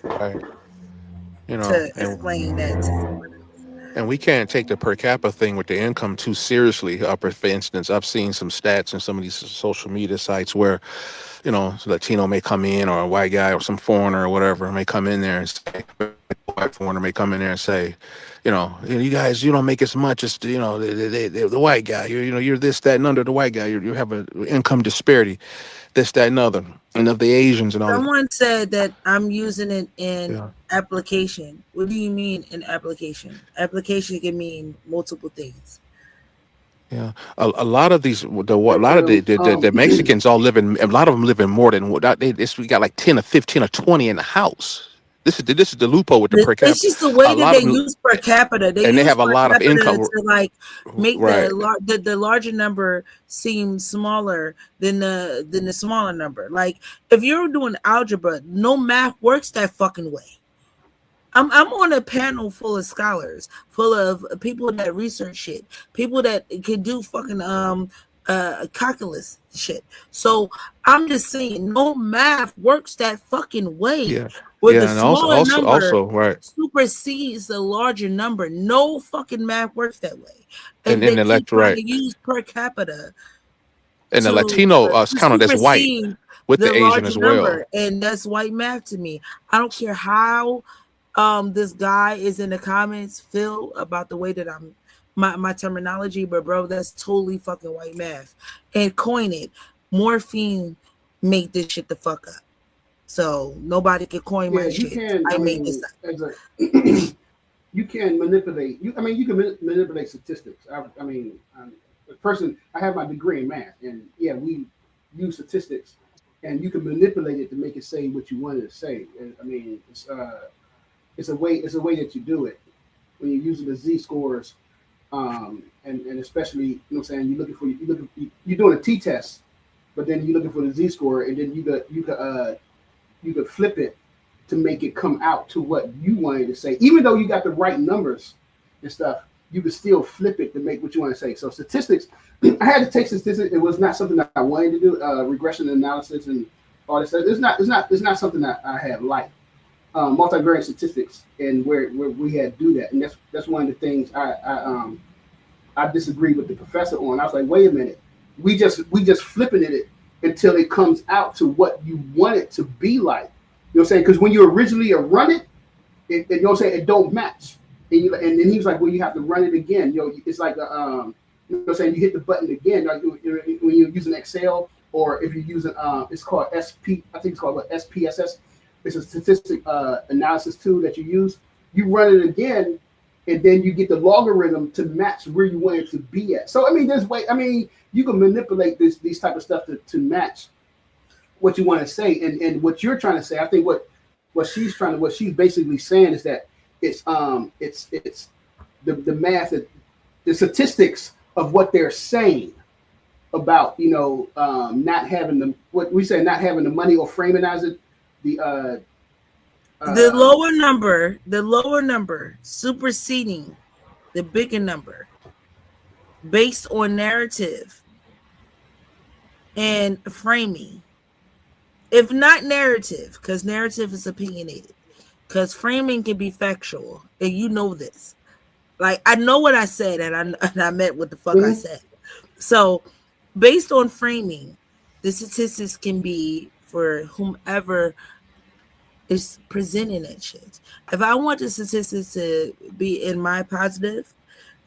Right. You know, to explain that to someone else. and we can't take the per capita thing with the income too seriously. For instance, I've seen some stats in some of these social media sites where, Latino may come in, or a white guy or some foreigner or whatever may come in there and say, white foreigner may come in there and say, you guys, you don't make as much as, the white guy. You're this, that, and under the white guy. You have an income disparity, this, that, and other, and of the Asians and all that. Someone said that I'm using it in Yeah. application. What do you mean in application? Application can mean multiple things. Yeah, a lot of these, a lot of Well, the Mexicans all live in. A lot of them live in more than what we got, like 10 or 15 or 20 in the house. This is the loophole with the per It's capita. just the way A that lot they of them, use per capita. They and they use have a per lot of capita income. to like make Right. the larger number seem smaller than the smaller number. Like if you're doing algebra, no math works that fucking way. I'm on a panel full of scholars, full of people that research shit, people that can do fucking calculus shit. So I'm just saying, no math works that fucking way. Yeah. Where the Yeah, and also, smaller also, number also, right. supersedes the larger number. No fucking math works that way, And and then they the keep left, trying right, to use per capita and the Latino is to counted as white supersede with the the Asian larger as number, well. and that's white math to me. I don't care how this guy is in the comments feel about the way that I'm my terminology, but bro, that's totally fucking white math. And coin it, morphine made this shit the fuck up. So nobody can coin yeah, my you shit. can. I I made this mean, up. as a you can manipulate. You can manipulate statistics. I mean, the person. I have my degree in math, and yeah, we use statistics, and you can manipulate it to make it say what you wanted to say. And, I mean, it's a way. It's a way that you do it when you're using the Z scores, and especially what I'm saying, you're doing a T test, but then you're looking for the Z score, and then you could flip it to make it come out to what you wanted to say. Even though you got the right numbers and stuff, you could still flip it to make what you want to say. So statistics, I had to take statistics. It was not something that I wanted to do. Regression analysis and all this stuff. It's not something that I have liked. Multivariate statistics and where we had to do that, and that's one of the things I disagree with the professor on. I was like, wait a minute, we just flipping it until it comes out to what you want it to be like. You know what I'm saying? Because when you originally run it, you know what I'm saying, it don't match. And then he was like, well, you have to run it again. It's like you know what I'm saying, you hit the button again. Like when you're using Excel, or if you're using it's called SP. I think it's called SPSS. It's a statistic analysis tool that you use. You run it again, and then you get the logarithm to match where you want it to be at. So I mean, there's way. I mean, you can manipulate these type of stuff to match what you want to say, and what you're trying to say. I think what she's basically saying is that it's the math, the statistics of what they're saying about not having what we say, not having the money, or framing as it the The lower number superseding the bigger number based on narrative and framing. If not narrative, because narrative is opinionated, because framing can be factual, and you know this. Like I know what I said, and I meant what the fuck I Mhm. said. So, based on framing, the statistics can be for whomever is presenting that shit. If I want the statistics to be in my positive,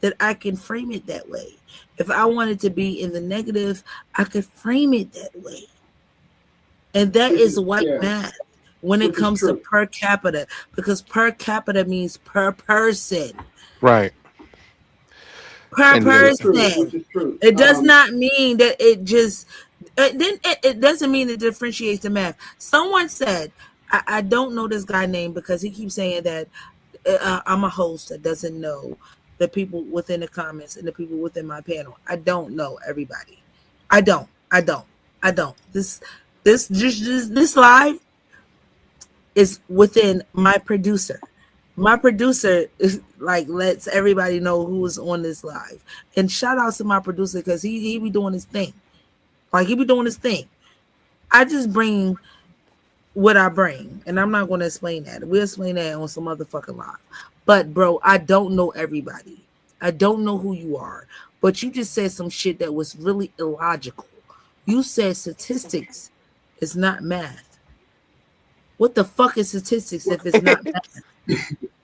then I can frame it that way. If I want it to be in the negative, I could frame it that way. And that Which is is white yeah, math when it which is comes to true. per capita, because per capita means per person. Right. Per And Which is then true. Which person. is true. It does not mean that it just it doesn't mean it differentiates the math. Someone said, I don't know this guy name because he keeps saying that I'm a host that doesn't know the people within the comments and the people within my panel. I don't know everybody. I don't. I don't. I don't. This live is within my producer. My producer is like lets everybody know who's on this live. And shout out to my producer because he be doing his thing. Like he be doing his thing. I just bring what I bring, and I'm not going to explain that. We'll explain that on some motherfucking live. But bro, I don't know everybody. I don't know who you are. But you just said some shit that was really illogical. You said statistics is not math. What the fuck is statistics if it's not math?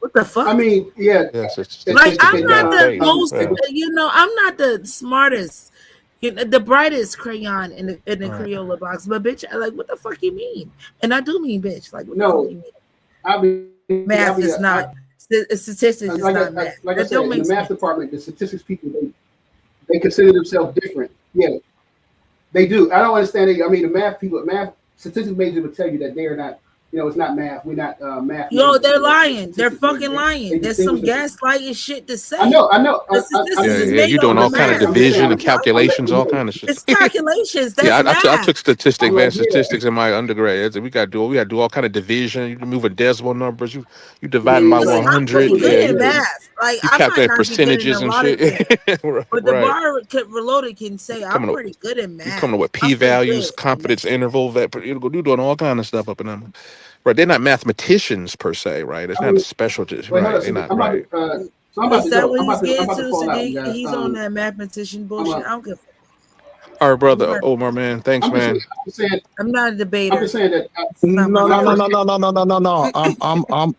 What the I fuck? mean, yeah, yes, it's Like statistics I'm is not math the based. most, Yeah. I'm not the smartest, the brightest crayon in the Right. Crayola box. But bitch, like, what the fuck you mean? And I do mean bitch. Like, what the fuck no, you mean? I'll be Math is not statistics is not math. like I That said, don't in the make math sense. department, the statistics people they consider themselves different. Yeah, they do. I don't understand it. I mean, the math people, math statistics majors would tell you that they are not. You know, it's not math. We're not math Yo, majors. they're We're lying. They're statistics majors. fucking They lying. There's some distinguish themselves. gaslighting shit to I say. know. I know. The Yeah, statistics is yeah, you made doing on the all kind of math. I'm just saying. division and I'm letting calculations, you all know. kind of shit. It's calculations. Yeah, That's I math. took statistics, I'm like, advanced yeah, statistics in my undergrad. We got to do all kind of division. You moving decimal numbers. You dividing by yeah. Listen, I'm 100. pretty That's what Yeah, good they at you do. math. Like you I might calculate not be good in a percentages and lot of shit. things, but the Right. bar reloaded can say I'm Coming up, pretty good at you coming up math. with I'm p pretty good values, at math. confidence interval. That you doing all kind of stuff up in them. Right. They're not mathematicians per se. Right. It's I not a mean, specialty. wait, hold Right. up. They're So not I'm about right. to. So I'm about Is to that go. what he's I'm getting about to to? fall out, you Sadiq? guys. He's on that mathematician I'm bullshit. I don't give a fuck. All right, I'm brother not, Omar, man. Thanks, I'm just, man. saying. I'm not a I'm debater. just saying that It's not my No, when I no, no, thing. first no, came, no, no, no, no, no, no.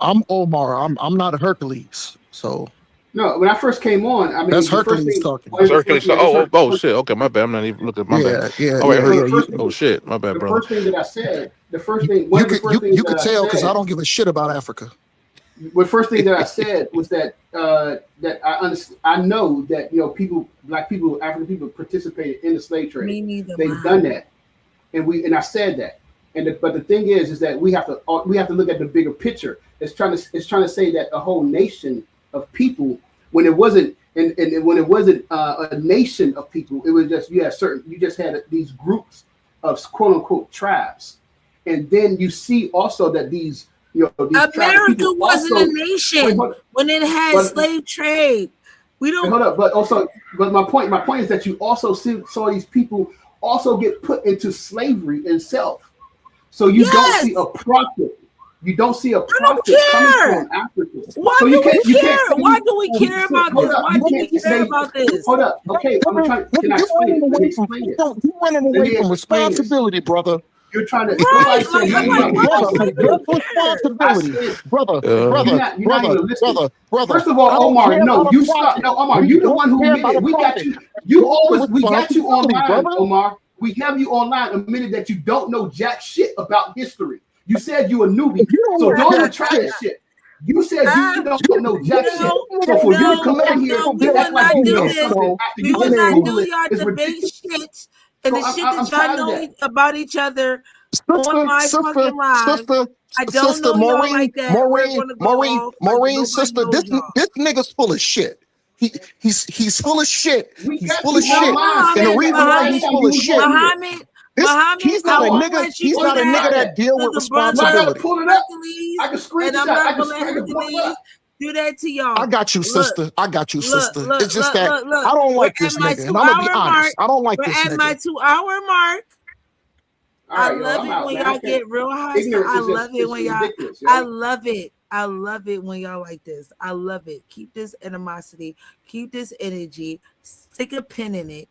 I'm Omar. I'm not Hercules. So no, when I first came on, I that's mean, the first Hercules thing. talking. That's Hercules. Yeah, this Oh first, shit. Okay, my bad. I'm not even looking. My bad. Yeah, yeah, All right, yeah, so yeah. the first Oh thing, shit. My bad, the brother. first thing that I said, You, one you of the could first things you that could I tell because I said, don't give a shit about Africa. the first thing that I said was that I know that people, black people, African people participated in the slave trade. Me neither, They've done Muhammad. that, and I said that. But the thing is that we have to look at the bigger picture. It's trying to say that a whole nation of people, when it wasn't and when it wasn't a nation of people, it was just you just had these groups of quote unquote tribes, and then you see also that these tribal America people wasn't a also wait nation hold, when it had but slave trade. We wait, don't. hold up, but my point is that you also saw these people also get put into slavery itself. So you don't Yes, see a profit. You don't see a I don't profit coming care. from Africa. Why So do we you can't care? say Why do we care so, about hold this? up. Why You do we can't care say about this? hold up. Okay, can I You're explain running it? Let me away from explain it. you're running Let away me from explain this. responsibility, brother. You're trying to. Right? Nobody Like said I'm nothing like, about why? Brother, Why do responsibility. we that's care? I responsibility. said Brother, Uh, you're brother, not. You're not brother, even listening. brother. First of all, I don't Omar, care no, about a you stop. profit. No, Omar, We you the don't one who care admitted about a we got profit. you. You That's the always we got you responsibility, online, brother. Omar. We have you online admitted that you don't know jack shit about history. You said you a newbie, You don't so know don't even jack try shit. that shit. You said you Ah, don't know jack shit. no, So for you to come no, on here no. We and will act like not you do know this. something So after We you will I just not mean, Google do it your is debate ridiculous. shit and So the shit I'm that y'all tired of know that. about each other on sister, my sister, fucking live. sister, I don't sister, know y'all like that. We're Maureen, gonna go Maureen, off like Maureen, nobody sister. knows This y'all. this nigga's full of shit. He's full of shit. We He's got full you of No, shit. online And the saying Muhammad, that the reason why last he's Muhammad, time full you of was on shit, here. Muhammad, this Muhammad. he's I not a Go on. won't nigga. let you He's Go do not a ahead and nigga that try that that. deal to with the No, I brother gotta responsibility. pull it up. I Hercules, can and I'm screenshot. I not can gonna let I can pull it Hercules up. do that to I y'all. got you, Look, sister. I got you, look, sister. look, It's just look, that look, look. I don't We're like at this my nigga, and I'm gonna be 2 hour mark. honest. I don't like We're this at my nigga. 2 hour mark. All I right, yo, love I'm it out, when man. I y'all can't. get real high stuff. Ignorance I is just love it it's when y'all. ridiculous, I yo. love it. I love it when y'all like this. I love it. Keep this animosity, keep this energy, stick a pin in it,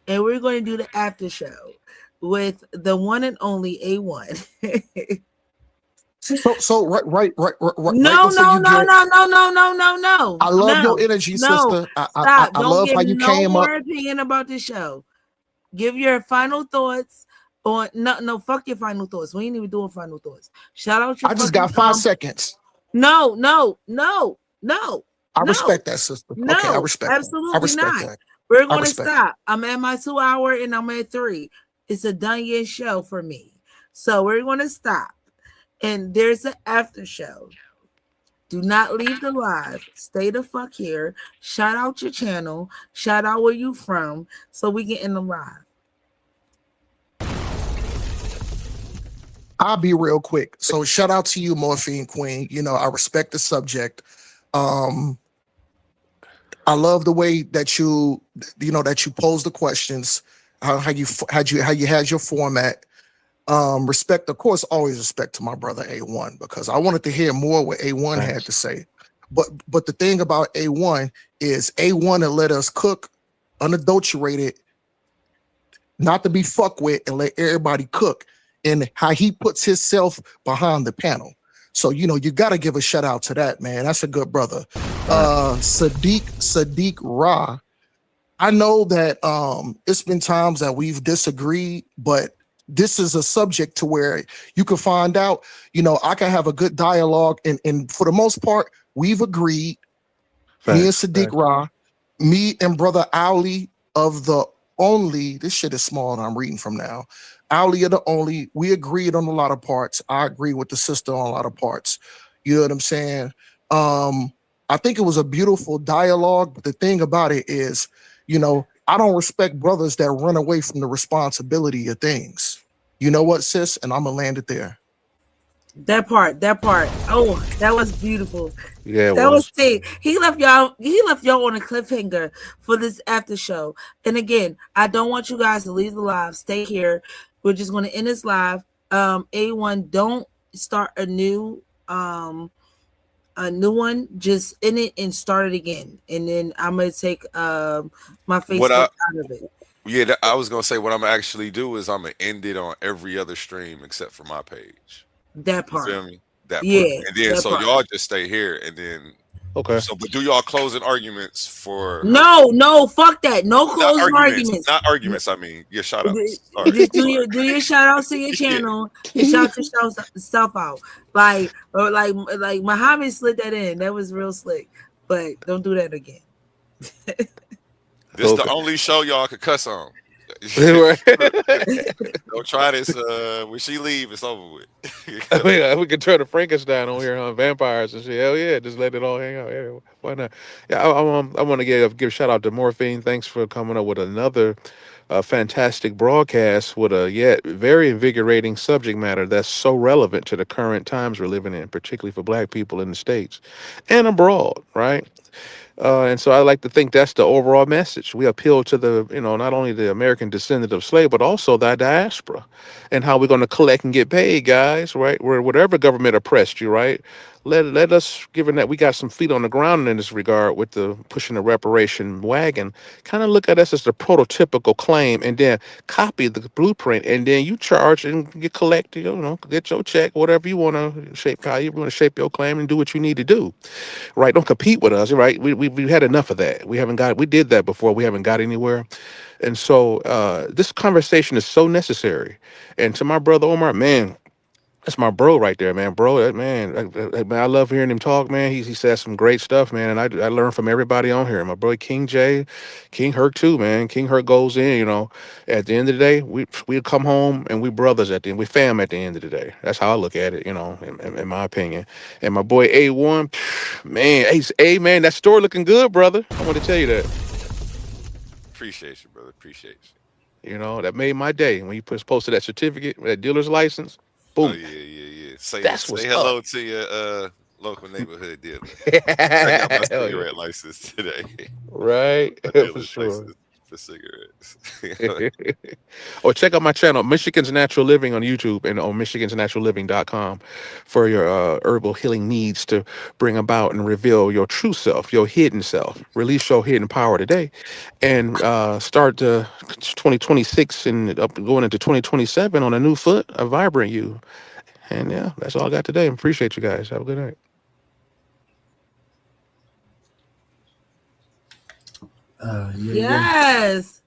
and we're going to do the after show with the one and only A1. So right No, before no, you no, get, no, no, no, no, no, no, I love your no, energy, no. sister. Stop. I Don't love give how you no came more up. opinion about the show. Give your final thoughts on no, fuck your final thoughts. We ain't even doing final thoughts. Shout out your I just fucking got 5 seconds. no, no, no, no, I no, respect that, sister. Okay, I no, respect that. I absolutely respect not. that. We're I gonna respect it. stop. I'm at my 2 hour and I'm at 3. It's a done year show for me. So we're gonna stop. And there's an after show. Do not leave the live. Stay the fuck here. Shout out your channel. Shout out where you from so we get in the live. I'll be real quick. So shout out to you, Morphine Queen. You know, I respect the subject. Um, I love the way that that you pose the questions, how you had your format. Respect, of course, always respect to my brother A1 because I wanted to hear more what A1 had Thanks. to say. But the thing about A1 is A1 to let us cook unadulterated, not to be fucked with, and let everybody cook, and how he puts himself behind the panel. So you got to give a shout out to that man. That's a good brother. Right. Sadiq Ra. I know that it's been times that we've disagreed, but this is a subject to where you can find out, I can have a good dialogue, and for the most part, we've agreed. Me and Facts. Sadiq Facts. Ra, me and brother Ali of the only, this shit is small and I'm reading from now. Ali of the only, we agreed on a lot of parts. I agree with the sister on a lot of parts. You know what I'm saying? I think it was a beautiful dialogue, but the thing about it is, I don't respect brothers that run away from the responsibility of things. You know what, sis? And I'm gonna land it there. That part, that part. Oh, that was beautiful. Yeah, it That was was. sick. He left y'all on a cliffhanger for this after show. And again, I don't want you guys to leave the live. Stay here. We're just gonna end this live. A1, don't start a new one. Just end it and start it again. And then I'm gonna take my What Facebook out of it. I was gonna say what I'm gonna actually do is I'm gonna end it on every other stream except for my page. That You part. feel me? That part. Yeah, And then that so part. y'all just stay here and then Okay. but do y'all closing arguments for No, no, fuck that. No not closing arguments, arguments. not arguments, I mean your shout outs. Sorry. Just Sorry. do your shout outs to your Yeah. channel and shout yourself out. Like or like Muhammad slid that in. That was real slick. But don't do that again. This the Okay. only show y'all could cuss on. Right. Don't try this. When she leave, it's over with. We could turn a Frankenstein on here, huh? Vampires and shit. Hell yeah, just let it all hang out. Yeah, why not? Yeah, I want to give a shout out to Morphine. Thanks for coming up with another fantastic broadcast with a yet very invigorating subject matter that's so relevant to the current times we're living in, particularly for Black people in the States and abroad, right? And so I like to think that's the overall message. We appeal to not only the American descendant of slave, but also the diaspora, and how we're going to collect and get paid, guys. Right? Where whatever government oppressed you, right? Let us, given that we got some feet on the ground in this regard with the pushing the reparation wagon, kind of look at us as the prototypical claim, and then copy the blueprint, and then you charge and get collect, get your check, whatever you want to shape, how you want to shape your claim, and do what you need to do, right? Don't compete with us, right? We've had enough of that. We did that before. We haven't got anywhere. And so this conversation is so necessary. And to my brother Omar, man, that's my bro right there, man. Bro, that man, I love hearing him talk, man. He says some great stuff, man. And I learn from everybody on here. My boy King J, King Herc too, man. King Herc goes in, At the end of the day, we come home and we brothers at the end. We fam at the end of the day. That's how I look at it, in my opinion. And my boy A1, man, man, that store looking good, brother. I want to tell you that. Appreciate you, brother. Appreciate you. That made my day when you posted that certificate, that dealer's license. Oh Boom. yeah, yeah, yeah. Say That's say what's up. hello to your local neighborhood dealer. I got my Hell yeah. cigarette license today. Right, My for dealer's sure. license. for cigarettes. Or check out my channel, Michigan's Natural Living on YouTube and on michigansnaturalliving.com for your herbal healing needs to bring about and reveal your true self, your hidden self. Release your hidden power today and start 2026 and up going into 2027 on a new foot, a vibrant you. And yeah, that's all I got today. Appreciate you guys. Have a good night. Yeah. Yes.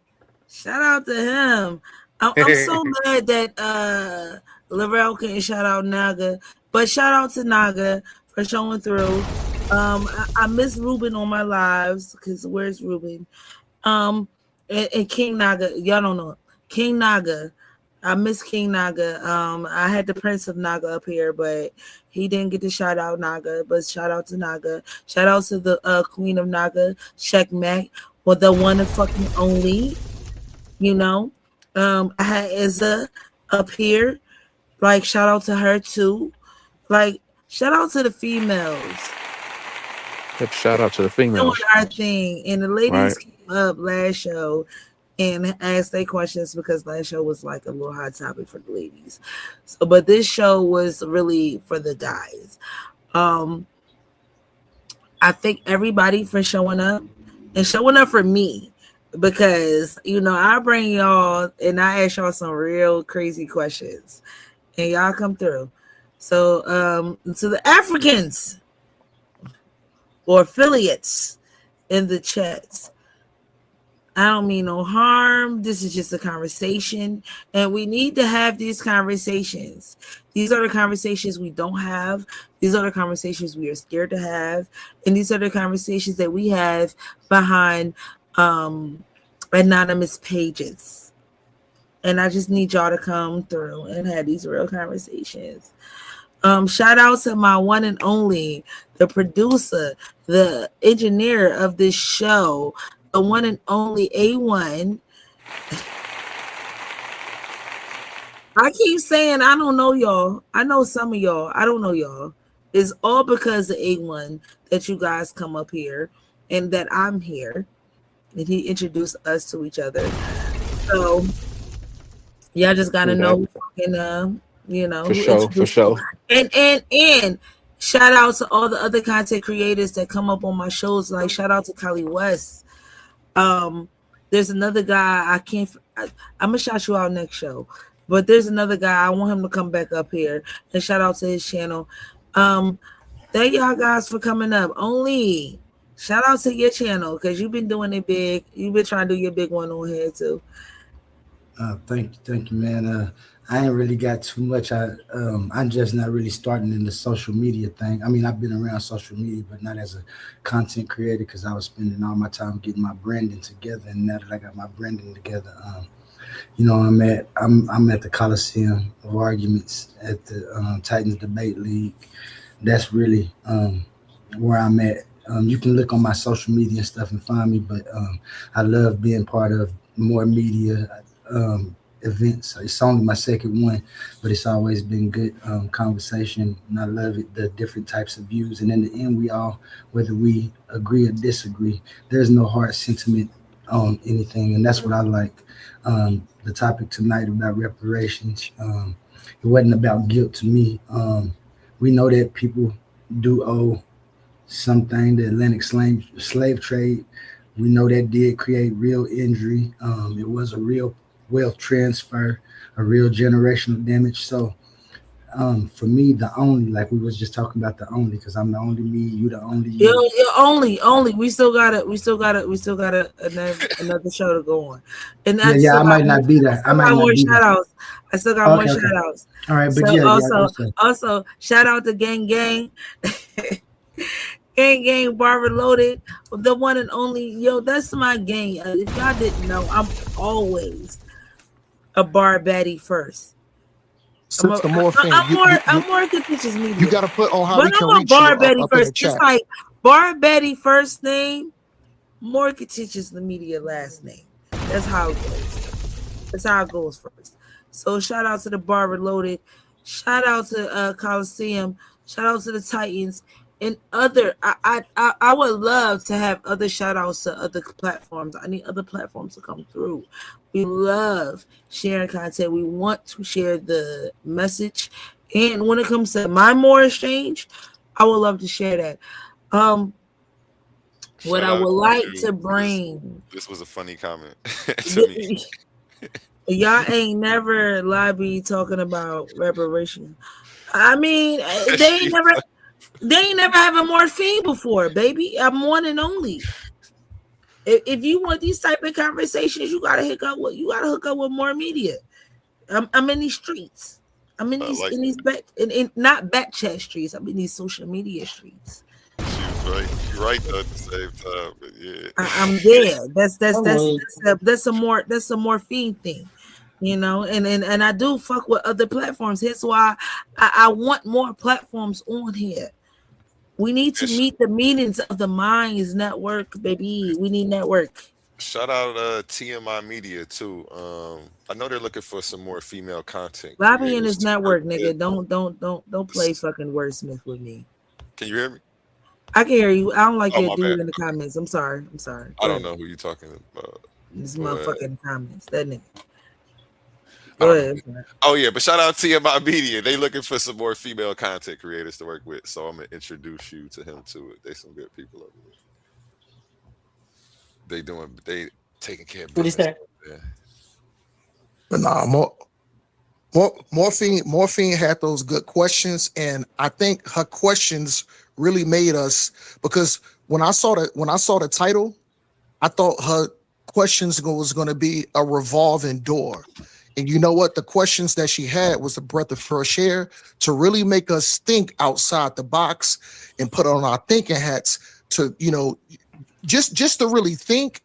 Shout out to him. I'm so mad that Laurel couldn't shout out Naga, but shout out to Naga for showing through. I miss Ruben on my lives because where's Ruben? And King Naga, y'all don't know King Naga. I miss King Naga. I had the Prince of Naga up here, but he didn't get to shout out Naga. But shout out to Naga. Shout out to the Queen of Naga, Checkmate, or the one and fucking only. You know, I had Izza up here. Like, shout out to her too. Like, shout out to the females Yep, shout out to the doing females. our thing. And the ladies Right. came up last show and asked their questions because last show was like a little hot topic for the ladies. So, but this show was really for the guys. I thank everybody for showing up and showing up for me because I bring y'all and I ask y'all some real crazy questions and y'all come through. So to the Africans or affiliates in the chats, I don't mean no harm. This is just a conversation, and we need to have these conversations. These are the conversations we don't have. These are the conversations we are scared to have, and these are the conversations that we have behind anonymous pages. And I just need y'all to come through and have these real conversations. Shout out to my one and only, the producer, the engineer of this show, the one and only A1. I keep saying I don't know y'all. I know some of y'all. I don't know y'all. It's all because of A1 that you guys come up here and that I'm here. And he introduced us to each other. So y'all just gotta know who fucking For who sure, for introduced you. sure. And shout out to all the other content creators that come up on my shows. Like shout out to Kali West. There's another guy I'm gonna shout you out next show, but there's another guy I want him to come back up here and shout out to his channel. Thank y'all guys for coming up. Only shout out to your channel because you've been doing it big. You've been trying to do your big one on here too. Thank you, man. I ain't really got too much. I'm just not really starting in the social media thing. I mean, I've been around social media, but not as a content creator because I was spending all my time getting my branding together. And now that I got my branding together, I'm at the Coliseum of Arguments at the Titans Debate League. That's really where I'm at. You can look on my social media and stuff and find me, but I love being part of Moure Media events. It's only my second one, but it's always been good conversation, and I love it. The different types of views, and in the end, we all, whether we agree or disagree, there's no hard sentiment on anything, and that's what I like. The topic tonight about reparations. It wasn't about guilt to me. We know that people do owe something. The Atlantic slave trade, we know that did create real injury. It was a real wealth transfer, a real generational damage. So for me, the only, like we was just talking about the only, because I'm the only me, you the only you. You're only. We still got another show to go on. And Yeah, I might not be there. I might not be there. Shout outs. I still got more shout outs. All right, but so also shout out to Gang Gang. Gang Barber Loaded, the one and only. Yo, that's my gang. If y'all didn't know, I'm always a bar baddie first. I'm more contentious media. You got to put on how but we can I'm a reach bar you Betty up in the first. chat. It's like bar Betty first name, more contentious the media last name. That's how it goes. That's how it goes first. So shout out to the Bar Reloaded. Shout out to Coliseum. Shout out to the Titans. and other I would love to have other shout outs to other platforms. I need other platforms to come through. We love sharing content. We want to share the message. And when it comes to my more exchange, I would love to share that. Um what Shout I out would to like you. to bring This was a funny comment to me. y'all ain't never lobby talking about reparation. I mean, She- they ain't never have a morphine before, baby. I'm one and only. If you want these type of conversations, you gotta hook up with more media. I'm in these streets. I'm I like in these back in not back chat streets. I'm in these social media streets. she was right. She right though at the same time. But I'm yeah. there. That's a morphine thing, you know. And I do fuck with other platforms. Here's why I want more platforms on here. We need to And meet the meanings of the minds network, baby. We need network. shout out TMI Media too. I know they're looking for some more female content Lobby in creators this to work network, with. nigga. Don't play fucking wordsmith with me. Can you hear me? I can hear you. I don't like Oh your my bad. dude in the comments. I'm sorry. I'm sorry. I Go don't ahead. know who you're talking about, This but motherfucker in the comments. That nigga. I Go don't know. ahead. Oh yeah, but shout out TMI Media. They looking for some more female content creators to work with. So I'm gonna introduce you to him too. They some good people over there. They taking care of What is business that? over there. But nah, Morphine had those good questions, and I think her questions really made us because when I saw the title, I thought her questions was going to be a revolving door. And you know what? The questions that she had was a breath of fresh air to really make us think outside the box and put on our thinking hats to, just to really think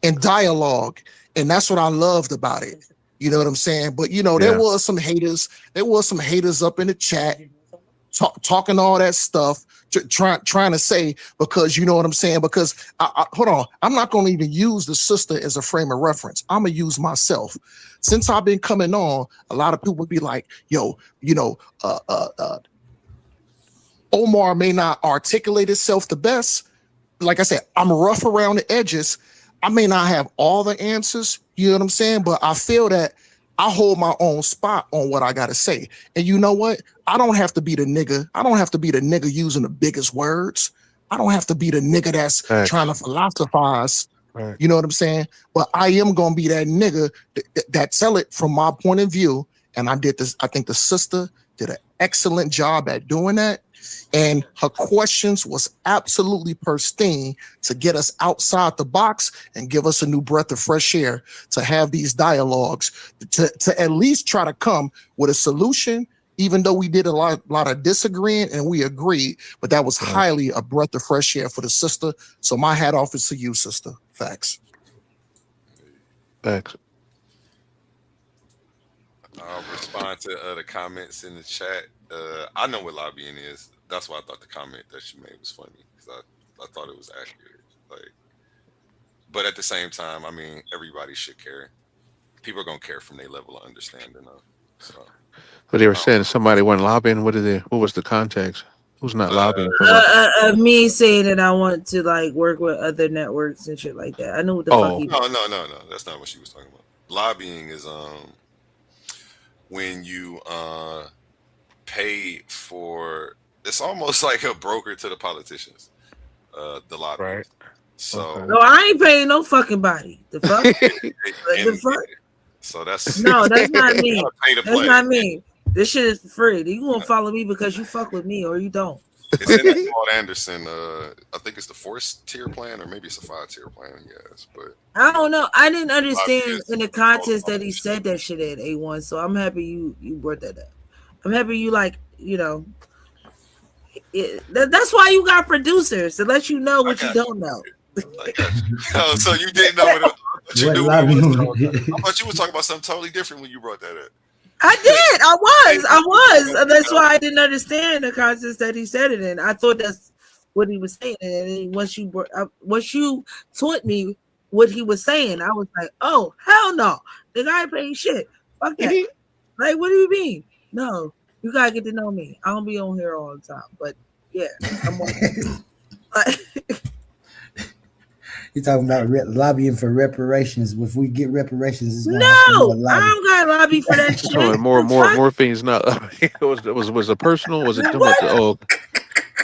and dialogue. And that's what I loved about it. You know what I'm saying? But there Yeah. was some haters. There was some haters up in the chat talking all that stuff, trying to say because you know what I'm saying. Because hold on, I'm not going to even use the sister as a frame of reference. I'm gonna use myself. Since I've been coming on, a lot of people would be like, "Yo, Omar may not articulate itself the best, like I said, I'm rough around the edges. I may not have all the answers, you know what I'm saying? But I feel that I hold my own spot on what I gotta say. And you know what? I don't have to be the nigga. I don't have to be the nigga using the biggest words. I don't have to be the nigga that's trying to Thanks. philosophize. Right. You know what I'm saying? But I am gonna be that nigga that tell it from my point of view. And I did this. I think the sister did an excellent job at doing that. And her questions was absolutely pristine to get us outside the box and give us a new breath of fresh air to have these dialogues to at least try to come with a solution, even though we did a lot of disagreeing and we agreed, but that was Right. highly a breath of fresh air for the sister. So my hat off is to you, sister. Facts. Thanks. I'll respond to the comments in the chat. I know what lobbying is. That's why I thought the comment that you made was funny because I thought it was accurate. Like, but at the same time, I mean, everybody should care. People are gonna care from their level of understanding. So, But they were um, saying somebody went lobbying. What was the context? Who's not lobbying for what? Me saying that I want to like work with other networks and shit like that. I know what the fuck Oh, he no, no, no, no. That's not what she was talking about. Lobbying is when you pay for. It's almost like a broker to the politicians. The right. lobbyists. So No, I ain't paying no fucking body. The fuck? Okay. The fuck? so that's No, that's not you me. gotta pay to That's play. not me. This shit is free. You gonna follow me because you fuck with me or you don't. It's in that Claude Anderson. I think it's the 4 tier plan, or maybe it's a 5 tier plan. Yes, but I don't know. I didn't understand lobbyists in the context that he said that shit at A1. So I'm happy you brought that up. I'm happy you that's why you got producers to let you know I what you got don't know. you. I got you. Oh, so you didn't know what? I thought you What knew what lobby? it was. I thought you were talking about something totally different when you brought that up. I did. I was. That's No, why I didn't understand the context that he said it in. I thought that's what he was saying. And then once you taught me what he was saying, I was like, oh hell no, the guy ain't paying shit. Fuck that. Like, what do you mean? No, you gotta get to know me. I don't be on here all the time, but Yeah, I'm on. Like, You're talking about lobbying for reparations. If we get reparations, it's gonna have to be more no, I lobby. don't got to lobby for that I'm talking shit. about more, The more, fuck? more things. Not was it personal? Was it talking about What? the oh?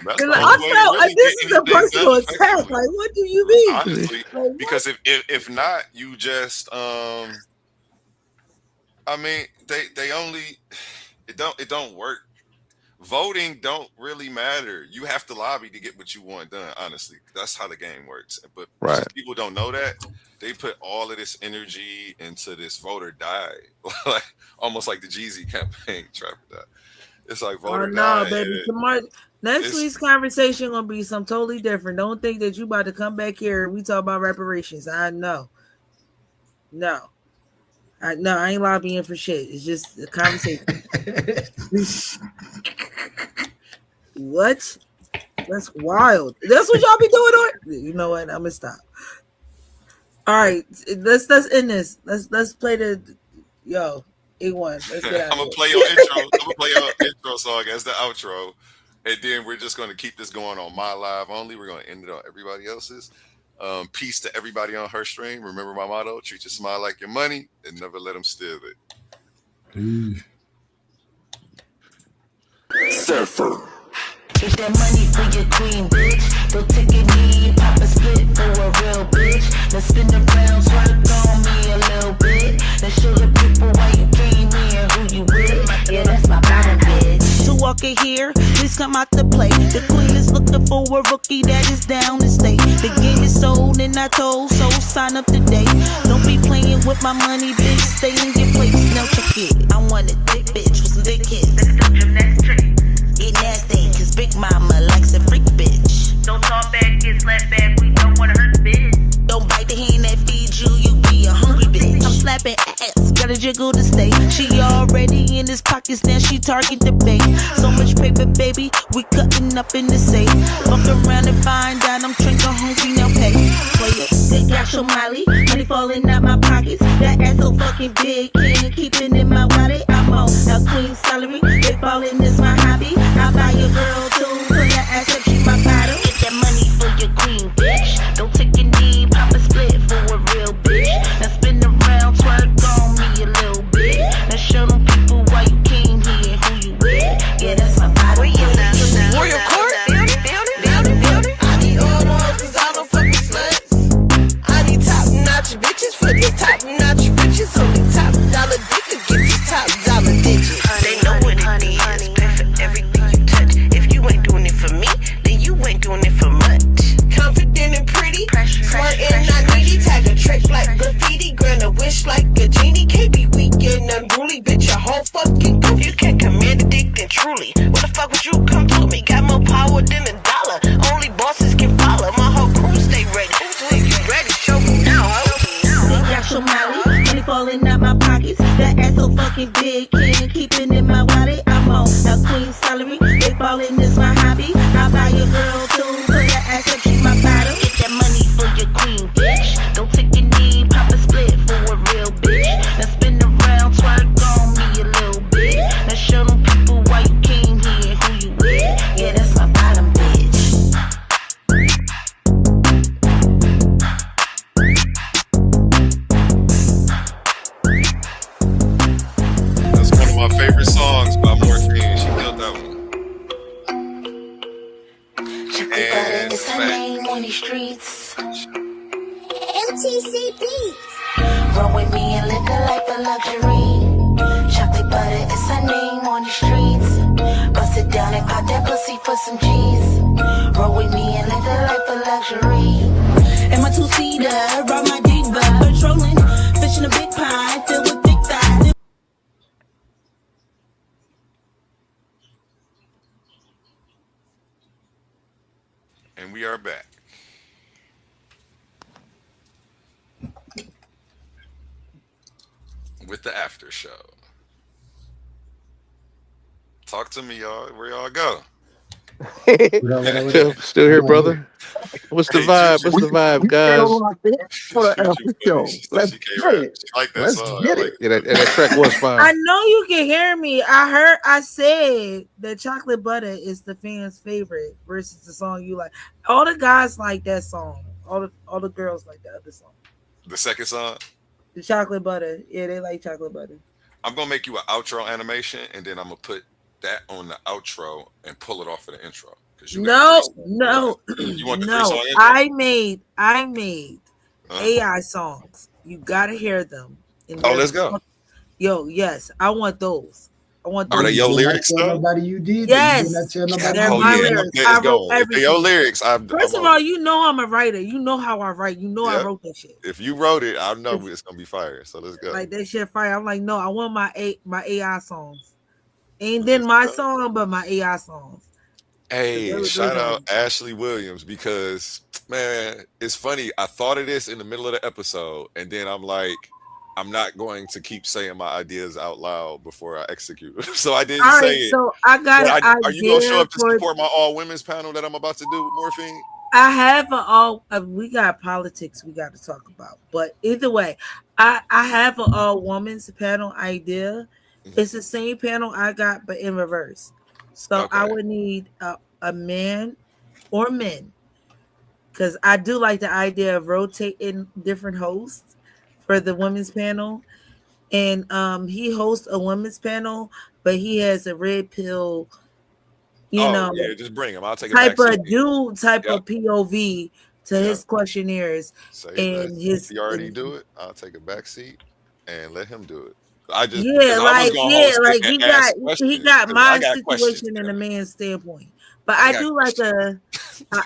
That's the And only way to also, really this get is a anything done personal attack. effectively. Like, what do you mean? Honestly, Like, what? because if not, you just I mean, they only it don't work. Voting don't really matter. You have to lobby to get what you want done. Honestly, that's how the game works. But Right. since people don't know that, they put all of this energy into this vote or die, like almost like the Jeezy campaign. Trapper die. It's like vote Oh or no, die. baby. Tomorrow, next It's week's conversation gonna be something totally different. Don't think that you about to come back here and we talk about reparations. I know. No. I ain't lobbying for shit. It's just a conversation. What? That's wild. That's what y'all be doing on. You know what? I'm gonna stop. All right, let's end this. Let's play the yo A1. Let's get out I'm of gonna play your intro. I'm gonna play your intro song as the outro, and then we're just gonna keep this going on my live only. We're gonna end it on everybody else's. Peace to everybody on her stream. Remember my motto: treat your smile like your money, and never let them steal it. Surfer. Get that money for your queen, bitch. Don't take a knee, pop a split for a real bitch. Now spin around, twerk on me a little bit. Now show the people why you came here, who you with. Yeah, that's my bottom bitch. To walk in here, please come out to play. The queen is looking for a rookie that is down to stay. The game is sold and I told, so sign up today. Don't be playing with my money, bitch. Stay in your place, now check it. I want a thick bitch with some big hips. Let's do gymnastics. Get nasty, cause Big Mama likes a freak bitch. Don't talk back, get slapped back, we don't wanna hurt the bitch. Don't bite the hand that feeds you, you be a hungry bitch. I'm slapping ass, gotta jiggle to stay. She already in his pockets, now she target the bank. So much paper, baby, we cutting up in the safe. Fuck around and find out I'm drinking hungry, now pay. Play it, they got your Molly, money falling out my pockets. That ass so fucking big, can't keep it in my wallet. I'm on a queen salary, they ballin' is my hobby. I buy your girl too, put her ass up, she my bottom. Get that money for your queen, bitch. Don't take a knee, pop a split for a real bitch. Now spin around, twerk on me a little bit. Now show them people why you came here, who you with. Yeah, that's my bottom bitch. Warrior Court, building. I need all ones, cause I don't fuck with sluts. I need top-notch bitches for these top-notch riches. Only top dollar digger get these top dollar digits. They know what it is, pay for everything you touch. If you ain't doing it for me, then you ain't doing it for much. Confident and pretty, smart and not needy. Tag a trick like graffiti, grant a wish like a genie. Can't be weak and unruly, bitch, a whole fucking goof. You can't command a dick then truly. What the fuck would you come to me? Got more power than a dollar. Only bosses can follow. My whole crew stay ready. When you ready, show me now. They got your Molly, money falling out my pockets. That ass so fucking big, can't keep it in my wallet. I'm on a queen salary, they ballin' is my hobby. I buy your girl too, put her ass up, she my bottom. Get that money for your queen, bitch. Don't take a knee, pop a split for a real bitch. Now spin around, twerk on me a little bit. Now show them people why you came here, who you with. Yeah, that's my bottom bitch. That's one of my favorite songs by Morphine. She killed that one. Chocolate butter is her name on these streets. MTC Beats. Roll with me and live the life of luxury. Chocolate butter is her name on the streets. Bust it down and pop that pussy for some cheese. Roll with me and live the life of luxury. And my two-seater, ride my diva, patrolling, fishing a big pie, filled with thick thighs. And we are back. With the after show. Talk to me, y'all. Where y'all go? What up, what up, what up? Still here, I'm on brother. What's the Hey, vibe? Juju, What's We the vibe, we still guys? locked in for the Juju after funny. show. She said Let's she can't get rap. it. She like that Let's song. I get like it. it. Yeah, that track was fire. I know you can hear me. I said that chocolate butter is the fans' favorite versus the song you like. All the guys like that song. All the girls like the other song. The second song, The chocolate butter. Yeah, they like chocolate butter. I'm gonna make you an outro animation, and then I'm gonna put that on the outro and pull it off of the intro because you got great No, songs for that. no, You want the three no. song intro? I made Huh? AI songs. You gotta hear them. And Oh, they're let's go. yo, yes, I want those. I want Are Oh, they those you your did songs. not lyrics tell though? nobody you did that. You did not Yes, tell Yeah. nobody they're you Oh my did yeah, that. lyrics. okay, I it's wrote going. If they your everything. lyrics, I'm First of on all, it. you know I'm a writer. You know how I write. You know I Yep. wrote that shit. If you wrote it, I know it's gonna be fire. So let's go. Like that shit fire. I'm like, no, I want my AI songs. Ain't then Let's my go. song, but my AI songs. Cause Hey, those shout are out Ashley Williams because man, it's funny. I thought of this in the middle of the episode, and then I'm like, I'm not going to keep saying my ideas out loud before I execute them. So I didn't all say right. it. So I got But an are you gonna show idea up to for. support my all women's panel that I'm about to do with Morphine? I have an all. We got politics we got to talk about, but either way, I have an all women's panel idea. Mhm. It's the same panel I got, but in reverse. So I Okay. would need a man or men because I do like the idea of rotating different hosts for the women's panel. And he hosts a women's panel, but he has a red pill, you Oh know, yeah, just bring him. I'll take a type back seat. of dude, type Yep. of POV to Yep. his questionnaires Say and less. If his he already and do it, I'll take a back seat and let him do it. yeah, Because I was like gonna yeah, host it like and he ask he questions got because I my got questions situation in a too. man's standpoint, but I I got do like questions. a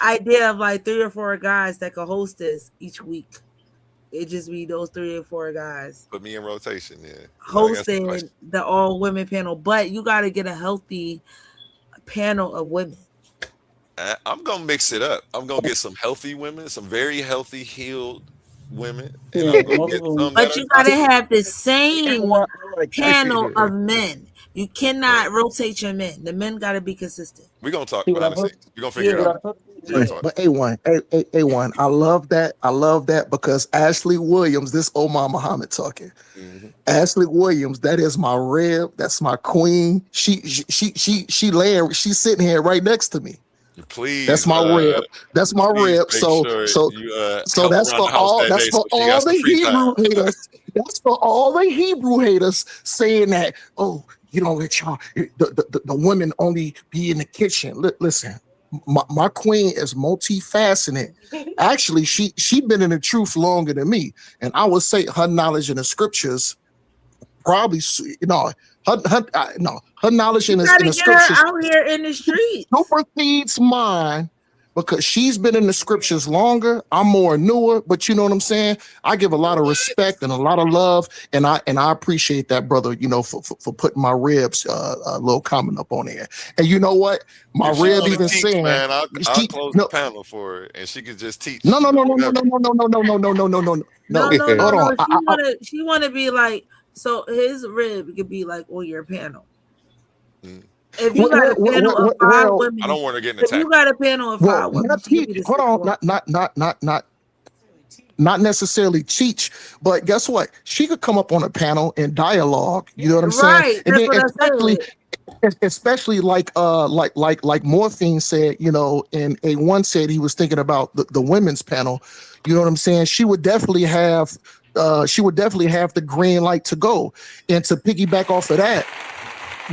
idea of like 3 or 4 guys that could host this each week. It just be those 3 or 4 guys Put me in rotation, yeah, because I got some hosting questions. the all women panel, but you got to get a healthy panel of women. I'm gonna mix it up. I'm gonna get some healthy women, some very healthy, healed women, and Yeah, I'm gonna most get of them. some that But are you gotta toxic. have the And same what I like that panel shit. of men. You Right. cannot rotate your men. The men gotta be consistent. We're gonna talk See what I behind the put? scenes. We're gonna figure See it Yeah. what out. I put? Real Yeah. talk. But A1, A1, I love that. I love that because Ashley Williams, this Omar Muhammad talking. Hmm. Ashley Williams, that is my rib. That's my queen. She laying. She's sitting here right next to me. That's Please, my rib. That's my please rib. make So sure so you so help that's around for the house all. that That's day for so she got all some the free time. Hebrew haters. That's for all the Hebrew haters saying that. Oh, you don't let y'all. The women only be in the kitchen. Listen, my queen is multifaceted. Actually, she been in the truth longer than me, and I would say her knowledge in the scriptures probably her knowledge You in gotta the get her scriptures out here in the streets. supersedes mine because she's been in the scriptures longer. I'm more newer, but you know what I'm saying. I give a lot of respect and a lot of love, and I appreciate that, brother. You know, for putting my ribs a little comment up on there. And you know what, my If she rib want to even teach, saying man, I'll she close the no panel for her, and she could just teach. no You no know, no no no whatever. no no no no no no no no no no No, no. no, no, Hold on. no. She wanna be like so his rib could be like on your panel. Mm. If you got a panel of five I women, don't want her getting if you attacked. got a panel of well, five women, not she could be teach. the Hold sixth on. one. Not necessarily teach, but guess what? She could come up on a panel and dialogue. You know what I'm saying? Right. And That's then what I said. especially like Morphine said, you know, and A1 said he was thinking about the women's panel. You know what I'm saying? She would definitely have the green light to go. And to piggyback off of that,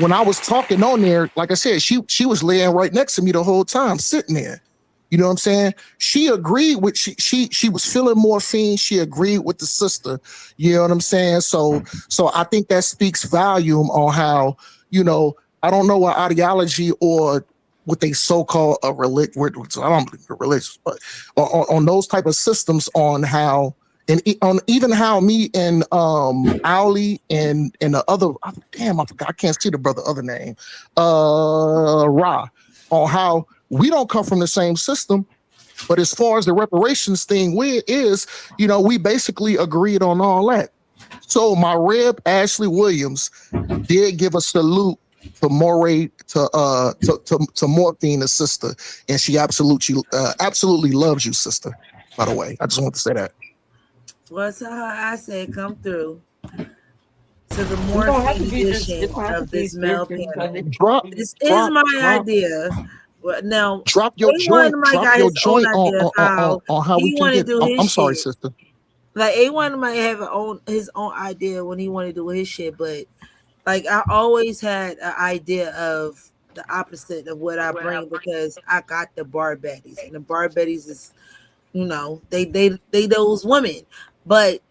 when I was talking on there, like I said, she was laying right next to me the whole time, sitting there. You know what I'm saying? She agreed with she was feeling morphine. She agreed with the sister. You know what I'm saying? So I think that speaks volume on how, you know, I don't know what ideology or what they so-called a religion. I don't believe in religious, but on those type of systems on how and on even how me and Ali and the other damn I forgot I can't see the brother other name Ra on how we don't come from the same system. But as far as the reparations thing is, you know, we basically agreed on all that. So my rib Ashley Williams did give a salute to Moray to Morphine, the sister, and she absolutely loves you, sister. By the way, I just want to say that. Well, tell her I said come through to the It don't have to morphine be just. It edition don't have to of be this male spiritual. panel. Drop, This is drop, my drop, idea. Well, now, drop your A1 joint. might Drop got your his own joint idea of how on how we he can want to get. do his I'm sorry, shit. sister. Like A1 might have his own idea when he want to do his shit, but like I always had an idea of the opposite of what I bring because I got the bar baddies, and the bar baddies is they those women. But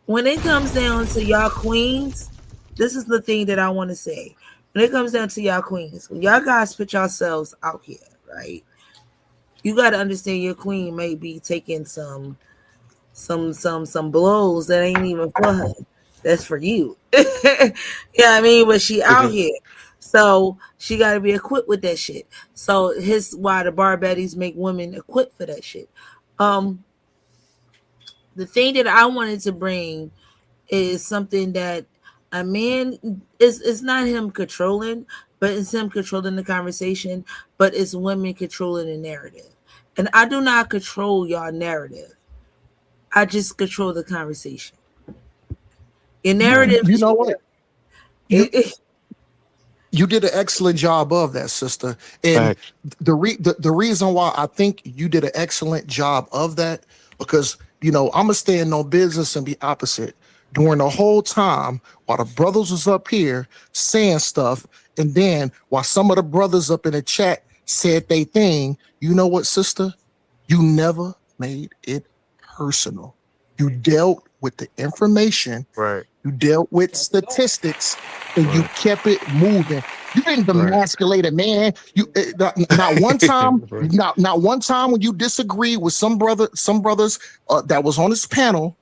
when it comes down to y'all queens, this is the thing that I want to say. When it comes down to y'all queens, when y'all guys put yourselves out here, right? You got to understand your queen may be taking some blows that ain't even for her. That's for you. Yeah, I mean, but she out here. So she gotta be equipped with that shit. So his why the bar baddies make women equipped for that shit. Um the thing that I wanted to bring is something that a man is it's not him controlling, but it's him controlling the conversation, but it's women controlling the narrative. And I do not control y'all narrative. I just control the conversation. Your Right. narrative You is know your what? You narrative. you did an excellent job of that, sister. And Facts. the reason why I think you did an excellent job of that, because I'm gonna stay in no business and be opposite. During the whole time while the brothers was up here saying stuff, and then while some of the brothers up in the chat said they thing, you know what, sister? You never made it personal. You dealt with the information, Right. you dealt with statistics, and you Right. kept it moving. You didn't Right. demasculate a man. Not one time, Right. not one time when you disagree with some brothers that was on this panel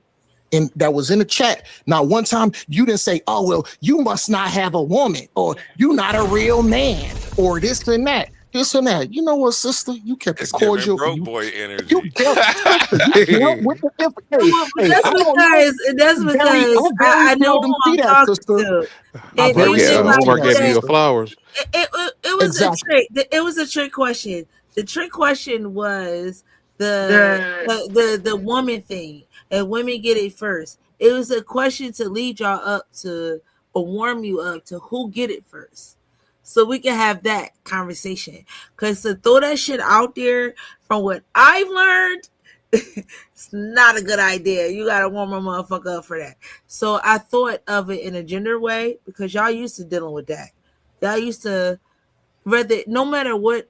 and that was in the chat. Not one time you didn't say, "Oh well, you must not have a woman," or "You not a real man," or this and that. This and that. You know what, sister? You kept it It's giving cordial, and broke boy you energy. dealt, sister. You dealt with the hey, Well, but hey. I don't know. that's because I'm very I know thrilled who to see I'm that, talking sister. to, I'm and very you did Yeah, thrilled to like see Omar that, gave you that. your sister. flowers. It was a Exactly. trick. It was a trick question. The trick question was The the woman thing, and women get it first. It was a question to lead y'all up to or warm you up to who get it first, so we can have that conversation. Because to throw that shit out there, from what I've learned, it's not a good idea. You gotta warm a motherfucker up for that. So I thought of it in a gender way because y'all used to dealing with that. Y'all used to whether no matter what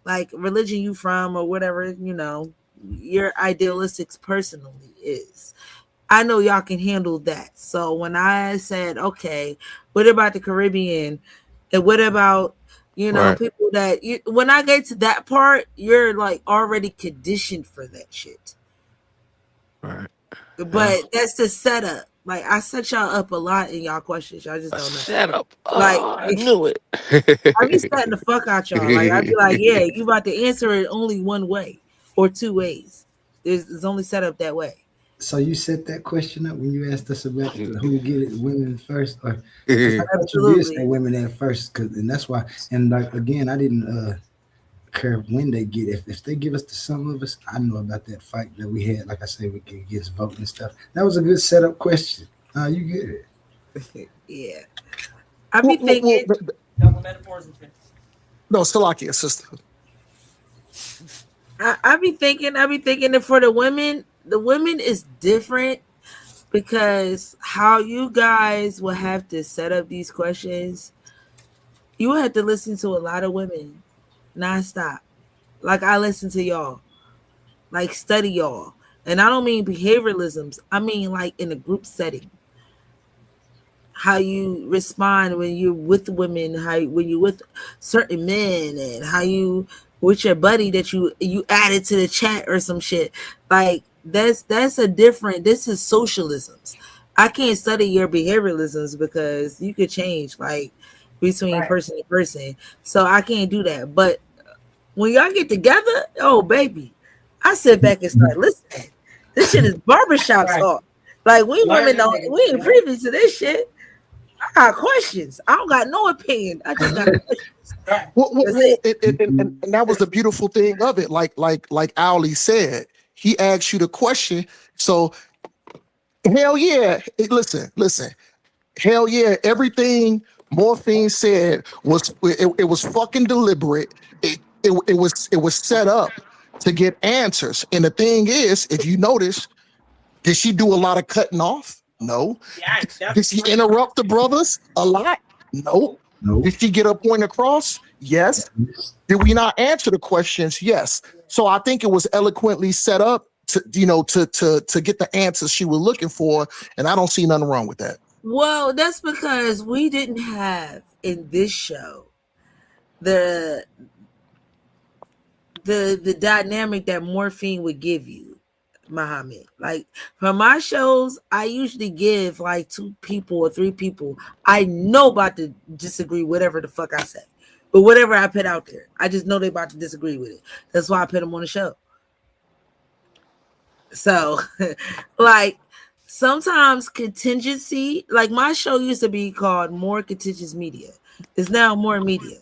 like religion you from or whatever, your idealistics personally is. I know y'all can handle that. So when I said, okay, what about the Caribbean? And what about, Right. people that when I get to that part, you're like already conditioned for that shit. Right. Yeah. But that's the setup. Like I set y'all up a lot in y'all questions. Y'all just A don't know. setup. Like Oh, I knew it. I be setting the fuck out y'all. Like I'd be like, yeah, you about to answer it only one way or two ways. It's only set up that way. So you set that question up when you asked us about who get it, women first, or because I thought you did say Absolutely. women at first, and that's why. And like again, I didn't care when they get it. If they give us to some of us, I know about that fight that we had. Like I say, we get against voting and stuff. That was a good setup question. You get it. Yeah. I be Well, thinking double metaphors and fifth. no, Salakia, sister. I be thinking that for the women is different because how you guys will have to set up these questions, you will have to listen to a lot of women nonstop. Like I listen to y'all, like study y'all. And I don't mean behavioralisms. I mean like in a group setting. How you respond when you're with women, how when you're with certain men, and how you with your buddy that you added to the chat or some shit. Like that's a different. This is socialisms. I can't study your behavioralisms because you could change like between Right. person to person. So I can't do that. But when y'all get together, oh baby, I sit back and start listening. This shit is barbershop Right. talk. Like we women Learning don't niggas. we ain't Yeah. privy to this shit. I got questions. I don't got no opinion. I just got questions. That's it. And that was the beautiful thing of it. Like Ali said, he asked you the question. So hell yeah, listen. Hell yeah, everything Morphine said it was fucking deliberate. It was set up to get answers. And the thing is, if you notice, did she do a lot of cutting off? No. Yeah, Did she interrupt the brothers a lot? No. Nope. Did she get her point across? Yes. Did we not answer the questions? Yes. So I think it was eloquently set up to to get the answers she was looking for, and I don't see nothing wrong with that. Well, that's because we didn't have in this show the the dynamic that morphine would give you, Muhammad. Like for my shows, I usually give like two people or three people I know about to disagree whatever the fuck I say. But whatever I put out there, I just know they about to disagree with it. That's why I put them on the show. So, like sometimes contingency, like my show used to be called More Contentious Media. It's now More Media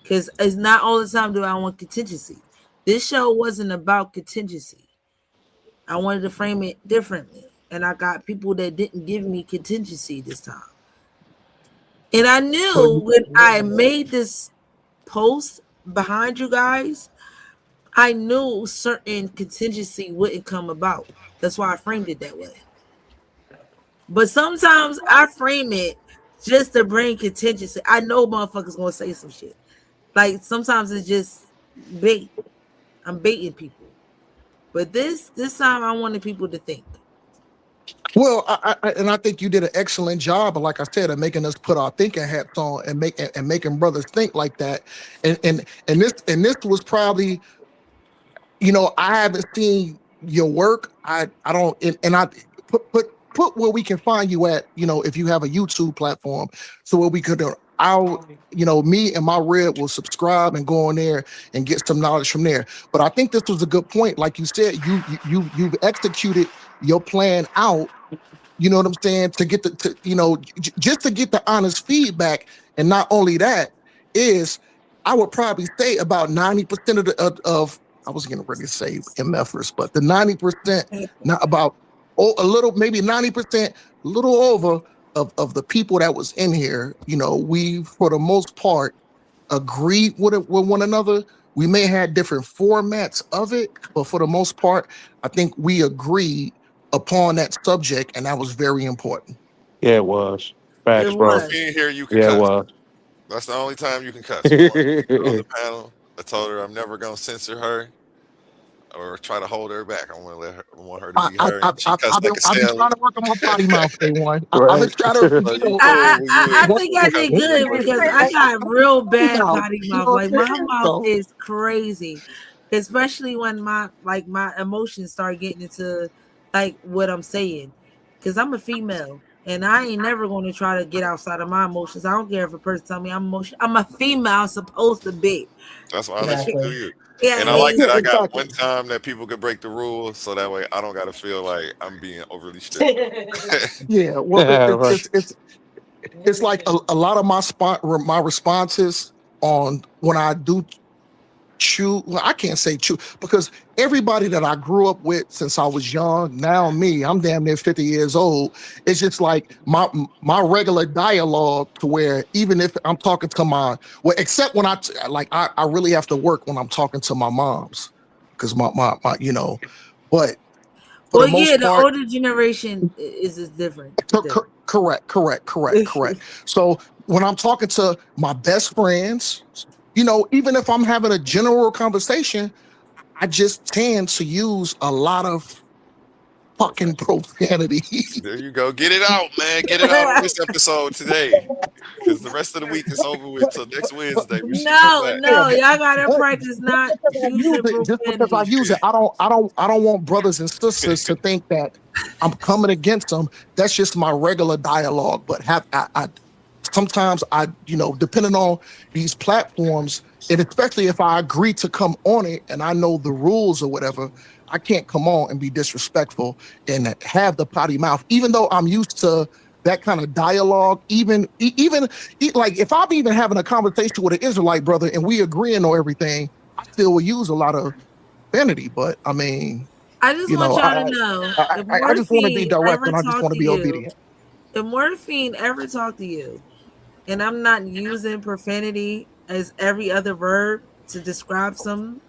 because it's not all the time do I want contingency. This show wasn't about contingency. I wanted to frame it differently, and I got people that didn't give me contingency this time. And I knew when I made this post behind you guys, I knew certain contingency wouldn't come about. That's why I framed it that way. But sometimes I frame it just to bring contingency. I know motherfuckers gonna say some shit. Like sometimes it's just bait. I'm baiting people. But this time I wanted people to think. Well, I think you did an excellent job, like I said, of making us put our thinking hats on and making brothers think like that. And this was probably, I haven't seen your work. I don't, and I put where we can find you at, if you have a YouTube platform, so where we could, I'll, me and my red will subscribe and go on there and get some knowledge from there. But I think this was a good point. Like you said, you've executed your plan out, you know what I'm saying, to get just to get the honest feedback. And not only that is, I would probably say about 90% of I was getting ready to say MFers, but the 90%, not about, a little, maybe 90%, a little over of the people that was in here, we for the most part agreed with one another. We may have different formats of it, but for the most part, I think we agreed upon that subject, and that was very important. Yeah, it was. It Facts, bro. was. Being here, you can Yeah, it cuss. was. That's the only time you can cuss. We want her on the panel. I told her I'm never gonna censor her or try to hold her back. I want her to I, be I, her. I, And she I, cussed I've been, like a I've been sailor. trying to work on my potty mouth, day one. I've been Right. trying to, So you cool when you I in. think You I can cuss did with good anybody. because I got real bad mouth. potty You mouth. know what Like I'm my saying? mouth So is crazy, especially when my emotions start getting into like what I'm saying. Because I'm a female and I ain't never going to try to get outside of my emotions. I don't care if a person tell me I'm emotional. I'm a female. I'm supposed to be. That's why I let you do exactly. you. Yeah, And I I like mean, that yeah, I got exactly. one time that people could break the rules, so that way I don't got to feel like I'm being overly strict. Yeah, well, Right. it's like a lot of my responses on when I do chew. Well, I can't say chew because everybody that I grew up with since I was young, now me, I'm damn near 50 years old. It's just like my regular dialogue to where even if I'm talking to well, except when I really have to work when I'm talking to my moms because my but for the well, yeah, most the part, older generation is different still. correct. So when I'm talking to my best friends, even if I'm having a general conversation, I just tend to use a lot of fucking profanity. There you go. Get it out, man. Get it out on this episode today. Because the rest of the week is over with. So next but, Wednesday, we should come No, back. yeah, no, y'all gotta but practice not using just because I profanity. use it, I don't want brothers and sisters to think that I'm coming against them. That's just my regular dialogue. But I sometimes depending on these platforms, and especially if I agree to come on it and I know the rules or whatever, I can't come on and be disrespectful and have the potty mouth, even though I'm used to that kind of dialogue, like if I'm even having a conversation with an Israelite brother and we agreeing on everything, I still will use a lot of vanity. But I mean, I just you want know, y'all to know if I just want to be Morphine direct ever and I just talked want to to be you, obedient. if Morphine ever talked to you, and I'm not using profanity as every other verb to describe something,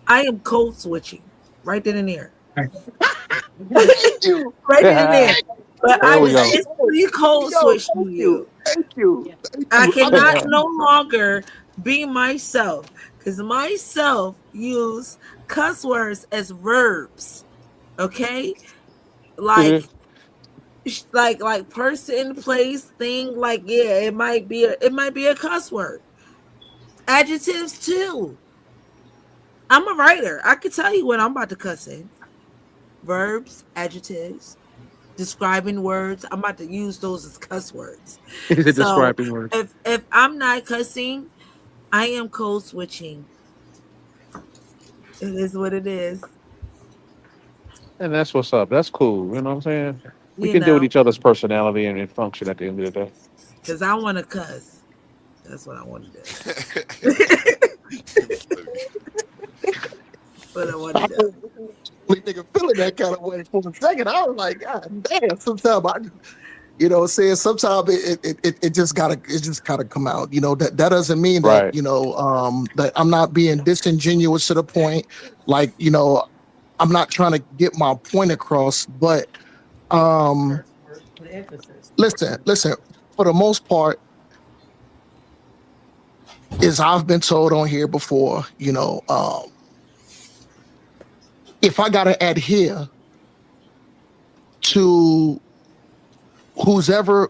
I am code switching right then and there. Thank you. Right then and there. But There I we just go. instantly code Yo, switched thank you. you. Thank you. Yeah. Thank I you. I'm cannot no longer be myself because myself use cuss words as verbs. Okay, like Mhm. like person, place, thing. Like yeah, it might be a cuss word. Adjectives too. I'm a writer. I can tell you when I'm about to cuss in. Verbs, adjectives, describing words. I'm about to use those as cuss words. Is it So describing words? if I'm not cussing, I am code switching. It is what it is. And that's what's up. That's cool. You know what I'm saying? We You can deal with know, each other's personality and function at the end of the day. because I want to cuss. That's what I want to do. You funny. What I want to I do. was really nigga feeling that kind of way for a second. I was like, God damn, sometimes saying sometimes it just gotta come out. That doesn't mean that, Right. that I'm not being disingenuous to the point. Like, I'm not trying to get my point across, but um With emphasis. listen, for the most part, is I've been told on here before, if I gotta adhere to who's ever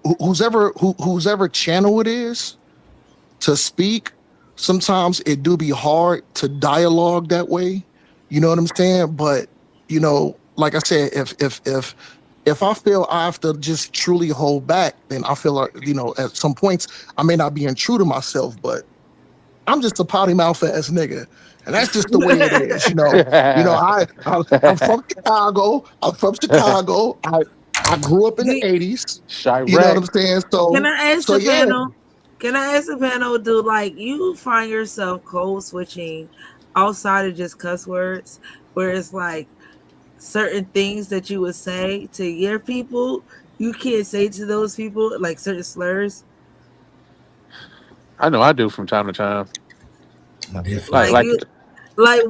channel it is to speak, sometimes it do be hard to dialogue that way. You know what I'm saying? But like I said, if I feel I have to just truly hold back, then I feel like, at some points I may not be true to myself, but I'm just a potty mouth ass nigga. And that's just the way it is, I'm from Chicago. I'm from Chicago. I grew up in the Do, 80s. You know what Chirac. I'm saying? can So I ask so the yeah. panel? Can I ask the panel? Do like you find yourself code switching outside of just cuss words, where it's like certain things that you would say to your people, you can't say to those people, like certain slurs. I know I do from time to time. Like, Like Definitely. like, you, like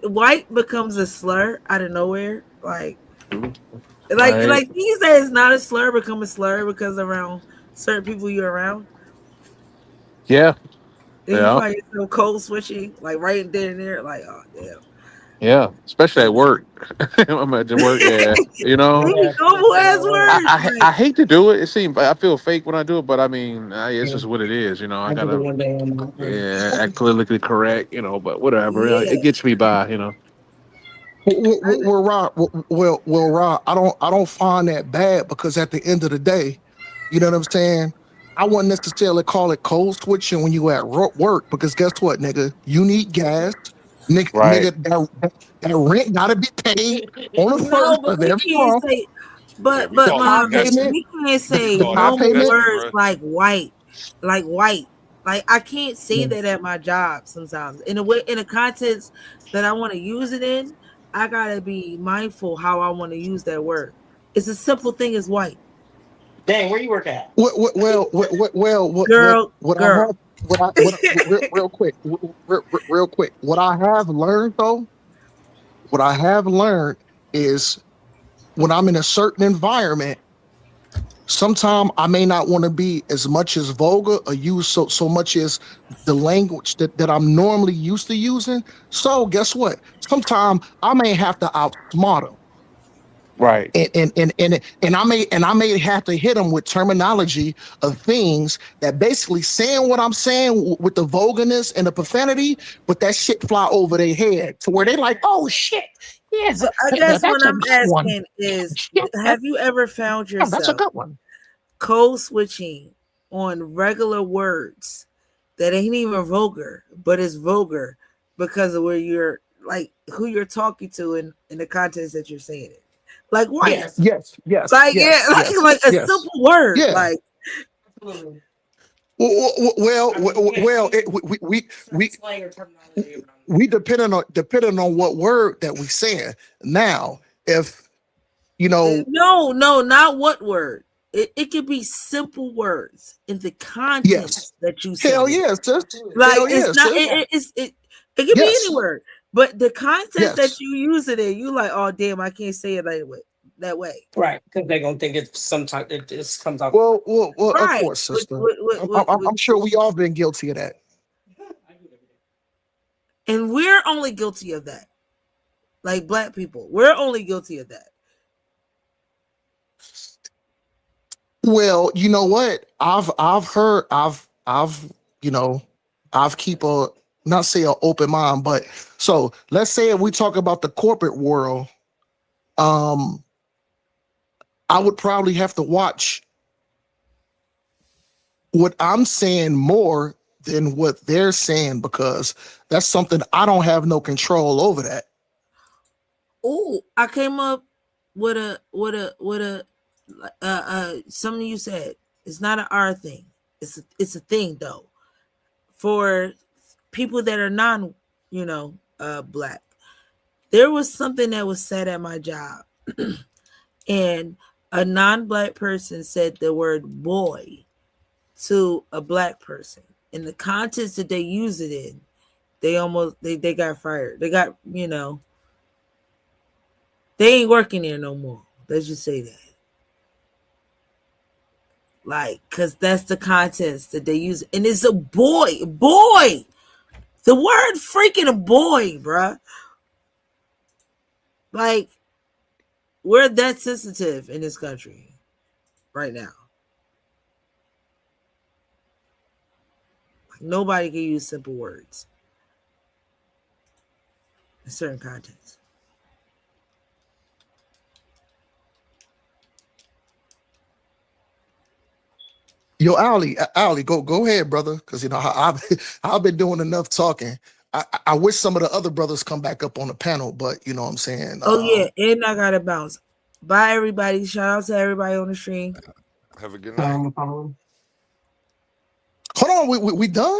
white becomes a slur out of nowhere. like, Like these days, not a slur become a slur because around certain people you're around. yeah, Then you yeah, find yourself code switching, like right there and there, like oh damn. yeah. Especially at work. I'm at the work. Yeah, you know. Any normal ass words, I hate to do it. It seems I feel fake when I do it, but I mean, it's just what it is. I gotta act politically correct. But whatever. yeah. It gets me by. Well, well, Rob, Rob, I don't find that bad because at the end of the day, you know what I'm saying? I wouldn't necessarily call it cold switching when you at work because guess what, nigga? You need gas, Right. nigga. That rent gotta be paid on the No, first but of we every can't month. say, Yeah, we The call it car payment, we can't we say the call that car normal payment. finessing, words bro. like white. Like I can't say that at my job sometimes. In a way, in a context that I want to use it in, I gotta be mindful how I want to use that word. It's a simple thing as white. Dang, where you work at? What I Girl. have, real quick, real quick, what I have learned is when I'm in a certain environment, sometimes I may not want to be as much as vulgar or use so much as the language that I'm normally used to using. So guess what? Sometimes I may have to outsmart them. Right. And I may have to hit them with terminology of things that basically saying what I'm saying with the vulgarness and the profanity, but that shit fly over their head to where they like, oh shit, yeah, So I guess what that's a I'm good one. asking is, Shit, have you ever found that's a yourself good one. code switching on regular words that ain't even vulgar, but it's vulgar because of where you're like who you're talking to in the context that you're saying it. like white. Yes. Yes, yes, Like yes, yes, like a yes. simple word. Yeah. Like Absolutely. Well, I mean, you can't well, use we slang or terminology around. we depending on what word that we saying. Now, if you know, no, not what word. It could be simple words in the yes, context that you said hell it. yes, sis. Like Hell it's yes, not sis. it could be Yes, any word, but the context that yes. you use it in, you like, oh damn, I can't say it that way. Right, because they're gonna think it's sometimes it just comes out. Well, of Right. course, sister. With I'm sure we all been guilty of that. and we're only guilty of that. Like black people, we're only guilty of that. Well, you know what? I've heard you know I've keep a not say an open mind, but so let's say if we talk about the corporate world, um, I would probably have to watch what I'm saying more than what they're saying because that's something I don't have no control over that. Oh, I came up with a something you said. It's not an R thing. It's a thing though. For people that are non, black. There was something that was said at my job, and a non-black person said the word boy to a black person. In the context that they use it in, they got fired. They got, they ain't working there no more. Let's just say that. Like, cause that's the context that they use. And it's a boy. Boy. The word freaking a boy, bruh. Like, we're that sensitive in this country right now. Like, nobody can use simple words in certain contexts. Yo, Ali, go ahead, brother, because I've been doing enough talking. I wish some of the other brothers come back up on the panel, but you know what I'm saying. Oh yeah, and I gotta bounce. Bye everybody. Shout out to everybody on the stream. Have a good night. Hold on, we done?